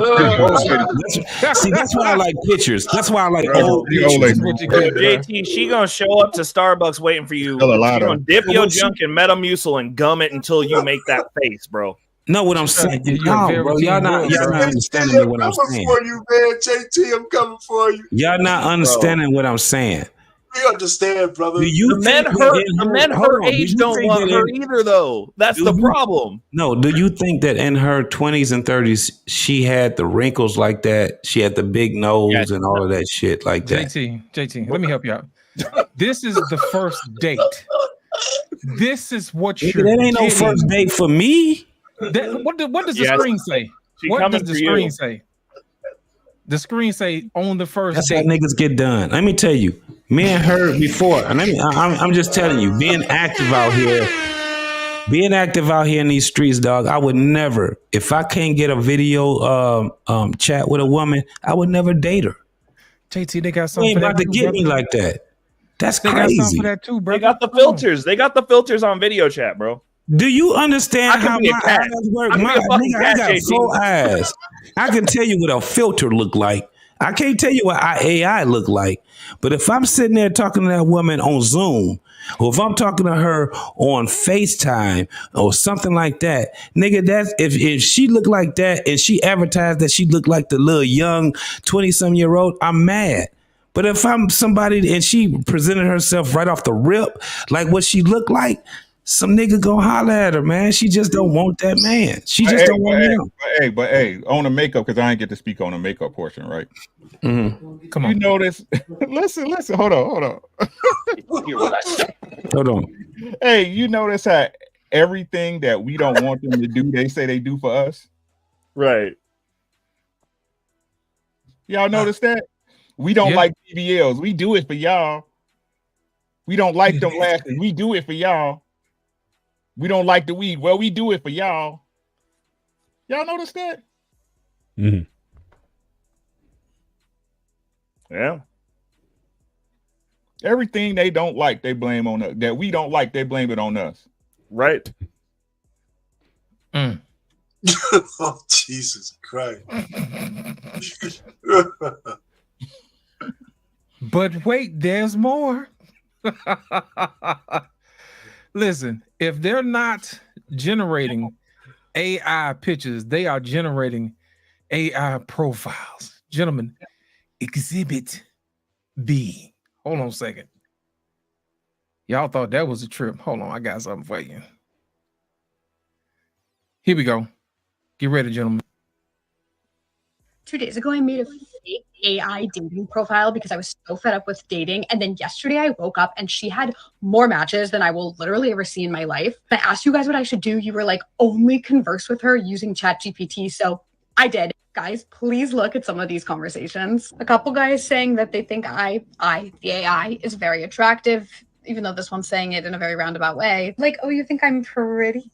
See, that's why I like pictures. That's why I like old the old pictures. lady. What you getting, bro. JT, she gonna show up to Starbucks waiting for you. Tell a She lie, gonna though. dip But your what she- junk in Metamucil and gum it until you make that face, bro. No, what I'm saying, give you a no, very bro, routine y'all not rule, bro. understanding me what I'm coming saying. for you, man. JT, I'm coming for you. Y'all not understanding what I'm saying. We understand, brother. Do you The men think her, that in the men hold her on, do age you don't think want that her in- either, though. That's the problem. No, do you think that in her 20s and 30s she had the wrinkles like that? She had the big nose and all of that shit like that. JT, let me help you out. This is the first date. This is what Nigga, you're that ain't no getting. first date for me. What does the Yes. screen say? She What coming does the for you. screen say? The screen say on the first That's how date. niggas get done. Let me tell you, me and her before, and I'm just telling you, being active out here in these streets, dog. I would never, if I can't get a video chat with a woman, I would never date her. JT, they got You something ain't for that about to too, get me brother. like that. That's They got something crazy. for that too, bro. They got the filters. They got the filters on video chat, bro. Do you understand I can how be a my cat. eyes work? I can be My a fucking nigga, I cat, got JT. 4 eyes. I can tell you what a filter look like. I can't tell you what AI look like. But if I'm sitting there talking to that woman on Zoom, or if I'm talking to her on FaceTime or something like that, nigga, that's if she look like that and she advertised that she looked like the little young 20-some-year-old, I'm mad. But if I'm somebody and she presented herself right off the rip, like what she looked like, some nigga go holler at her, man. She just don't want that man. She just don't want him. But hey, on the makeup, because I ain't get to speak on the makeup portion, right? Mm-hmm. Come on. You notice? listen. Hold on. Hold on. Hey, you notice how everything that we don't want them to do, they say they do for us? Right. Y'all notice that? We don't like BBLs. We do it for y'all. We don't like them lashes. We do it for y'all. We don't like the weed. Well, we do it for y'all. Y'all notice that? Mm-hmm. Yeah. Everything they don't like, they blame on us. That we don't like, they blame it on us. Right. Mm. Oh, Jesus Christ. But wait, there's more. Listen, if they're not generating AI pictures, they are generating AI profiles. Gentlemen, exhibit B. Hold on a second. Y'all thought that was a trip. Hold on, I got something for you. Here we go. Get ready, gentlemen. 2 days ago, I made a fake AI dating profile because I was so fed up with dating. And then yesterday I woke up and she had more matches than I will literally ever see in my life. I asked you guys what I should do. You were like, only converse with her using ChatGPT. So I did. Guys, please look at some of these conversations. A couple guys saying that they think the AI, is very attractive, even though this one's saying it in a very roundabout way. Like, oh, you think I'm pretty?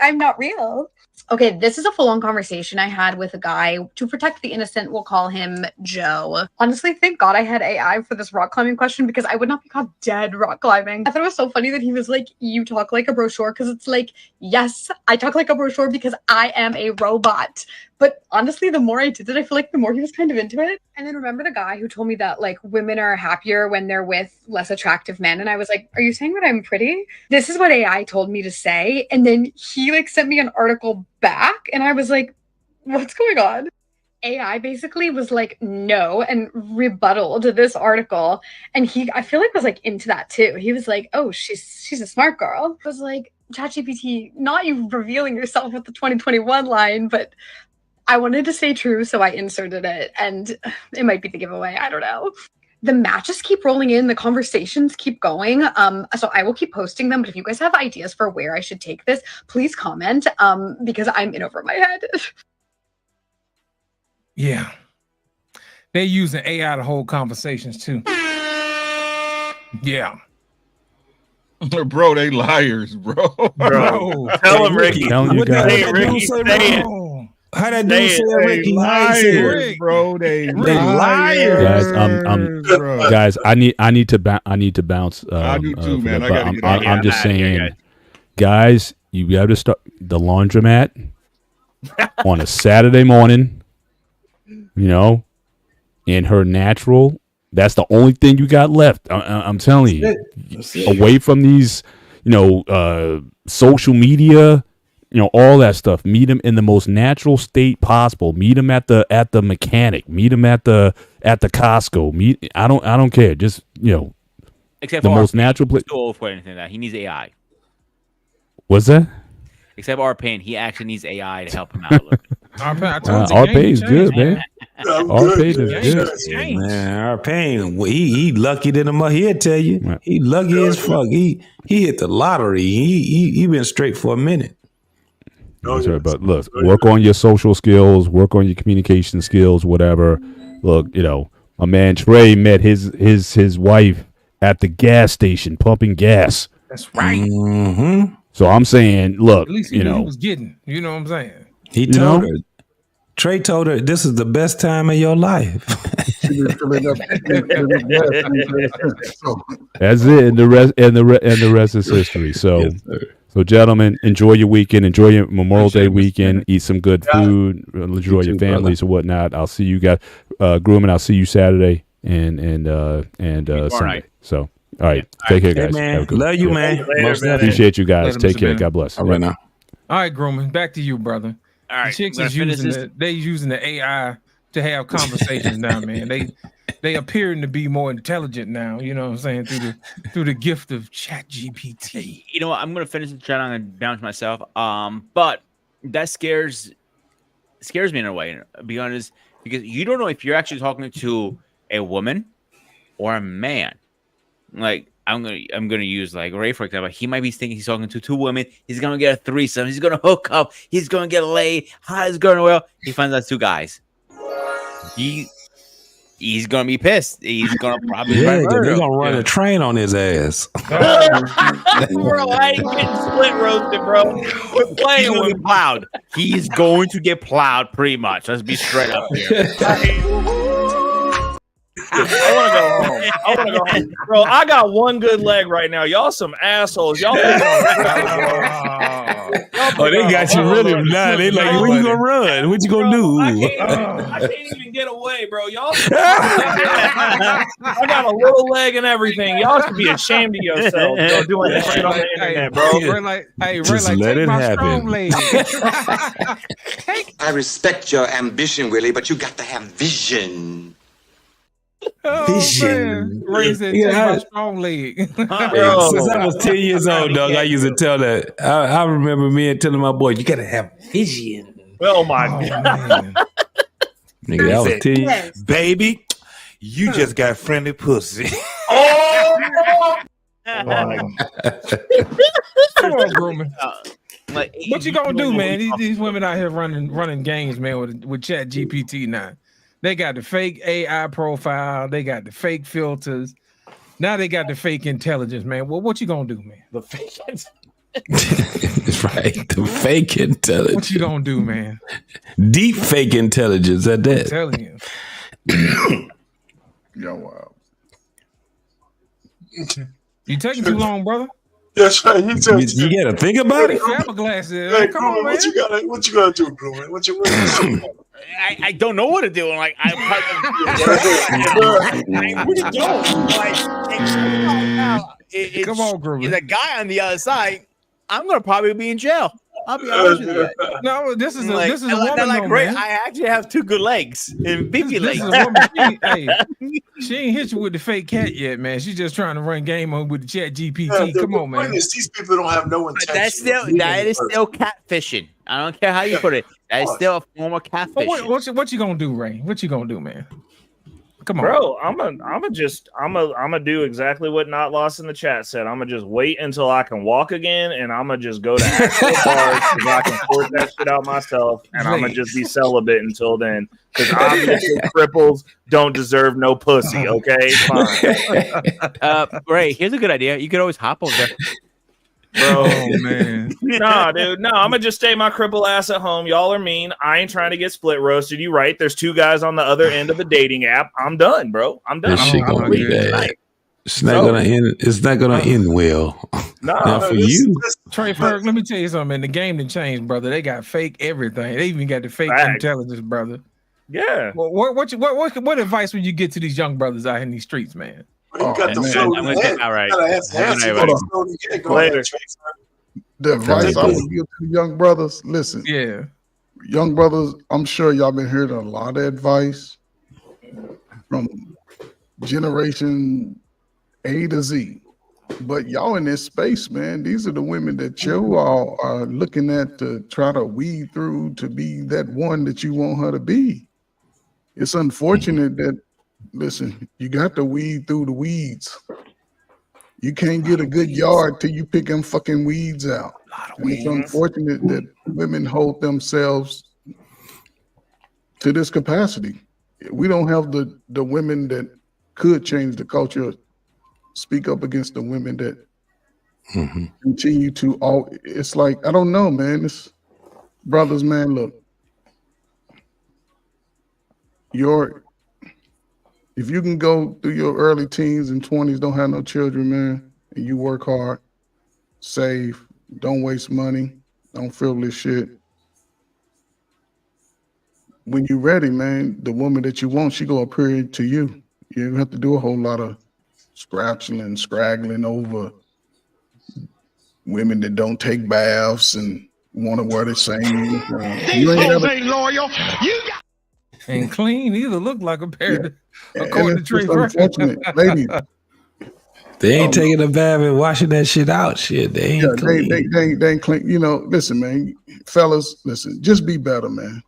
I'm not real. Okay, this is a full-on conversation I had with a guy. To protect the innocent, we'll call him Joe. Honestly, thank God I had AI for this rock climbing question because I would not be caught dead rock climbing. I thought it was so funny that he was like, you talk like a brochure, because it's like, yes, I talk like a brochure because I am a robot. But honestly, the more I did it, I feel like the more he was kind of into it. And then remember the guy who told me that like women are happier when they're with less attractive men. And I was like, are you saying that I'm pretty? This is what AI told me to say. And then he like sent me an article back and I was like, what's going on? AI basically was like, no, and rebutted this article. And I feel like was like into that too. He was like, oh, she's a smart girl. I was like, ChatGPT, not you revealing yourself with the 2021 line, but I wanted to stay true, so I inserted it, and it might be the giveaway. I don't know. The matches keep rolling in. The conversations keep going. So I will keep posting them. But if you guys have ideas for where I should take this, please comment because I'm in over my head. Yeah. They're using AI to hold conversations, too. Yeah. Bro, they liars, bro. Bro. Tell them, Ricky. Telling you guys. Say it, Ricky. Say it. How that dude say it, Ricky? Liars, bro. They liars. Guys, I need to bounce. I do too, man. I gotta get out. I'm just saying, guys, you got to start the laundromat on a Saturday morning. You know, in her natural. That's the only thing you got left. I'm telling you, away from these, social media. All that stuff. Meet him in the most natural state possible. Meet him at the mechanic. Meet him at the Costco. I don't care. Just except the for most natural place. Too old for anything like that. He needs AI. What's that? Except R-Pain, he actually needs AI to help him out a little bit. R-Pain is good, man. R-Pain is good. Man, R-Pain, he lucky than a mother. He'll tell you. He lucky as fuck. He hit the lottery. He been straight for a minute. That's right. But look, work on your social skills, work on your communication skills, whatever. Look, my man Trey met his wife at the gas station pumping gas. That's right. Mm-hmm. So I'm saying, look, at least he knew he was getting. You know what I'm saying? He told her. Trey told her this is the best time of your life. That's it, and the rest is history. So. Yes, so, gentlemen, enjoy your weekend. Enjoy your Memorial Day weekend. Eat some good food. Enjoy your families or whatnot. I'll see you guys, Grumman. I'll see you Saturday and Sunday. So, all right, take care, guys. Hey, man. Love you, man. Appreciate you guys. Take care. God bless. All right now. All right, Grumman, back to you, brother. All right, the chicks is using the AI to have conversations now, man. They appearing to be more intelligent now, you know what I'm saying, through the gift of ChatGPT. You know what? I'm gonna finish the chat. I'm gonna bounce myself. But that scares me in a way, to be honest, because you don't know if you're actually talking to a woman or a man. Like I'm gonna use like Ray, for example. He might be thinking he's talking to two women. He's gonna get a threesome. He's gonna hook up. He's gonna get laid. How is it going well? He finds out two guys. He's gonna be pissed. He's gonna probably they're gonna run a train on his ass. Bro, I ain't getting split roasted, bro. We're playing with him plowed. He's going to get plowed pretty much. Let's be straight up here. I want to go home. Bro, I got one good leg right now. Y'all some assholes. Y'all think they got you really now. They like, where you gonna run? What you gonna do? I can't even get away, bro. Y'all I got a little leg and everything. Y'all should be ashamed of yourselves. Bro, doing this shit on the internet, bro. Just let it happen. I respect your ambition, Willie, but you got to have vision. Vision. My strong leg. Since I was 10 years old, dog, I used to tell that. I remember me and telling my boy, you gotta have vision. Oh my god. Nigga, that was said, 10 Yes. baby, you just got friendly pussy. Come on, grooming. Like, What you gonna do, man? These women out here running games, man, with Chat GPT now. They got the fake AI profile, they got the fake filters. Now they got the fake intelligence, man. Well, what you gonna do, man? The fake That's right. The fake intelligence. What you gonna do, man? Deep fake intelligence at that. I'm telling you. Yo, wow. You taking too long, brother? That's right. He said You gotta think about it. Fiberglass. Hey, Come on, man. what you gotta do, Groomer? What you I don't know what to do. I'm like, where to go? Come on, Groomer. The guy on the other side, I'm gonna probably be in jail. I'll be honest with you. No, this is a Like, this is a woman, like, though, great. man. I actually have 2 good legs and beefy This legs. is a woman. She ain't hit you with the fake cat yet, man. She's just trying to run game on with the Chat GPT. Come on, man. These people don't have no intention. That is still catfishing. I don't care how you put it. That is still a form of catfishing. What you gonna do, Ray? What you gonna do, man? Come on, bro. I'm gonna do exactly what Not Lost in the Chat said. I'm gonna just wait until I can walk again, and I'm gonna just go to actual bars because I can sort that shit out myself, and I'm gonna just be celibate until then. Because obviously cripples don't deserve no pussy. Okay, fine. Ray, here's a good idea. You could always hop over there. Bro, man. Nah, dude. No, I'm gonna just stay my cripple ass at home. Y'all are mean. I ain't trying to get split roasted. You right. There's 2 guys on the other end of the dating app. I'm done, bro. I'm done. That shit gonna be bad. Tonight. It's not gonna end. It's not gonna end well. Not for you. Trey Ferg, let me tell you something, man. The game done changed, brother. They got fake everything. They even got the fake intelligence, brother. Yeah. Well, what advice would you get to these young brothers out in these streets, man? You got the floating head. All right. Later. The advice I would give to young brothers, listen. Yeah. Young brothers, I'm sure y'all been hearing a lot of advice from generation A to Z. But y'all in this space, man, these are the women that you all are looking at to try to weed through to be that one that you want her to be. It's unfortunate that, listen, you got to weed through the weeds. You can't get a good yard till you pick them fucking weeds out. And it's unfortunate that women hold themselves to this capacity. We don't have the women that could change the culture speak up against the women that continue to it's like, I don't know, man. It's brothers, man, look. If you can go through your early teens and 20s, don't have no children, man, and you work hard, save, don't waste money, don't frivolous shit. When you're ready, man, the woman that you want, she go appear to you. You don't have to do a whole lot of scraggling over women that don't take baths and want to wear the same uniform. These hoes ain't loyal. You got and clean either look like a pair. Yeah. According to Trey unfortunate, ladies. They ain't taking a bath and washing that shit out. Shit, they ain't clean. They ain't clean. You know, listen, man, fellas, listen, just be better, man.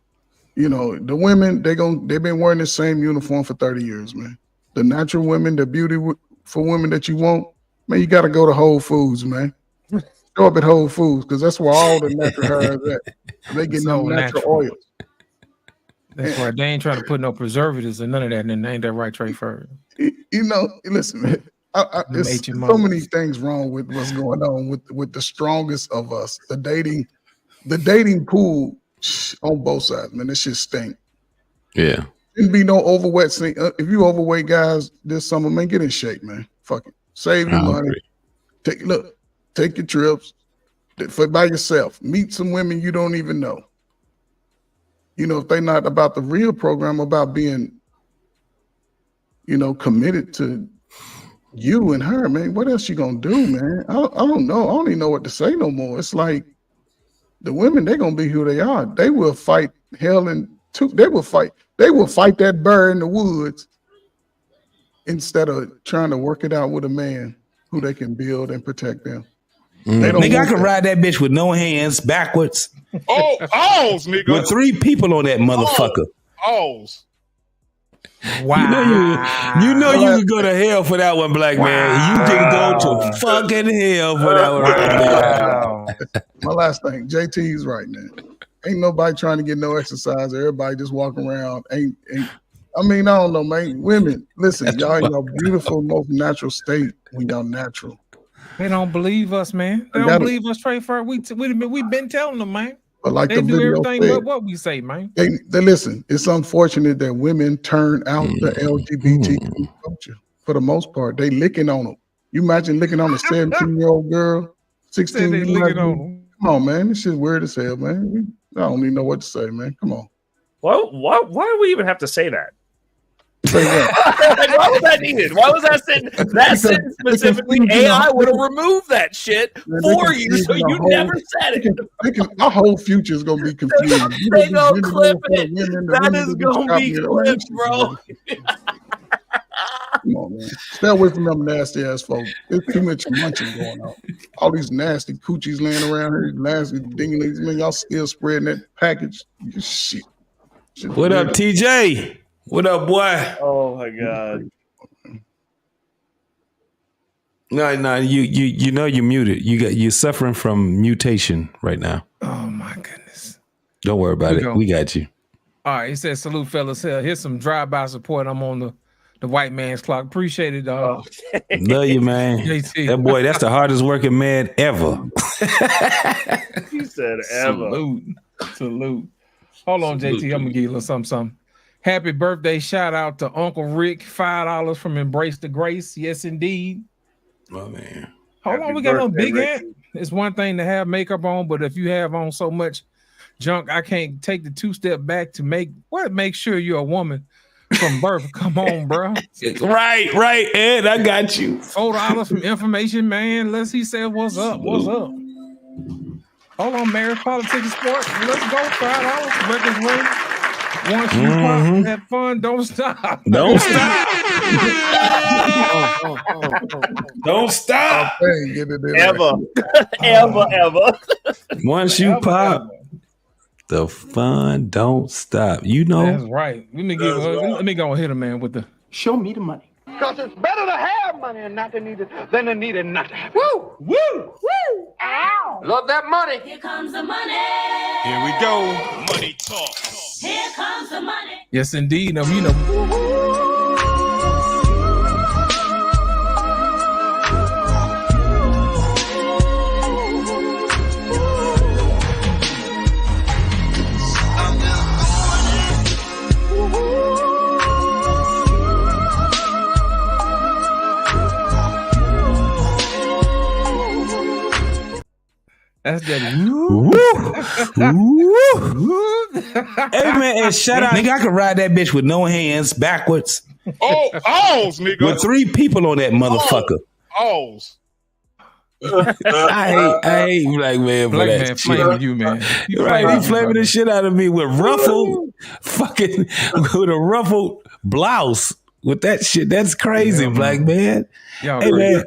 You know, the women, they've been wearing the same uniform for 30 years, man. The natural women, the beauty for women that you want, man, you got to go to Whole Foods, man. Show up at Whole Foods because that's where all the natural hair is at. They get no natural oils. That's right. They ain't trying to put no preservatives and none of that. And ain't that right, Trey Ferg? You know, listen, man. There's so many things wrong with what's going on with the strongest of us. The dating pool on both sides, man. This shit stink. Yeah. Shouldn't be no overweight thing. If you overweight guys this summer, man, get in shape, man. Fuck it. Save your money. Take your trips by yourself. Meet some women you don't even know. You know, if they're not about the real program, about being, you know, committed to you and her, man, what else you gonna do, man? I don't know. I don't even know what to say no more. It's like the women, they're gonna be who they are. They will fight hell and they will fight that bear in the woods instead of trying to work it out with a man who they can build and protect them. Nigga, I can ride that bitch with no hands backwards. Nigga. With 3 people on that motherfucker. Wow. You know you could go to hell for that one, black man. You can go to fucking hell for that one right there. My last thing, JT's right now. Ain't nobody trying to get no exercise. Everybody just walking around. I mean, I don't know, man. Women, listen, y'all in your beautiful, most natural state when y'all natural. They don't believe us, man. They don't believe us straight for we've been telling them, man. But like they the do video everything said, but what we say, man. They listen. It's unfortunate that women turn out the LGBTQ culture for the most part. They licking on them. You imagine licking on a 17-year-old girl, 16 They licking on them. Come on, man. This shit weird as hell, man. I don't even know what to say, man. Come on. Why do we even have to say that? Say what? Like, why was that needed? Why was that sentence specifically? AI would have removed that shit for you, so you never said it. Our whole future is gonna be confused. They gonna clip it. That is gonna be clipped, bro. Come on, man. Stay away from them nasty ass folks. There's too much munching going on. All these nasty coochies laying around here, nasty dinglings. Man, y'all still spreading that package. Shit. What up, TJ? What up, boy? Oh my god. No, you know you're muted. You're suffering from mutation right now. Oh my goodness. Don't worry about it. We got you. All right, he said, salute, fellas. Here's some drive-by support. I'm on the white man's clock. Appreciate it, dog. Love you, man. JT. That boy, that's the hardest working man ever. He said ever. Salute. Hold on, JT. I'm gonna give you a little something. Happy birthday shout out to Uncle Rick, $5 from Embrace the Grace. Yes, indeed. Oh man. Hold on, we got no big ant. It's one thing to have makeup on, but if you have on so much junk, I can't take the 2-step back to make sure you're a woman from birth. Come on, bro. Right, Ed. I got you. $4 from Information Man. He said, what's up? Hold on, marriage, politics, and sports. Let's go. $5. Records ring. Once you pop and have fun, don't stop. Don't stop. Don't stop. Ever. Once you pop, the fun don't stop. You know. That's right. Let me go and hit him, man, with the show me the money. Because it's better to have money and not to need it than to need it and not to have it. Woo! Woo! Woo! Ow! Love that money. Here comes the money. Here we go. Money talk. Here comes the money. Yes, indeed. Now, you know. That's that. Hey man, and shout out, nigga! I could ride that bitch with no hands, backwards. Oh, nigga! With 3 people on that motherfucker. I hate black man for that shit. Flaming you, man. Right, he flaming the shit out of me with ruffled, with a ruffled blouse with that shit. That's crazy, black man. Hey man.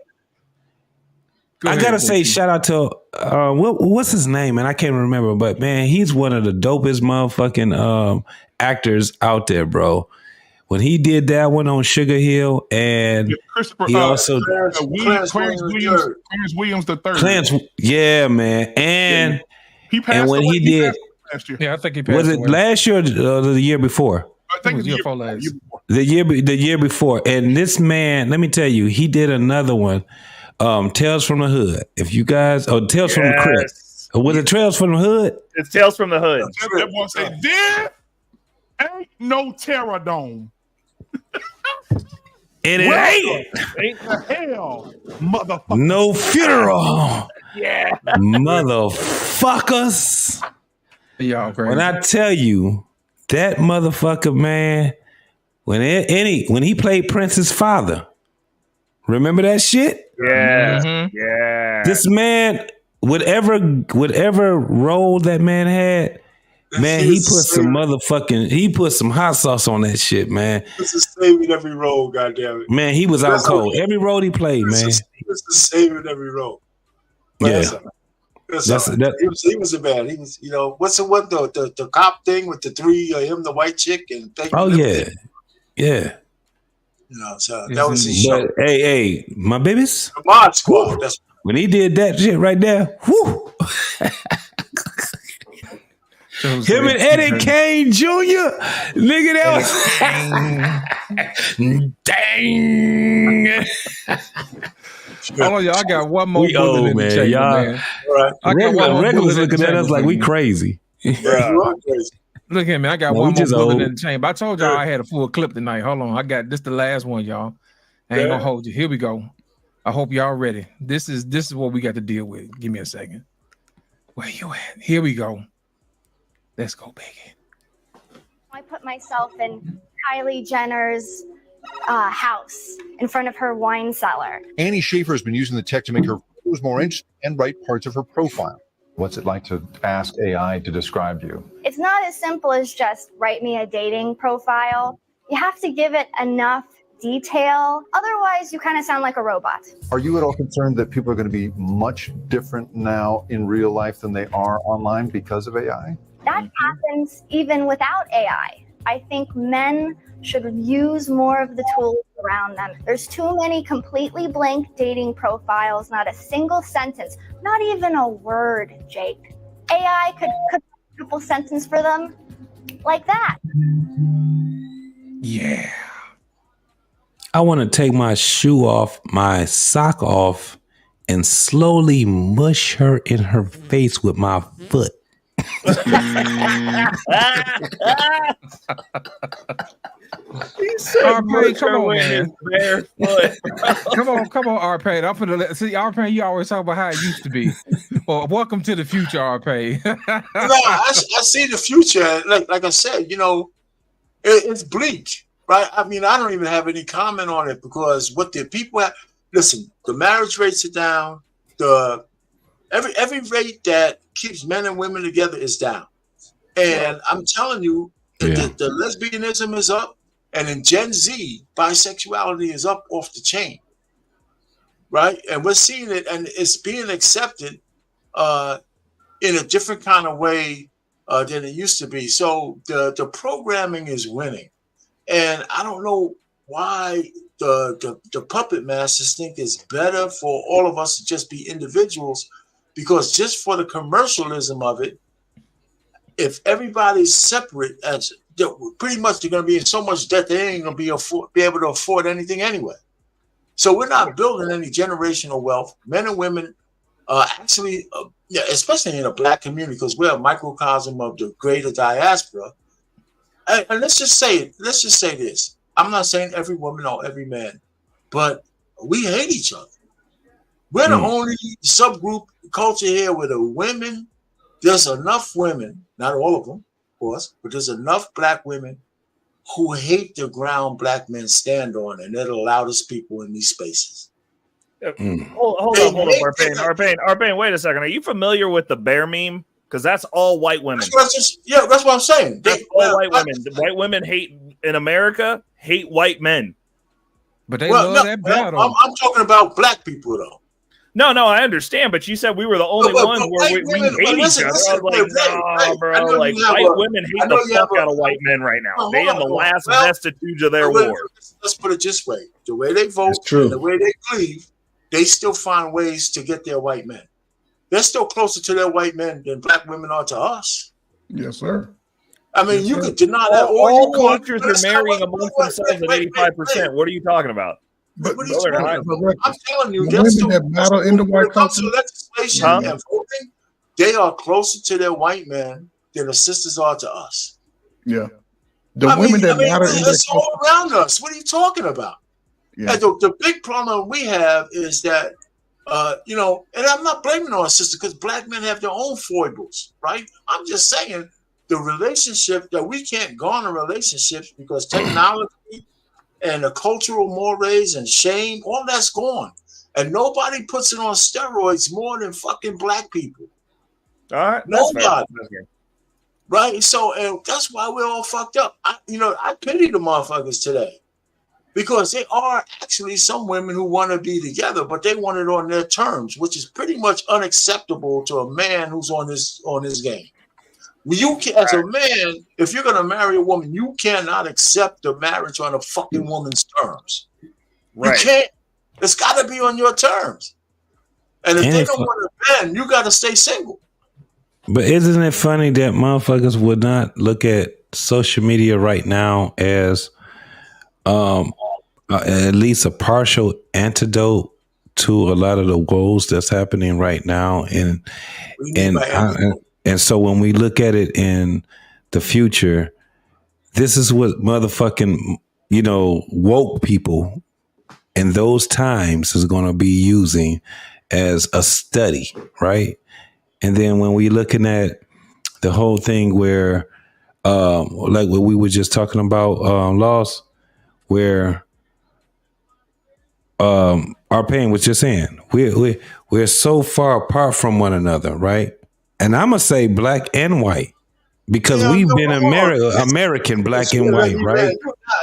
I gotta say, shout out to what's his name, man? I can't remember, but man, he's one of the dopest motherfucking actors out there, bro. When he did that one on Sugar Hill, and he also Clarence Williams the third. Yeah, man, and he passed and when away. he did, last year. Yeah, I think he passed was it away. last year or the year before? I think it was The year before, and this man, let me tell you, he did another one. Tales from the Hood. If you guys, Tales from the Crib. Or was it Tales from the Hood? It's Tales from the Hood. That boy said, there ain't no Terror Dome. And it ain't the hell, motherfucker. No funeral. Yeah. Motherfuckers. Y'all crazy. When I tell you, that motherfucker, man, when he played Prince's father, remember that shit? Yeah. Yeah. This man, whatever role that man had, man, he put some hot sauce on that shit, man. This is saving every role, goddammit. Man, he was out cold. Every role he played, man. He was saving every role. But Yeah. he was a man. He was, what's the cop thing with the 3, him, the white chick, and Oh yeah. Yeah. You know, so that was his show. But hey, my babies. The Mod Squad. That's when he did that shit right there. Whoo. Him and Eddie Kane Jr. Nigga, that was dang. Hold on, y'all. I got one more We bullet old, in the man. chamber, Y'all, man. I got one more regulars bullet in the looking at us chamber like for we you. crazy. Look at me. I got No, one we more just bullet old. in the chamber. I told y'all I had a full clip tonight. Hold on. I got this the last one, y'all. I ain't gonna hold you. Here we go. I hope y'all ready. This is what we got to deal with. Give me a second. Where you at? Here we go. Let's go, Biggie. I put myself in Kylie Jenner's house in front of her wine cellar. Annie Schaefer has been using the tech to make her photos more interesting and write parts of her profile. What's it like to ask AI to describe you? It's not as simple as just write me a dating profile. You have to give it enough detail. Otherwise, you kind of sound like a robot. Are you at all concerned that people are going to be much different now in real life than they are online because of AI? That happens even without AI. I think men should use more of the tools around them. There's too many completely blank dating profiles, not a single sentence, not even a word, Jake. AI could a couple sentences for them like that. Yeah. I want to take my shoe off, my sock off, and slowly mush her in her face with my foot. RP, come on, man. come on, RP. I'm finna see RP. You always talk about how it used to be. Well, welcome to the future, RP. No, I see the future. Like I said, you know, it's bleak, right? I mean, I don't even have any comment on it because what the people have. Listen, the marriage rates are down. Every rate that keeps men and women together is down, and I'm telling you, the lesbianism is up, and in Gen Z, bisexuality is up off the chain, right? And we're seeing it, and it's being accepted in a different kind of way than it used to be. So the programming is winning, and I don't know why the puppet masters think it's better for all of us to just be individuals, because just for the commercialism of it, if everybody's separate, as pretty much they're going to be in so much debt they ain't going to be able to afford anything anyway. So we're not building any generational wealth. Men and women actually, especially in the Black community, because we're a microcosm of the greater diaspora. And let's just say this. I'm not saying every woman or every man, but we hate each other. We're the only subgroup culture here where the women, there's enough women, not all of them, of course, but there's enough Black women who hate the ground Black men stand on, and they're the loudest people in these spaces. Hold on, Arpain, wait a second. Are you familiar with the bear meme? Because that's all white women. That's what I'm saying. That's all white women. The white women in America hate white men. But they love that bear, though. I'm talking about Black people, though. No, I understand, but you said we were the only ones where we hate each other. I was like, nah, bro. Like, white women hate the fuck out of white men right now. They are the last vestiges of their war. Let's put it this way. The way they vote and the way they believe, they still find ways to get their white men. They're still closer to their white men than Black women are to us. Yes, sir. I mean, you could deny that. All cultures are marrying amongst themselves at 85%. What are you talking about? But I'm telling you, the women that battle in the white culture, legislation and voting, they are closer to their white men than the sisters are to us. Yeah, it's all around us. What are you talking about? Yeah. And the big problem we have is that, you know, and I'm not blaming our sisters because Black men have their own foibles, right? I'm just saying the relationship that we can't garner relationships because technology and the cultural mores and shame, all that's gone. And nobody puts it on steroids more than fucking Black people. All right. Nobody. Right? So, and that's why we're all fucked up. I pity the motherfuckers today because there are actually some women who want to be together, but they want it on their terms, which is pretty much unacceptable to a man who's on his game. You can, as a man, if you're gonna marry a woman, you cannot accept the marriage on a fucking woman's terms. Right. You can't. It's got to be on your terms. And if they don't want to bend, you got to stay single. But isn't it funny that motherfuckers would not look at social media right now as at least a partial antidote to a lot of the woes that's happening right now? And so when we look at it in the future, this is what motherfucking, woke people in those times is going to be using as a study, right? And then when we looking at the whole thing where, like what we were just talking about, loss, where our pain was just saying, we're so far apart from one another, right? And I'm gonna say black and white. Because we've been American, black and white, right?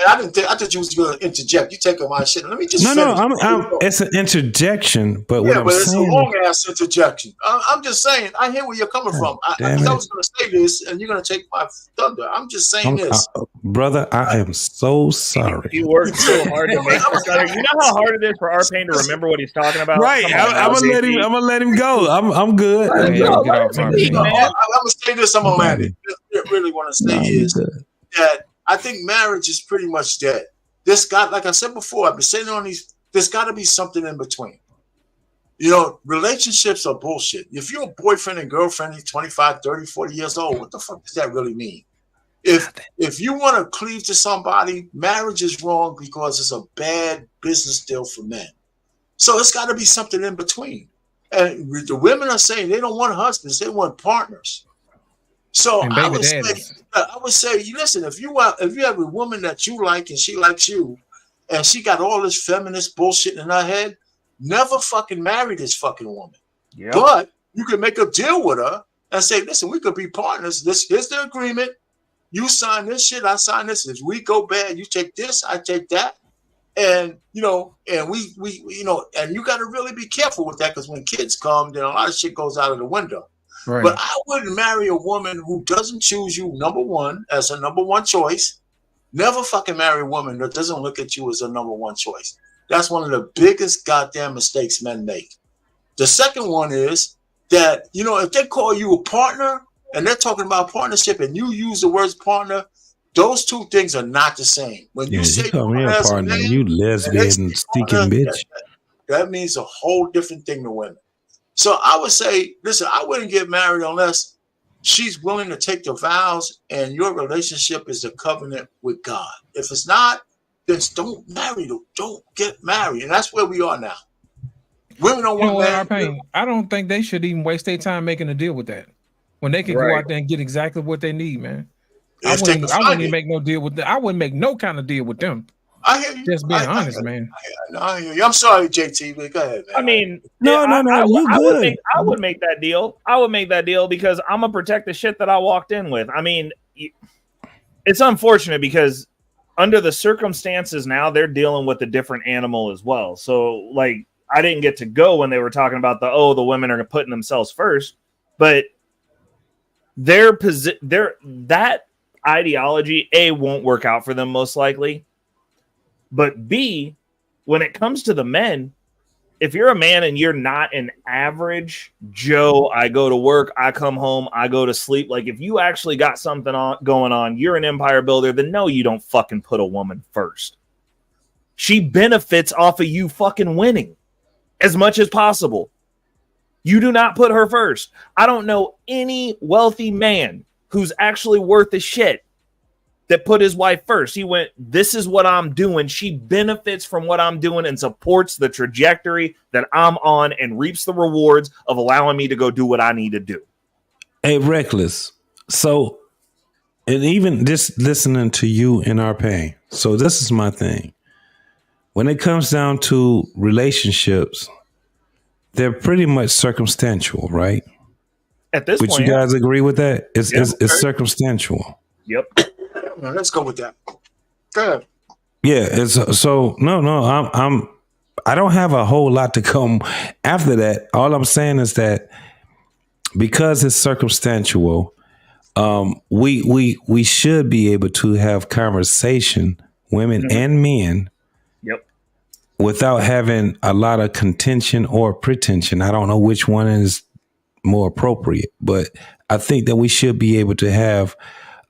I thought you was going to interject. You taking my shit. Let me just it's an interjection, but what I'm it's saying, a long ass interjection. I'm just saying. I hear where you're coming from. I was going to say this, and you're going to take my thunder. I'm just saying this, brother. I am so sorry. He worked so hard to make this better. You know how hard it is for our pain to remember what he's talking about. Right. I'm gonna let him go. I'm good. I'm going to say this. I'm going to land it. What I really want to say is that I think marriage is pretty much dead. This got, like I said before, I've been saying on these, there's got to be something in between. Relationships are bullshit. If you're a boyfriend and girlfriend, you're 25, 30, 40 years old, what the fuck does that really mean? If you want to cleave to somebody, marriage is wrong because it's a bad business deal for men. So it's got to be something in between. And the women are saying they don't want husbands, they want partners. So I would say, listen, if you have a woman that you like and she likes you, and she got all this feminist bullshit in her head, never fucking marry this fucking woman. Yep. But you can make a deal with her and say, listen, we could be partners. Here's the agreement. You sign this shit, I sign this. If we go bad, you take this, I take that. And and we and you got to really be careful with that, because when kids come, then a lot of shit goes out of the window. Right. But I wouldn't marry a woman who doesn't choose you, number one, as a number one choice. Never fucking marry a woman that doesn't look at you as a number one choice. That's one of the biggest goddamn mistakes men make. The second one is that, if they call you a partner and they're talking about partnership and you use the words partner, those two things are not the same. When you say call me a partner, man, you lesbian stinking bitch. That means a whole different thing to women. So I would say, listen, I wouldn't get married unless she's willing to take the vows and your relationship is a covenant with God. If it's not, then don't marry. Don't get married. And that's where we are now. Women don't want to marry. I don't think they should even waste their time making a deal with that, when they can go out there and get exactly what they need, man. I wouldn't even make no deal with them. I wouldn't make no kind of deal with them. I hear you. Just being honest, man. I hear you. I'm sorry, JT, but go ahead, man. I mean, no. I would make that deal. I would make that deal because I'm gonna protect the shit that I walked in with. I mean, it's unfortunate because under the circumstances now, they're dealing with a different animal as well. So, like, I didn't get to go when they were talking about the women are putting themselves first, but that ideology won't work out for them most likely. But B, when it comes to the men, if you're a man and you're not an average Joe, I go to work, I come home, I go to sleep. Like, if you actually got something going on, you're an empire builder, then no, you don't fucking put a woman first. She benefits off of you fucking winning as much as possible. You do not put her first. I don't know any wealthy man who's actually worth a shit that put his wife first. He went, this is what I'm doing. She benefits from what I'm doing and supports the trajectory that I'm on and reaps the rewards of allowing me to go do what I need to do. Hey, Reckless. So, and even just listening to you in our pain. So this is my thing. When it comes down to relationships, they're pretty much circumstantial, right? At this point, you guys agree with that? It's circumstantial. Yep. Let's go with that. Go ahead. Yeah, it's so I don't have a whole lot to come after that. All I'm saying is that because it's circumstantial, we should be able to have conversation, women and men, Yep. without having a lot of contention or pretension. I don't know which one is more appropriate, but I think that we should be able to have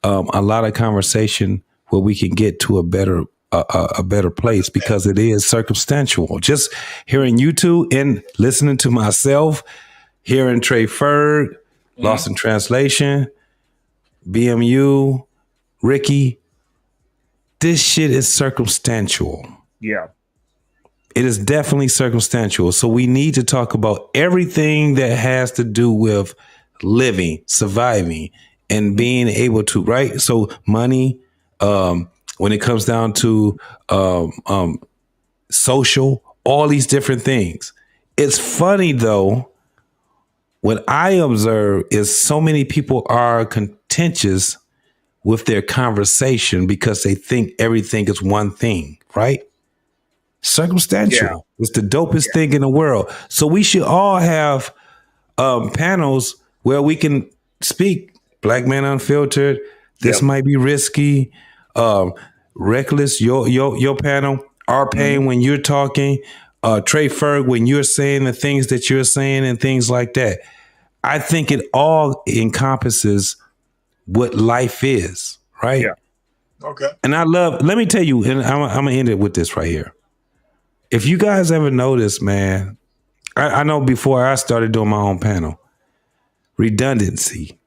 a lot of conversation where we can get to a better place, because it is circumstantial. Just hearing you two and listening to myself, hearing Trey Ferg, Lost in Translation, BMU, Ricky, this shit is circumstantial. Yeah. It is definitely circumstantial. So we need to talk about everything that has to do with living, surviving, and being able to, right? So money, when it comes down to social, all these different things. It's funny though, what I observe is so many people are contentious with their conversation because they think everything is one thing, right? Circumstantial. Yeah. It's the dopest thing in the world. So we should all have panels where we can speak. Black Man Unfiltered. This might be risky. Reckless. Your panel. Our Pain when you're talking. Trey Ferg when you're saying the things that you're saying and things like that. I think it all encompasses what life is, right? Yeah. Okay. And let me tell you, and I'm gonna end it with this right here. If you guys ever notice, man, I know before I started doing my own panel, redundancy,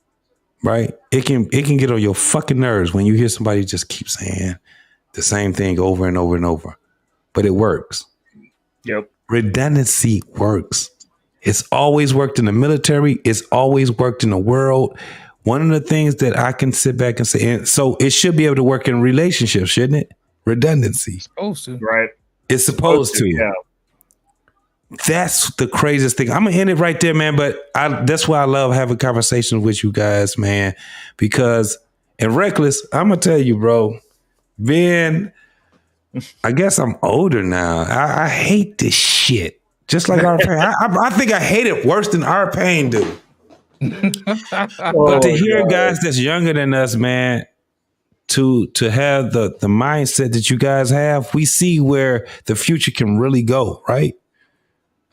right? It can get on your fucking nerves when you hear somebody just keep saying the same thing over and over and over, but it works. Yep. Redundancy works. It's always worked in the military. It's always worked in the world. One of the things that I can sit back and say, and so it should be able to work in relationships, shouldn't it? Redundancy. Supposed to. Right. It's supposed to. Yeah. That's the craziest thing. I'm gonna end it right there, man. But that's why I love having conversations with you guys, man. Because and Reckless, I'm gonna tell you, bro. I guess I'm older now. I hate this shit. Just like our pain. I think I hate it worse than our pain do. But to hear guys that's younger than us, man, to have the mindset that you guys have, we see where the future can really go, right?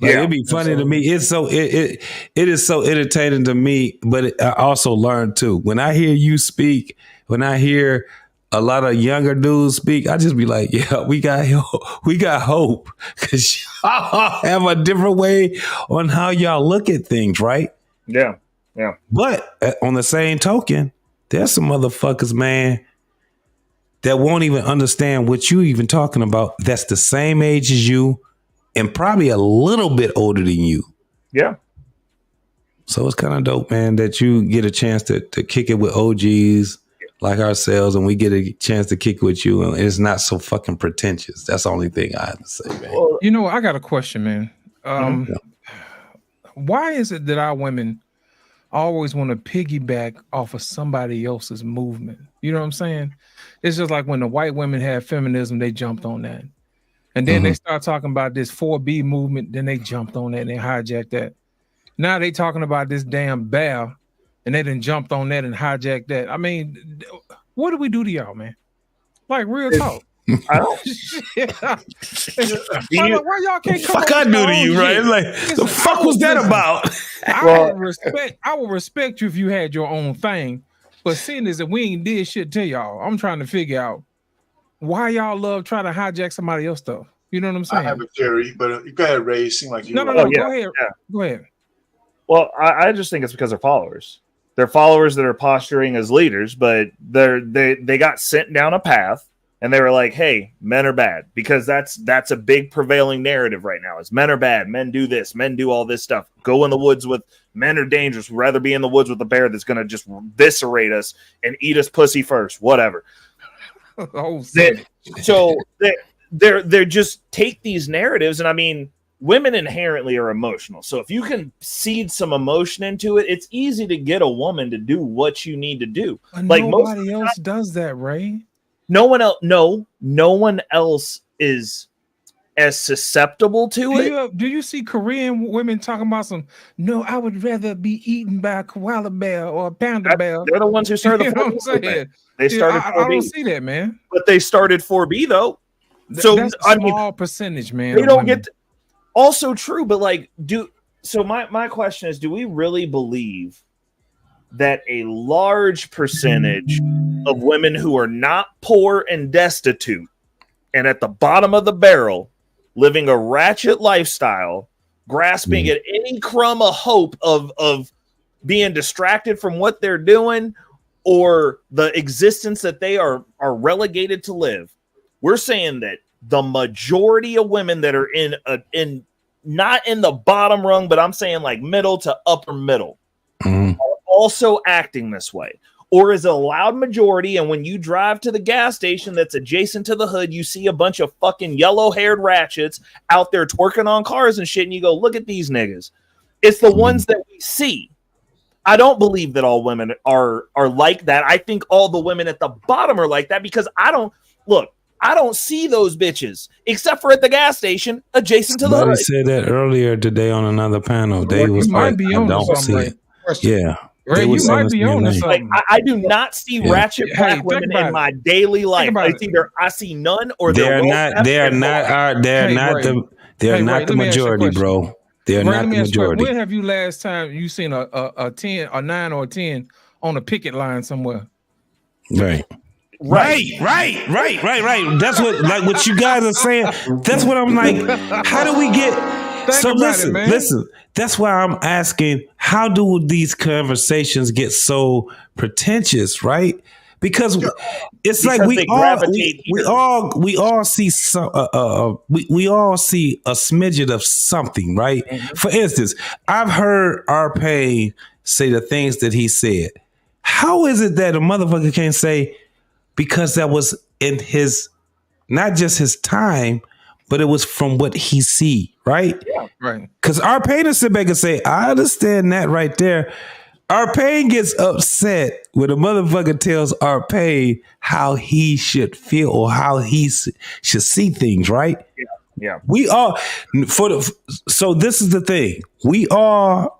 Like, it'd be funny to me. It's so it is so entertaining to me, but I also learn too. When I hear you speak, when I hear a lot of younger dudes speak, I just be like, yeah, we got hope, because y'all have a different way on how y'all look at things, right? Yeah, yeah. But on the same token, there's some motherfuckers, man, that won't even understand what you even talking about. That's the same age as you and probably a little bit older than you. Yeah. So it's kind of dope, man, that you get a chance to kick it with OGs like ourselves, and we get a chance to kick it with you, and it's not so fucking pretentious. That's the only thing I have to say, man. You know, I got a question, man. Why is it that our women always want to piggyback off of somebody else's movement? You know what I'm saying? It's just like when the white women had feminism, they jumped on that. And then they start talking about this 4B movement, then they jumped on that and they hijacked that. Now they talking about this damn bear, and they done jumped on that and hijacked that. I mean, what do we do to y'all, man? Like, real talk. I don't. Why y'all can't come fuck I do to you, right? Like, the fuck was that about? I will respect you if you had your own thing, but seeing as that we ain't did shit to y'all, I'm trying to figure out why y'all love trying to hijack somebody else's stuff. You know what I'm saying? I have a theory, but go ahead, Ray. It seemed like you. No. yeah. Go ahead. Yeah. Go ahead. Well, I just think it's because they're followers. They're followers that are posturing as leaders, but they got sent down a path, and they were like, "Hey, men are bad," because that's a big prevailing narrative right now. Is men are bad, men do this, men do all this stuff. Go in the woods with men are dangerous. We'd rather be in the woods with a bear that's going to just eviscerate us and eat us pussy first, whatever. They're just take these narratives, and I mean, women inherently are emotional. So if you can seed some emotion into it, it's easy to get a woman to do what you need to do. But like nobody else does that, Ray. No one else. No one else is as susceptible to it. Do you see Korean women talking about some? No, I would rather be eaten by a koala bear or a panda bear. They're the ones who started You the know what I'm 4B movement. saying? They started I 4B. don't see that, man. But they started 4B though. So That's a small percentage, man. They of don't women. get also true, but like my question is, do we really believe that a large percentage of women who are not poor and destitute and at the bottom of the barrel, living a ratchet lifestyle, grasping at any crumb of hope of being distracted from what they're doing or the existence that they are relegated to live? We're saying that the majority of women that are in not in the bottom rung, but I'm saying like middle to upper middle, are also acting this way. Or is it a loud majority? And when you drive to the gas station that's adjacent to the hood, you see a bunch of fucking yellow-haired ratchets out there twerking on cars and shit, and you go, look at these niggas. It's the ones that we see. I don't believe that all women are like that. I think all the women at the bottom are like that because I don't see those bitches except for at the gas station adjacent to the Somebody hood. said that earlier today on another panel. They You was might like, be I on to don't something, see Ray. it. Yeah. Ray, They you was might saying be the same on to thing. something. I do not see Yeah. ratchet black think women about in it. my daily life. about It's either I see none or They're they're not. They're not. They're Hey, not Ray. the. They're Hey, not Ray, the let me ask you a majority, question. bro. They're Ray, not let me the ask you a question. majority. When have you last time you seen a 10, a 9 or a 10 on a picket line somewhere? Right. Right. That's what you guys are saying. That's what I'm like. How do we get? So about listen, it, man. listen. That's why I'm asking. How do these conversations get so pretentious? Right? Because it's like Because they gravitate we all see some we all see a smidget of something, right? For instance, I've heard Arpay say the things that he said. How is it that a motherfucker can't say because that was in his not just his time, but it was from what he see, right? Yeah, right. Because Arpay to sit back and say, I understand that right there. Arpay gets upset when a motherfucker tells Arpay how he should feel or how he should see things, right? Yeah. We are so this is the thing. We are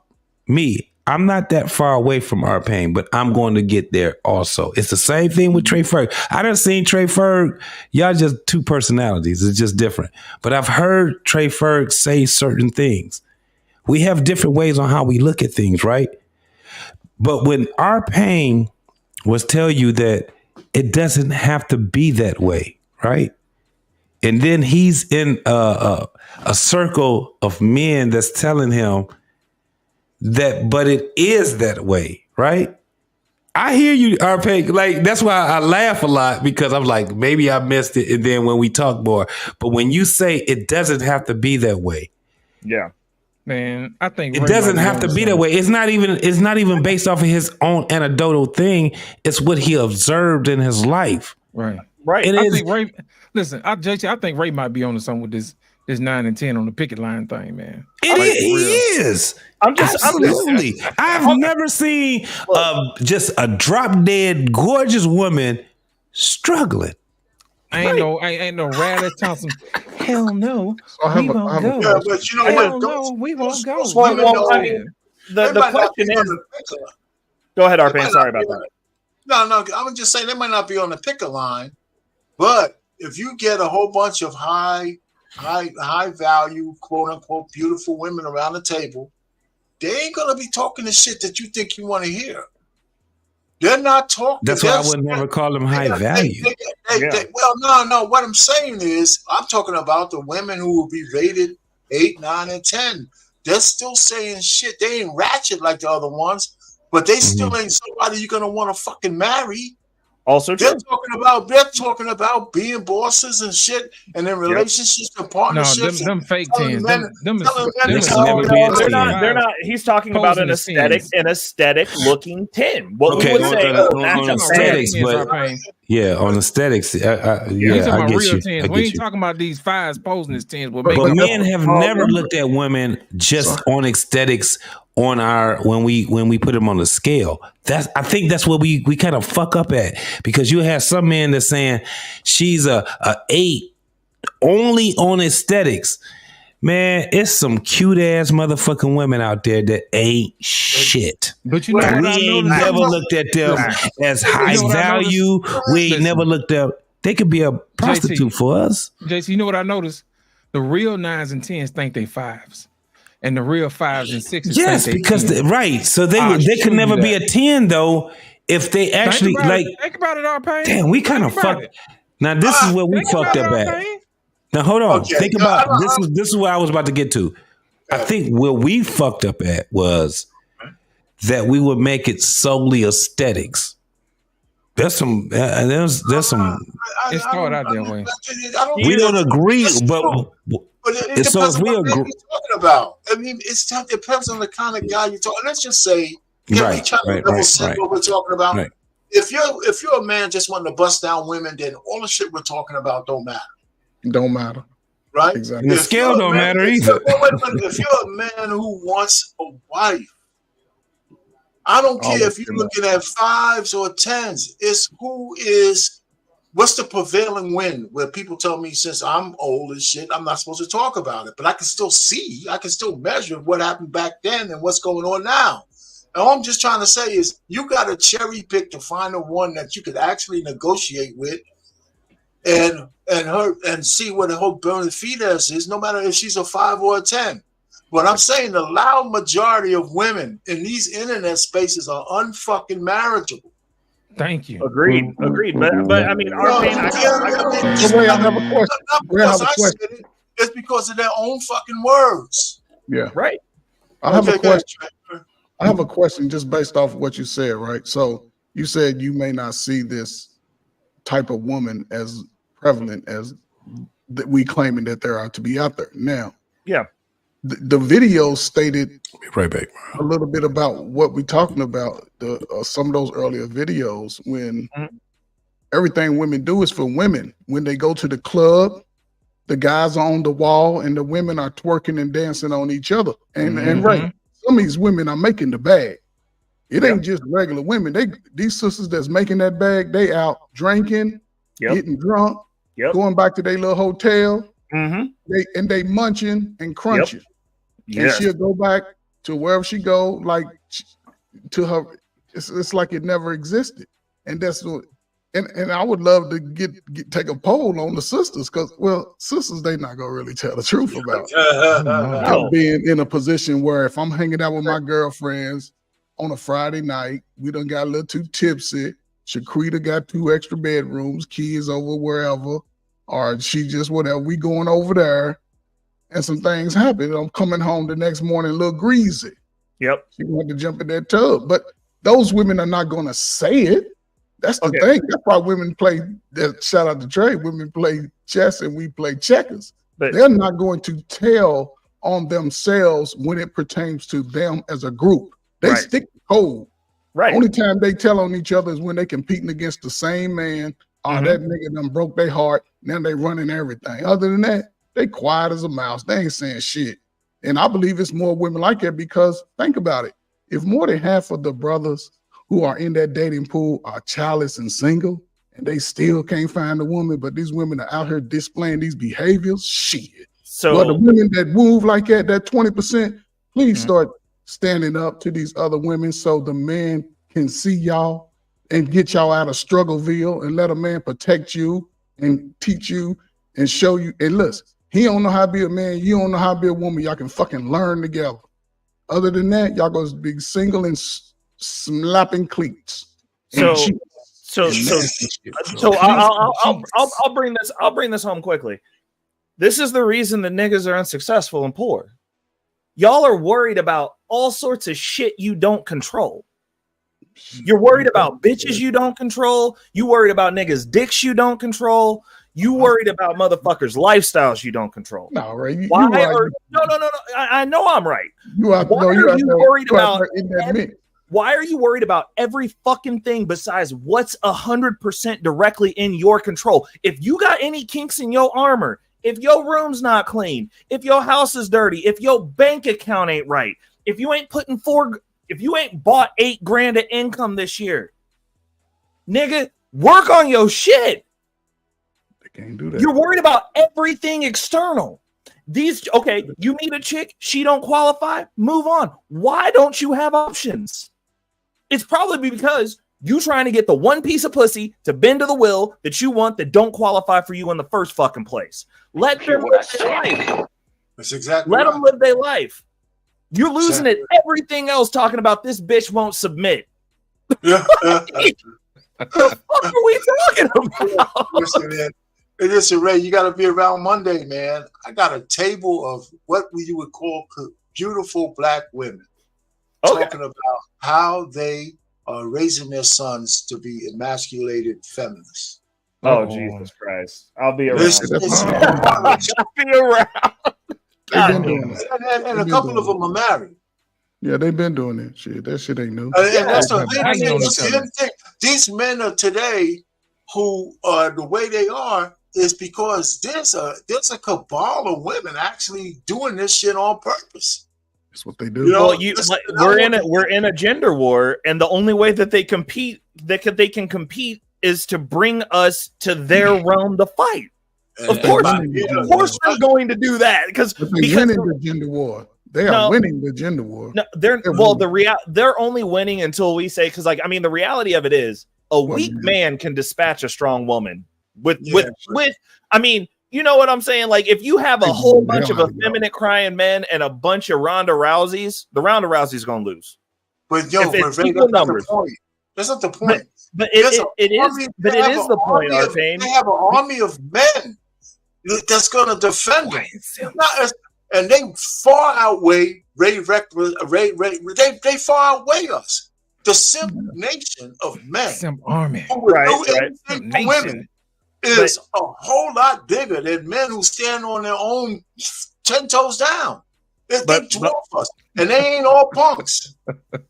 I'm not that far away from Arpay, but I'm going to get there also. It's the same thing with Trey Ferg. I done seen Trey Ferg. Y'all just two personalities. It's just different. But I've heard Trey Ferg say certain things. We have different ways on how we look at things, right? But when Arpay was tell you that it doesn't have to be that way, right? And then he's in a circle of men that's telling him that, but it is that way, right? I hear you, Arpay. Like, that's why I laugh a lot because I'm like, maybe I missed it. And then when we talk more, but when you say it doesn't have to be that way. Yeah. Man, I think It Ray doesn't might be have to on be that something. way. It's not even based off of his own anecdotal thing. It's what he observed in his life. Right. And I it's- think Ray. Listen, JT, I think Ray might be on to something with this 9 and 10 on the picket line thing, man. He is. Absolutely. I've never seen just a drop dead gorgeous woman struggling. Ain't no Radley Thompson. Hell no, I we have a- won't I have a- go. Yeah, but you know Hell what? no, we won't go. those women, You know what I'm though, saying? The they might not question be on is, the picket line. go ahead, They Arpay. might Sorry not be about on that. No, I would just say they might not be on the picket line, but if you get a whole bunch of high value, quote unquote, beautiful women around the table, they ain't gonna be talking the shit that you think you want to hear. They're not talking. That's why I would never call them high value. Well, no. What I'm saying is, I'm talking about the women who will be rated 8, 9, and 10. They're still saying shit. They ain't ratchet like the other ones, but they still ain't somebody you're gonna want to fucking marry. Also They're true. talking about being bosses and shit, and in relationships and partnerships. them fake telling tens. men- Them telling men is to never calm be down. a They're 10. not. They're not. He's talking about Posing an as aesthetic looking 10. What Okay, we would say, on that's a aesthetics, fan. but yeah, on aesthetics, You yeah, talking I about get real you. tens. I We get ain't you. talking about these fives posing as tens. But But men have never looked at women just on aesthetics on our when we put them on the scale. I think that's what we kind of fuck up at, because you have some men that's saying she's a 8 only on aesthetics. Man, it's some cute ass motherfucking women out there that ain't shit. But you know what we I ain't noticed? never looked at them as high You know what I value. noticed? We ain't Listen. never looked at. They could be a prostitute for us. JC, you know what I noticed? The real 9s and 10s think they 5s. And the real 5s and 6s Yes, think they because 10s. so they could never be a 10 though if they actually think about it, R-Pain. Damn, we kind of fucked. Now this is where we fucked up at. Now hold on. Okay. Think about this is where I was about to get to. I think where we fucked up at was that we would make it solely aesthetics. There's some. There's some. It started out that way. We don't agree, but it so depends if we on what agree, you're talking about. I mean, it depends on the kind of guy you're talking. Let's just say, can we try to level set what we're talking about? Right. If you're a man just wanting to bust down women, then all the shit we're talking about don't matter. Don't matter. Right? Exactly. The scale don't matter either. If you're a man who wants a wife, I don't care if you're looking at 5s or 10s. It's what's the prevailing wind where people tell me since I'm old and shit, I'm not supposed to talk about it, but I can still see, I can still measure what happened back then and what's going on now. And all I'm just trying to say is you got to cherry pick to find the one that you could actually negotiate with and see what the whole bona fides is, no matter if she's a 5 or a 10. But I'm saying the loud majority of women in these internet spaces are unfucking marriageable. Thank you. Agreed. But I mean, I have a question. Not because I said it, it's because of their own fucking words. Yeah. Right. I have a question. I have a question just based off of what you said, right? So you said you may not see this type of woman as prevalent as that we claiming that there are to be out there. Now, yeah. The video stated right back a little bit about what we're talking about. Some of those earlier videos when everything women do is for women. When they go to the club, the guys are on the wall and the women are twerking and dancing on each other. And right, some of these women are making the bag. It ain't just regular women. These sisters that's making that bag, they out drinking, getting drunk, going back to their little hotel. They munching and crunching. And she'll go back to wherever she go, like to her. It's like it never existed. And that's what. And I would love to take a poll on the sisters because, well, sisters, they not gonna really tell the truth about being in a position where if I'm hanging out with my girlfriends on a Friday night, we done got a little too tipsy. Shaquita got 2 extra bedrooms, kids over wherever, or she just whatever. We going over there, and some things happen. I'm coming home the next morning a little greasy. Yep. She want to jump in that tub, but those women are not gonna say it. That's the thing. That's why women play. Shout out to Trey. Women play chess and we play checkers. But they're not going to tell on themselves when it pertains to them as a group. They stick to code. Right. Only time they tell on each other is when they competing against the same man. That nigga done broke their heart. Now they running everything. Other than that, they quiet as a mouse. They ain't saying shit. And I believe it's more women like that because think about it. If more than half of the brothers who are in that dating pool are childless and single, and they still can't find a woman, but these women are out here displaying these behaviors, shit. So but the women that move like that 20%, please start standing up to these other women so the man can see y'all and get y'all out of Struggleville and let a man protect you and teach you and show you. And listen, he don't know how to be a man, you don't know how to be a woman, y'all can fucking learn together. Other than that, y'all gonna be single and slapping cleats. So I'll bring this home quickly. This is the reason the niggas are unsuccessful and poor. Y'all are worried about all sorts of shit you don't control. You're worried about bitches you don't control. You worried about niggas' dicks you don't control. You worried about motherfuckers' lifestyles you don't control. No, right? No. I know I'm right. Why are you worried about every fucking thing besides what's 100% directly in your control? If you got any kinks in your armor, if your room's not clean, if your house is dirty, if your bank account ain't right, if you ain't bought $8,000 of income this year, nigga, work on your shit. Can't do that. You're worried about everything external. You meet a chick, she don't qualify, move on. Why don't you have options? It's probably because you trying to get the one piece of pussy to bend to the will that you want that don't qualify for you in the first fucking place. Let them live their life. That's exactly Let right. them live their life. You're losing it. Everything else talking about this bitch won't submit. Yeah. What the fuck are we talking about? Listen, man. Listen, Ray, you got to be around Monday, man. I got a table of what you would call beautiful black women talking about how they are raising their sons to be emasculated feminists. Oh, Jesus Christ. I'll be around. I'll be around. They've been doing it. And a couple of them are married. Yeah, they've been doing it. Shit, that shit ain't new. And that's the thing. These men of today who are the way they are is because there's a cabal of women actually doing this shit on purpose. That's what they do. You know, we're in a gender war, and the only way that they compete they can compete is to bring us to their realm to fight. Of course, they're going to do that because winning the gender war. They are winning the gender war. No, they're only winning until we say, because the reality of it is a weak man can dispatch a strong woman with you know what I'm saying? Like, if you have a whole bunch of effeminate crying men and a bunch of Ronda Rouseys, the Ronda Rousey's gonna lose. But yo, that's numbers. That's not the point. But it is the point, Arcane. They have an army of men that's gonna defend them. And they far outweigh Ray. They far outweigh us. The simp nation of men. Simp army. Who would do anything for women is a whole lot bigger than men who stand on their own 10 toes down. They dwarf us, and they ain't all punks.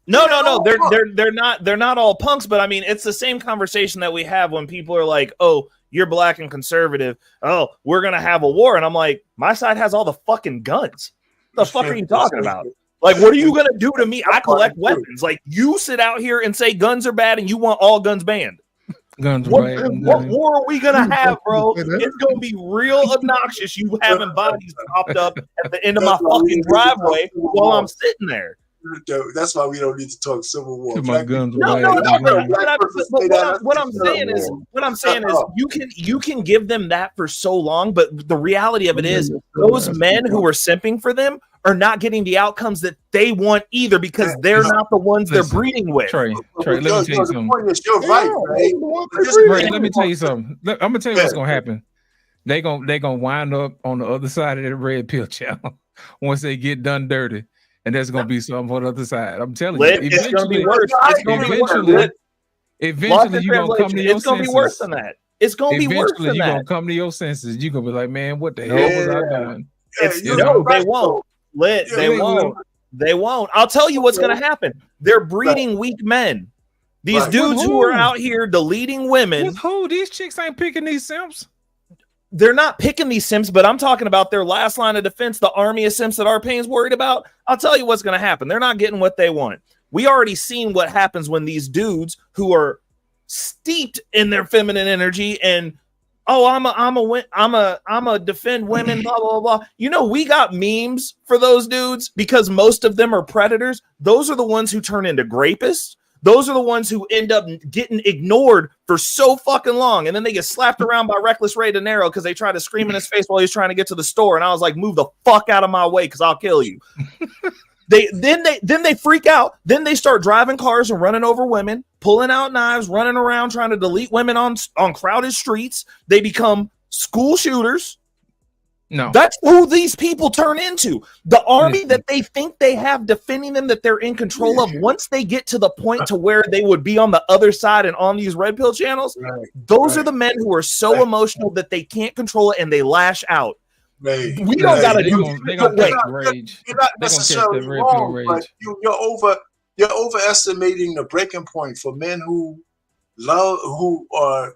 No. They're not all punks. But it's the same conversation that we have when people are like, "Oh, you're black and conservative. Oh, we're gonna have a war." And I'm like, my side has all the fucking guns. What the fuck are you talking about? Like, what are you gonna do to me? I collect weapons. Like, you sit out here and say guns are bad, and you want all guns banned. What war are we gonna have, bro? It's gonna be real obnoxious. You having bodies popped up at the end of my fucking driveway while I'm sitting there. That's why we don't need to talk Civil War. My guns What I'm saying is, you can give them that for so long, but the reality of it is, those men who are simping for them are not getting the outcomes that they want either, because they're not the ones they're breeding with. Trey, let me tell you something. You're right, Ray, let me tell you something. I'm gonna tell you what's gonna happen. They gonna wind up on the other side of the red pill channel once they get done dirty. And there's gonna be something on the other side. I'm telling you, it's gonna be worse. Eventually, you're gonna come to your senses. It's gonna be worse than that. It's gonna be worse than that. You're gonna come to your senses. You're gonna be like, man, what the hell was I doing? They won't. They won't. I'll tell you what's gonna happen. They're breeding weak men. These dudes who are out here deleting women. Who? These chicks ain't picking these simps. They're not picking these simps, but I'm talking about their last line of defense, the army of simps that Arpane's worried about. I'll tell you what's going to happen. They're not getting what they want. We already seen what happens when these dudes who are steeped in their feminine energy and I'm a defend women, blah blah blah. You know, we got memes for those dudes because most of them are predators. Those are the ones who turn into rapists. Those are the ones who end up getting ignored for so fucking long. And then they get slapped around by Reckless Ray De Niro because they try to scream in his face while he's trying to get to the store. And I was like, move the fuck out of my way because I'll kill you. Then they freak out. Then they start driving cars and running over women, pulling out knives, running around trying to delete women on crowded streets. They become school shooters. No, that's who these people turn into. The army that they think they have defending them, that they're in control of. Once they get to the point to where they would be on the other side and on these red pill channels, those are the men who are so emotional that they can't control it and they lash out. We don't gotta do. You're not necessarily wrong, but you're overestimating the breaking point for men who are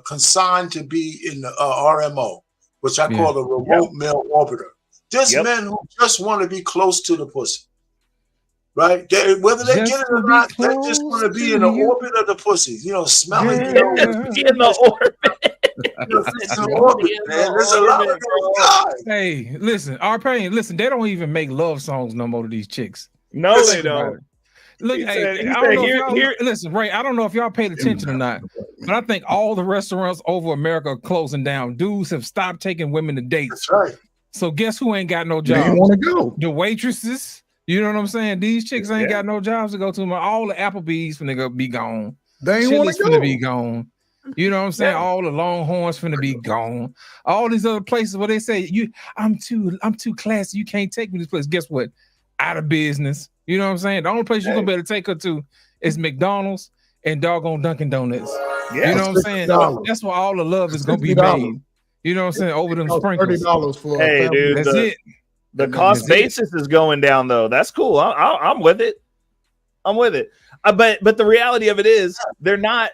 consigned to be in the RMO. Which I call the remote male orbiter. Just men who just want to be close to the pussy, right? Whether they get it or not, they're just going to be in the orbit of the pussy. You know, smelling. In the orbit. Hey, listen, R-Pain, listen, they don't even make love songs no more to these chicks. No, Think they about don't. it. Look, He hey, said- he I said, don't know if here- y'all here- listen, Ray. I don't know if y'all paid attention or not, but I think all the restaurants over America are closing down. Dudes have stopped taking women to dates. That's right. So guess who ain't got no They jobs? ain't wanna go. The waitresses. You know what I'm saying? These chicks ain't got no jobs to go to. All the Applebee's finna be gone. They ain't wanna Chili's finna go. be gone. You know what I'm saying? All the Longhorns finna be gone. All these other places where they say I'm too classy. You can't take me to this place. Guess what? Out of business. You know what I'm saying? The only place you're gonna be able to take her to is McDonald's and doggone Dunkin' Donuts. Yeah. You know what I'm saying? $60. That's where all the love is gonna be $60. made. You know what I'm saying? Over them Costs sprinkles. $30 for a Hey, family. dude, That's it. The cost basis is going down though. That's cool. I'm with it. I'm with it. But the reality of it is they're not.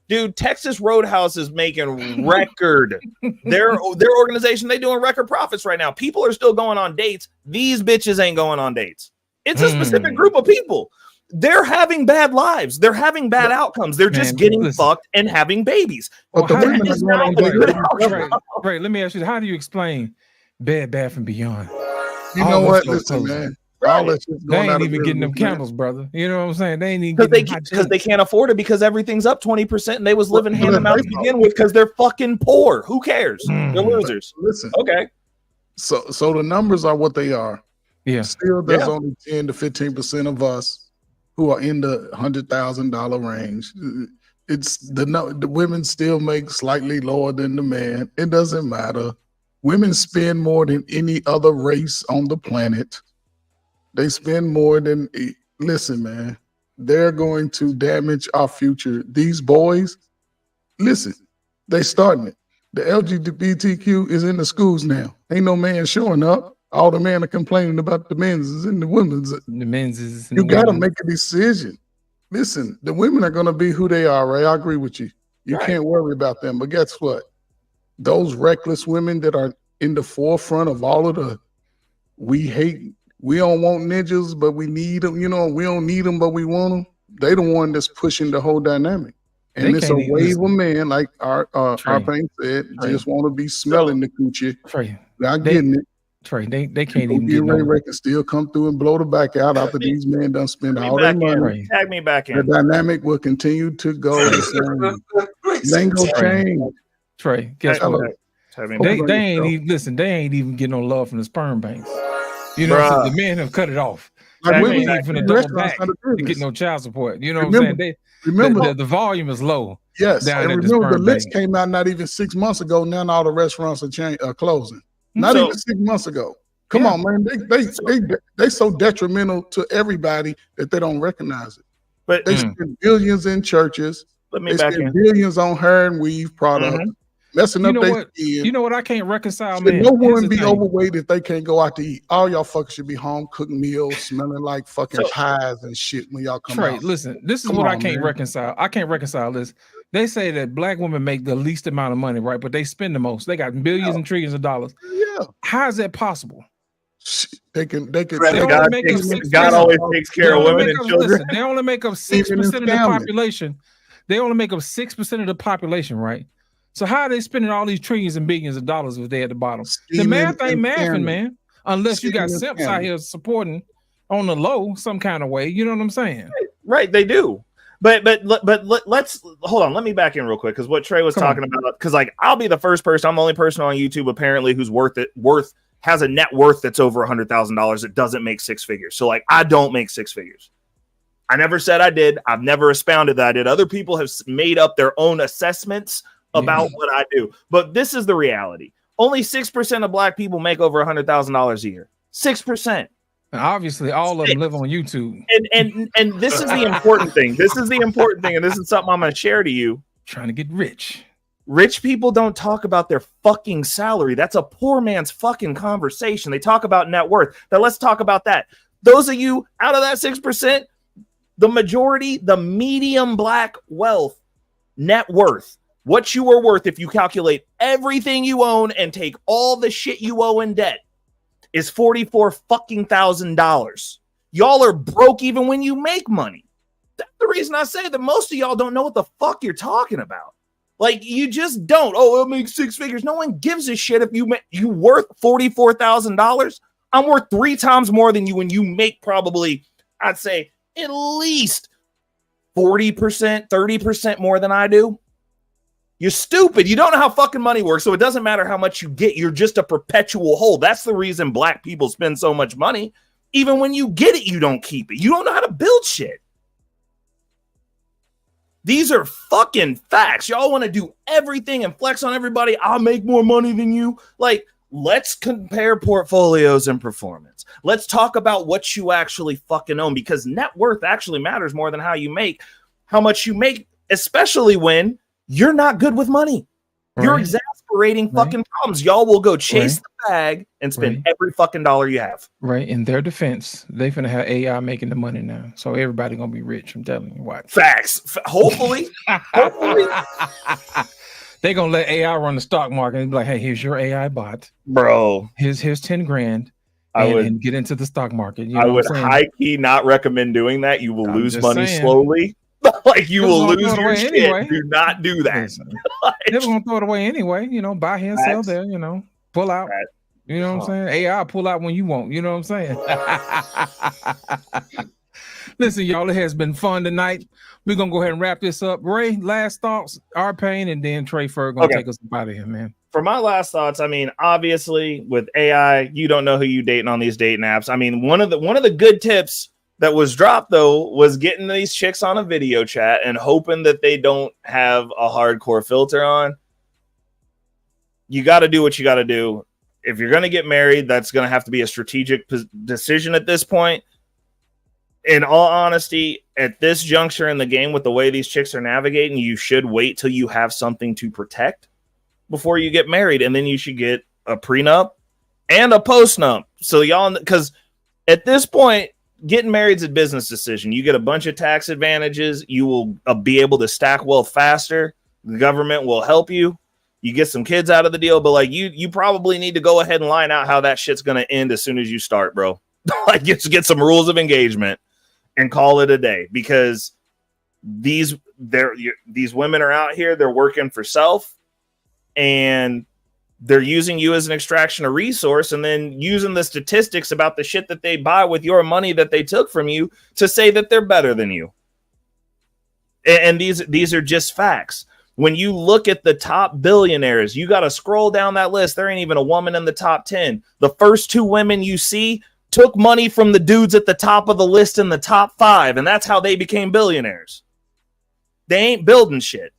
Dude, Texas Roadhouse is making record. their organization, they doing record profits right now. People are still going on dates. These bitches ain't going on dates. It's a specific group of people. They're having bad lives. They're having bad outcomes. They're just getting fucked and having babies. But the How do women you- are going on dates. Right. Let me ask you, how do you explain Bed Bath and Beyond? You All know those what? stores Listen, closing. man. All that shit's They going out ain't of even getting them business, man. candles, brother. You know what I'm saying? They ain't even Because they can't afford it because everything's up 20% and they was living hand to mouth to begin with because they're fucking poor. Who cares? They're losers. Listen. Okay. So the numbers are what they are. Yeah. Still, there's Yeah. only 10 to 15% of us who are in the $100,000 range. It's the women still make slightly lower than the man. It doesn't matter. Women spend more than any other race on the planet. They spend more than listen, man. They're going to damage our future. These boys, listen, they starting it. The LGBTQ is in the schools now. Ain't no man showing up. All the men are complaining about the men's and the women's. The men's is You got to make a decision. Listen, the women are going to be who they are, Ray. I agree with you. You can't worry about them. But guess what? Those reckless women that are in the forefront of all of the, we don't want ninjas, but we need them. You know, we don't need them, but we want them. They the one that's pushing the whole dynamic. And They it's a can't even wave listen. of men, like our Pain said, Trey. just want to be smelling the coochie. Trey, Not getting it. Trey, they can't even Boogie get Ray no. Ray can still come through and blow the back out after these men done spend all Back their in. money. Tag me back The in. dynamic will continue to go the same. It ain't gonna change. Trey, guess Tell what? us. Tag me They back in. ain't even listen. They ain't even getting no love from the sperm banks. You know, what I'm Bruh. saying? The men have cut it off. Like They women ain't even in finna double restaurants back not a to get business. no child support. You know Remember- what I'm saying? remember- The volume is low. Yes, down and at the remember the sperm list bank. came out not even 6 months ago. Now all the restaurants are closing. Not So- even 6 months ago. Come on, man. They so detrimental to everybody that they don't recognize it. But They spend billions in churches. Let me They back spend in. billions on hair and weave products, messing You up know their what? skin. You know what I can't reconcile, Should man. no Here's woman the be thing. overweight if they can't go out to eat? All y'all fuckers should be home cooking meals, smelling like fucking So- pies and shit when y'all come Trey, out. listen, this is Come what I on, can't man. reconcile. I can't reconcile this. They say that black women make the least amount of money, right? But they spend the most. They got billions and trillions of dollars. Yeah. How is that possible? They can They God only make up takes- 6%. God always takes care They of only women make and up- children. Listen, they only make up 6% of the family. population. They only make up 6% of the population, right? So how are they spending all these trillions and billions of dollars if they at the bottom? The Scheming math ain't and mathing, scamming. man. Unless you got Scheming and simps out scamming. here supporting on the low some kind of way. You know what I'm saying? Right, they do. But let's hold on. Let me back in real quick because what Trey was Come on. talking about. Because like I'll be the first person. I'm the only person on YouTube apparently who's has a net worth that's over $100,000 that doesn't make six figures. So like I don't make six figures. I never said I did. I've never expounded that I did. Other people have made up their own assessments about what I do. But this is the reality. Only 6% of black people make over $100,000 a year. 6%. And obviously, all of them live on YouTube. And this is the important thing. This is the important thing, and this is something I'm going to share to you. Trying to get rich. Rich people don't talk about their fucking salary. That's a poor man's fucking conversation. They talk about net worth. Now let's talk about that. Those of you out of that 6%, the majority, the medium black wealth, net worth, what you are worth if you calculate everything you own and take all the shit you owe in debt, is $44,000. Y'all are broke even when you make money. That's the reason I say that most of y'all don't know what the fuck you're talking about. Like, you just don't. Oh, it'll make 6 figures. No one gives a shit if you worth $44,000. I'm worth 3 times more than you, and you make probably, I'd say, at least 40%, 30% more than I do. You're stupid. You don't know how fucking money works, so it doesn't matter how much you get. You're just a perpetual hole. That's the reason black people spend so much money. Even when you get it, you don't keep it. You don't know how to build shit. These are fucking facts. Y'all want to do everything and flex on everybody. I'll make more money than you. Like, let's compare portfolios and performance. Let's talk about what you actually fucking own, because net worth actually matters more than how much you make, especially when you're not good with money. Right. You're exasperating fucking problems. Y'all will go chase the bag and spend every fucking dollar you have. Right. In their defense, they finna have AI making the money now. So everybody gonna be rich. I'm telling you what. Facts. Hopefully. Hopefully. They gonna let AI run the stock market and be like, hey, here's your AI bot. Bro. Here's 10 grand. And get into the stock market. You know I would high key not recommend doing that. You will lose money slowly. Like, you will lose your shit. Anyway. Do not do that. They're gonna throw it away anyway. You know, buy here and sell there. You know, pull out. You know what I'm saying? AI pull out when you want. You know what I'm saying? Listen, y'all, it has been fun tonight. We're gonna go ahead and wrap this up. Ray, last thoughts, R-Pain, and then Trey Ferg gonna take us out of here, man. For my last thoughts, I mean, obviously with AI, you don't know who you dating on these dating apps. I mean, one of the good tips that was dropped, though, was getting these chicks on a video chat and hoping that they don't have a hardcore filter on. You got to do what you got to do. If you're going to get married, that's going to have to be a strategic decision at this point. In all honesty, at this juncture in the game, with the way these chicks are navigating, you should wait till you have something to protect before you get married. And then you should get a prenup and a postnup. So y'all, because at this point, getting married is a business decision. You get a bunch of tax advantages. You will be able to stack wealth faster. The government will help you. You get some kids out of the deal, but like you probably need to go ahead and line out how that shit's going to end as soon as you start, bro. Like, just get some rules of engagement and call it a day, because these women are out here. They're working for self, and they're using you as an extraction of resource, and then using the statistics about the shit that they buy with your money that they took from you to say that they're better than you. And these are just facts. When you look at the top billionaires, you got to scroll down that list. There ain't even a woman in the top 10. The first 2 women you see took money from the dudes at the top of the list in the top 5, and that's how they became billionaires. They ain't building shit.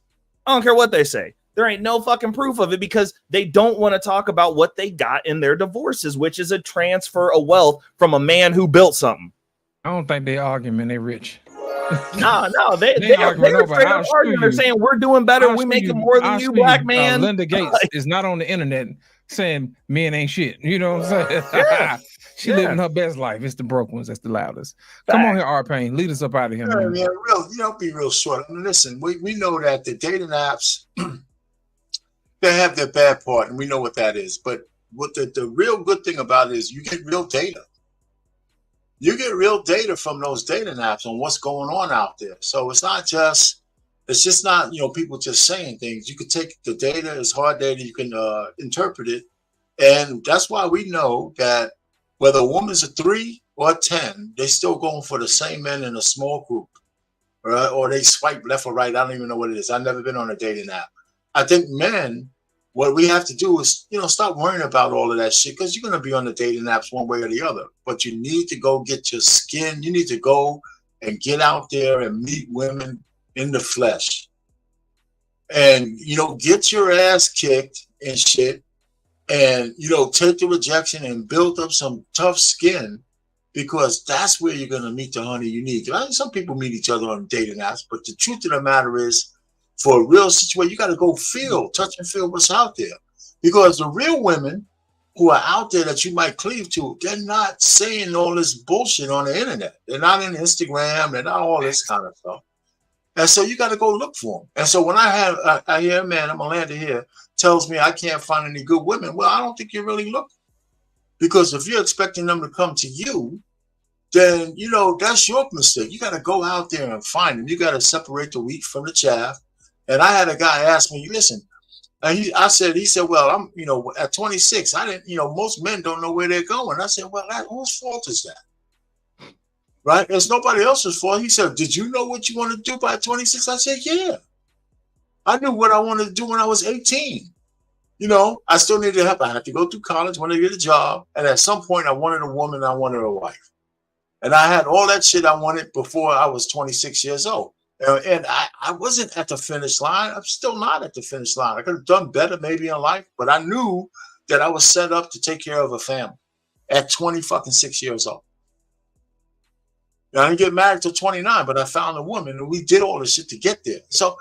I don't care what they say. There ain't no fucking proof of it, because they don't want to talk about what they got in their divorces, which is a transfer of wealth from a man who built something. I don't think they arguing they're rich. No, they're straight up arguing. They're saying we're doing better. We're making more than you, black man. Linda Gates is not on the internet saying men ain't shit. You know what I'm saying? Yeah. She living her best life. It's the broke ones that's the loudest. Come on here, R-Pain. Lead us up out of here, man. Yeah, be real short. I mean, listen, we know that the dating apps, they have their bad part, and we know what that is. But what the real good thing about it is you get real data. You get real data from those dating apps on what's going on out there. So it's just not, people just saying things. You can take the data, it's hard data, you can interpret it. And that's why we know that whether a woman's a 3 or a 10, they still going for the same men in a small group. Right? Or they swipe left or right. I don't even know what it is. I've never been on a dating app. I think men, what we have to do is, stop worrying about all of that shit, because you're going to be on the dating apps one way or the other. But you need to go get your skin. You need to go and get out there and meet women in the flesh. And, get your ass kicked and shit. And, take the rejection and build up some tough skin, because that's where you're going to meet the honey you need. I mean, some people meet each other on dating apps, but the truth of the matter is, for a real situation, you got to go touch and feel what's out there. Because the real women who are out there that you might cleave to, they're not saying all this bullshit on the internet. They're not in Instagram. They're not all this kind of stuff. And so you got to go look for them. And so when I hear a man, I'm a lander here, tells me I can't find any good women, well, I don't think you're really looking. Because if you're expecting them to come to you, then, that's your mistake. You got to go out there and find them. You got to separate the wheat from the chaff And I had a guy ask me, listen, and he said, well, I'm, at 26, I didn't, most men don't know where they're going. I said, well, whose fault is that? Right? It's nobody else's fault. He said, did you know what you want to do by 26? I said, yeah. I knew what I wanted to do when I was 18. I still needed help. I had to go through college, wanted to get a job. And at some point, I wanted a woman, I wanted a wife. And I had all that shit I wanted before I was 26 years old. And I wasn't at the finish line. I'm still not at the finish line. I could have done better maybe in life, but I knew that I was set up to take care of a family at 26 years old. And I didn't get married till 29, but I found a woman and we did all this shit to get there. So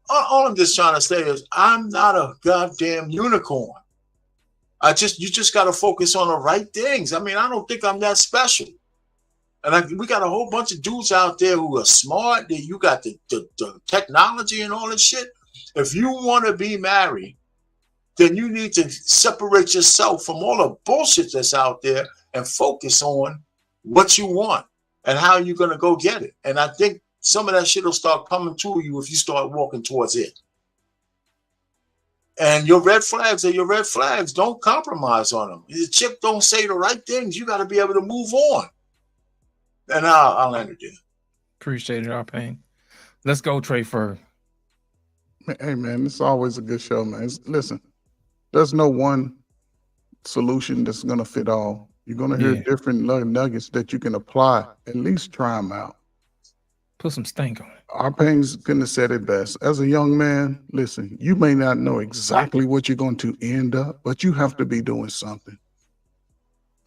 all I'm just trying to say is I'm not a goddamn unicorn. You just got to focus on the right things. I mean, I don't think I'm that special. And we got a whole bunch of dudes out there who are smart. You got the technology and all this shit. If you want to be married, then you need to separate yourself from all the bullshit that's out there and focus on what you want and how you're going to go get it. And I think some of that shit will start coming to you if you start walking towards it. And your red flags are your red flags. Don't compromise on them. The chick don't say the right things. You got to be able to move on. And I'll end it there. Appreciate it, our pain. Let's go, Trey Ferg. Hey, man, it's always a good show, man. Listen, there's no one solution that's going to fit all. You're going to hear different nuggets that you can apply. At least try them out. Put some stank on it. Our Pain's couldn't have said it best. As a young man, listen, you may not know exactly what you're going to end up, but you have to be doing something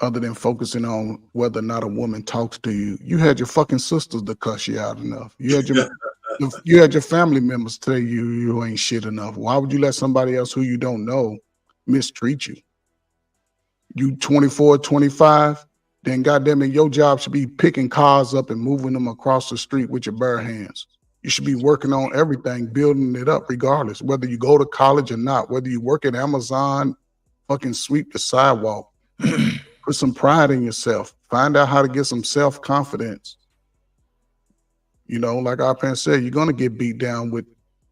other than focusing on whether or not a woman talks to you. You had your fucking sisters to cuss you out enough. You had your family members tell you ain't shit enough. Why would you let somebody else who you don't know mistreat you? You 24, 25, then goddamn it, your job should be picking cars up and moving them across the street with your bare hands. You should be working on everything, building it up regardless, whether you go to college or not, whether you work at Amazon, fucking sweep the sidewalk. Put some pride in yourself. Find out how to get some self-confidence. Like our parents said, you're going to get beat down with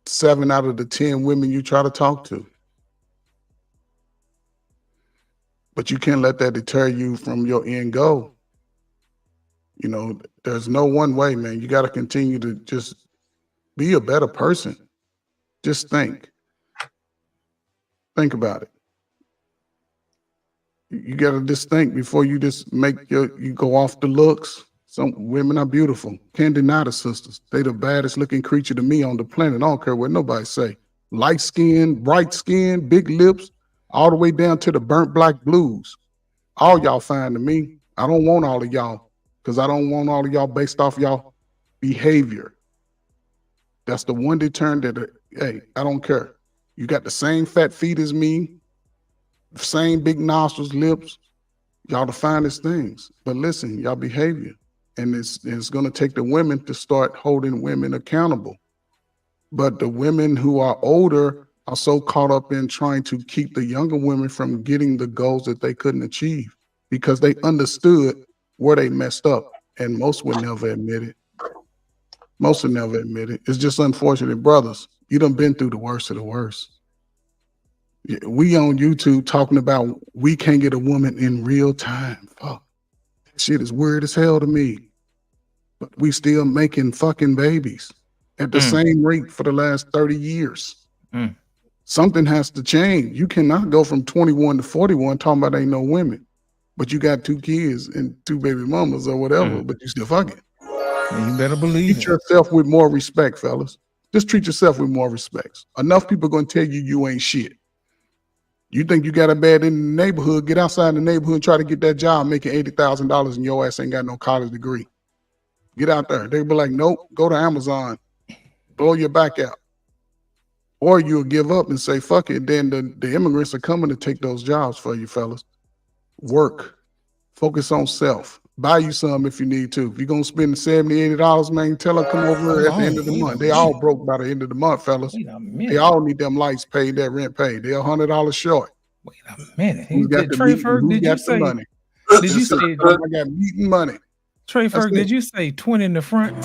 7 out of the 10 women you try to talk to. But you can't let that deter you from your end goal. There's no one way, man. You got to continue to just be a better person. Just think. Think about it. You got to just think before you just you go off the looks. Some women are beautiful. Can't deny the sisters. They the baddest looking creature to me on the planet. I don't care what nobody say. Light skin, bright skin, big lips, all the way down to the burnt black blues. All y'all fine to me. I don't want all of y'all because I don't want all of y'all based off y'all behavior. That's the one deterrent that, hey, I don't care. You got the same fat feet as me, same big nostrils, lips, y'all the finest things. But listen, y'all behavior. And it's going to take the women to start holding women accountable. But the women who are older are so caught up in trying to keep the younger women from getting the goals that they couldn't achieve because they understood where they messed up. And most would never admit it. Most would never admit it. It's just unfortunate, brothers. You done been through the worst of the worst. We on YouTube talking about we can't get a woman in real time. Fuck. Shit is weird as hell to me. But we still making fucking babies at the same rate for the last 30 years. Something has to change. You cannot go from 21 to 41 talking about ain't no women. But you got 2 kids and 2 baby mamas or whatever, but you still fucking. You better believe Treat yourself with more respect, fellas. Just treat yourself with more respect. Enough people are going to tell you ain't shit. You think you got a bad in the neighborhood, get outside the neighborhood and try to get that job making $80,000 and your ass ain't got no college degree. Get out there. They'll be like, nope, go to Amazon, blow your back out. Or you'll give up and say, fuck it. Then the immigrants are coming to take those jobs for you, fellas. Work. Focus on self. Buy you some if you need to. If you're going to spend $70, $80, man, tell her come over at the end of the month. They all broke by the end of the month, fellas. They all need them lights paid, that rent paid. They're $100 short. Wait a minute. Who's got the meat? Who's got the money? Did you say I got meat and money. Trey Ferg, did you say 20 in the front?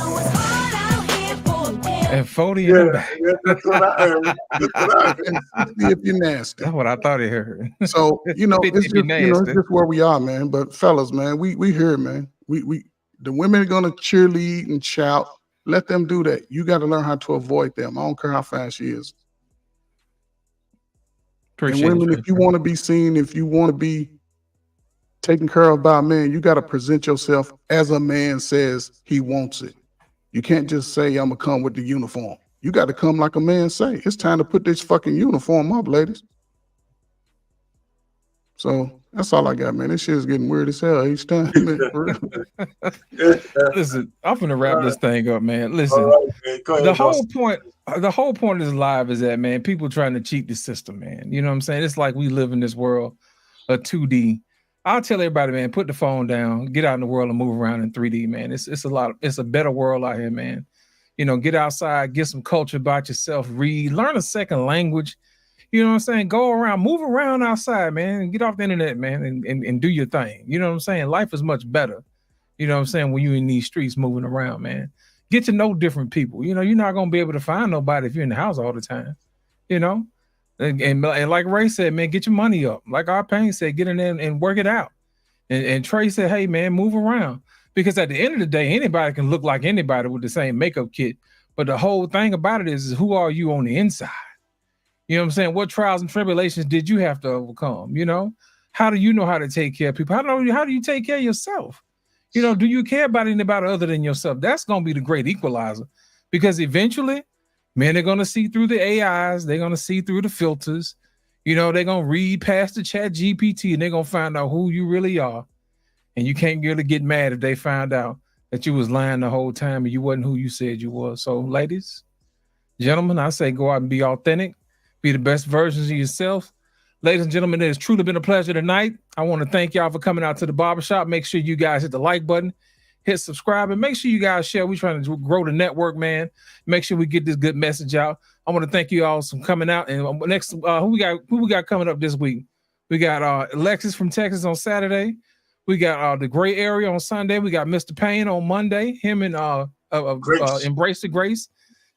And 40 in the back. That's what I heard. That's what I heard. See if you're nasty. That's what I thought he heard. So you know, it's 50 just be you know, it's nasty. just where we are, man. But fellas, man, we here, man. We the women are gonna cheerlead and shout. Let them do that. You got to learn how to avoid them. I don't care how fast she is. Appreciate and women, it, if you want to be seen, if you want to be taken care of by a man, you got to present yourself as a man says he wants it. You can't just say, I'm gonna come with the uniform. You got to come like a man say. It's time to put this fucking uniform up, ladies. So that's all I got, man. This shit is getting weird as hell each time, man. Listen, I'm gonna wrap this thing up, man. Listen, All right, man. Go ahead, the whole boss. point of this live is that, man, people trying to cheat the system, man. You know what I'm saying? It's like we live in this world of 2D. I'll tell everybody, man, put the phone down, get out in the world and move around in 3D, man. It's a better world out here, man. You know, get outside, get some culture about yourself, read, learn a second language. You know what I'm saying? Go around, move around outside, man, and get off the internet, man, and do your thing. You know what I'm saying? Life is much better. You know what I'm saying? When you're in these streets moving around, man. Get to know different people. You know, you're not going to be able to find nobody if you're in the house all the time. You know? And like Ray said, man, get your money up. Like our Payne said, get in there and work it out. And Trey said, hey, man, move around. Because at the end of the day, anybody can look like anybody with the same makeup kit. But the whole thing about it is who are you on the inside? You know what I'm saying? What trials and tribulations did you have to overcome? You know, how do you know how to take care of people? How do you take care of yourself? You know, do you care about anybody other than yourself? That's going to be the great equalizer, because eventually, men are going to see through the AIs. They're going to see through the filters. You know, they're going to read past the chat GPT and they're going to find out who you really are. And you can't really get mad if they find out that you was lying the whole time and you wasn't who you said you was. So ladies, gentlemen, I say go out and be authentic. Be the best versions of yourself. Ladies and gentlemen, it has truly been a pleasure tonight. I want to thank y'all for coming out to the barbershop. Make sure you guys hit the like button, hit subscribe, and make sure you guys share. We're trying to grow the network, man. Make sure we get this good message out. I want to thank you all for coming out. And next, who we got coming up this week? We got Alexis from Texas on Saturday. We got the Gray Area on Sunday. We got Mr. Payne on Monday. Him and Embrace the Grace.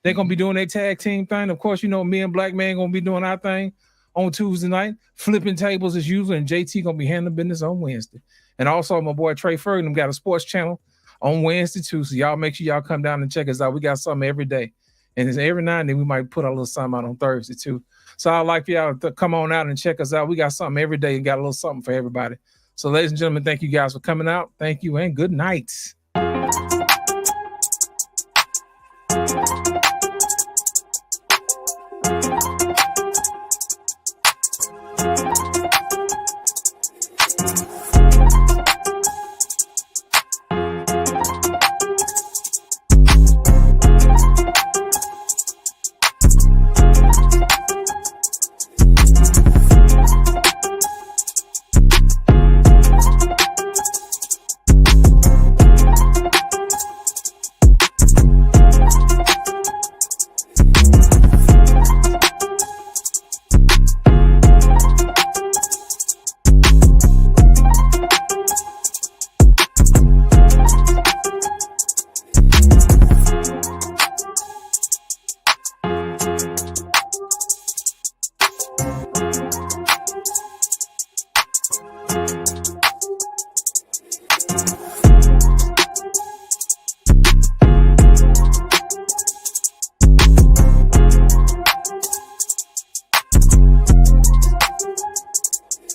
They're going to be doing their tag team thing. Of course, you know, me and Black Man going to be doing our thing on Tuesday night, flipping tables as usual, and JT going to be handling business on Wednesday. And also, my boy Trey Ferguson got a sports channel on Wednesday too, so y'all make sure y'all come down and check us out. We got something every day. And it's every now and then we might put a little something out on Thursday too. So I'd like for y'all to come on out and check us out. We got something every day and got a little something for everybody. So ladies and gentlemen, thank you guys for coming out. Thank you and good night.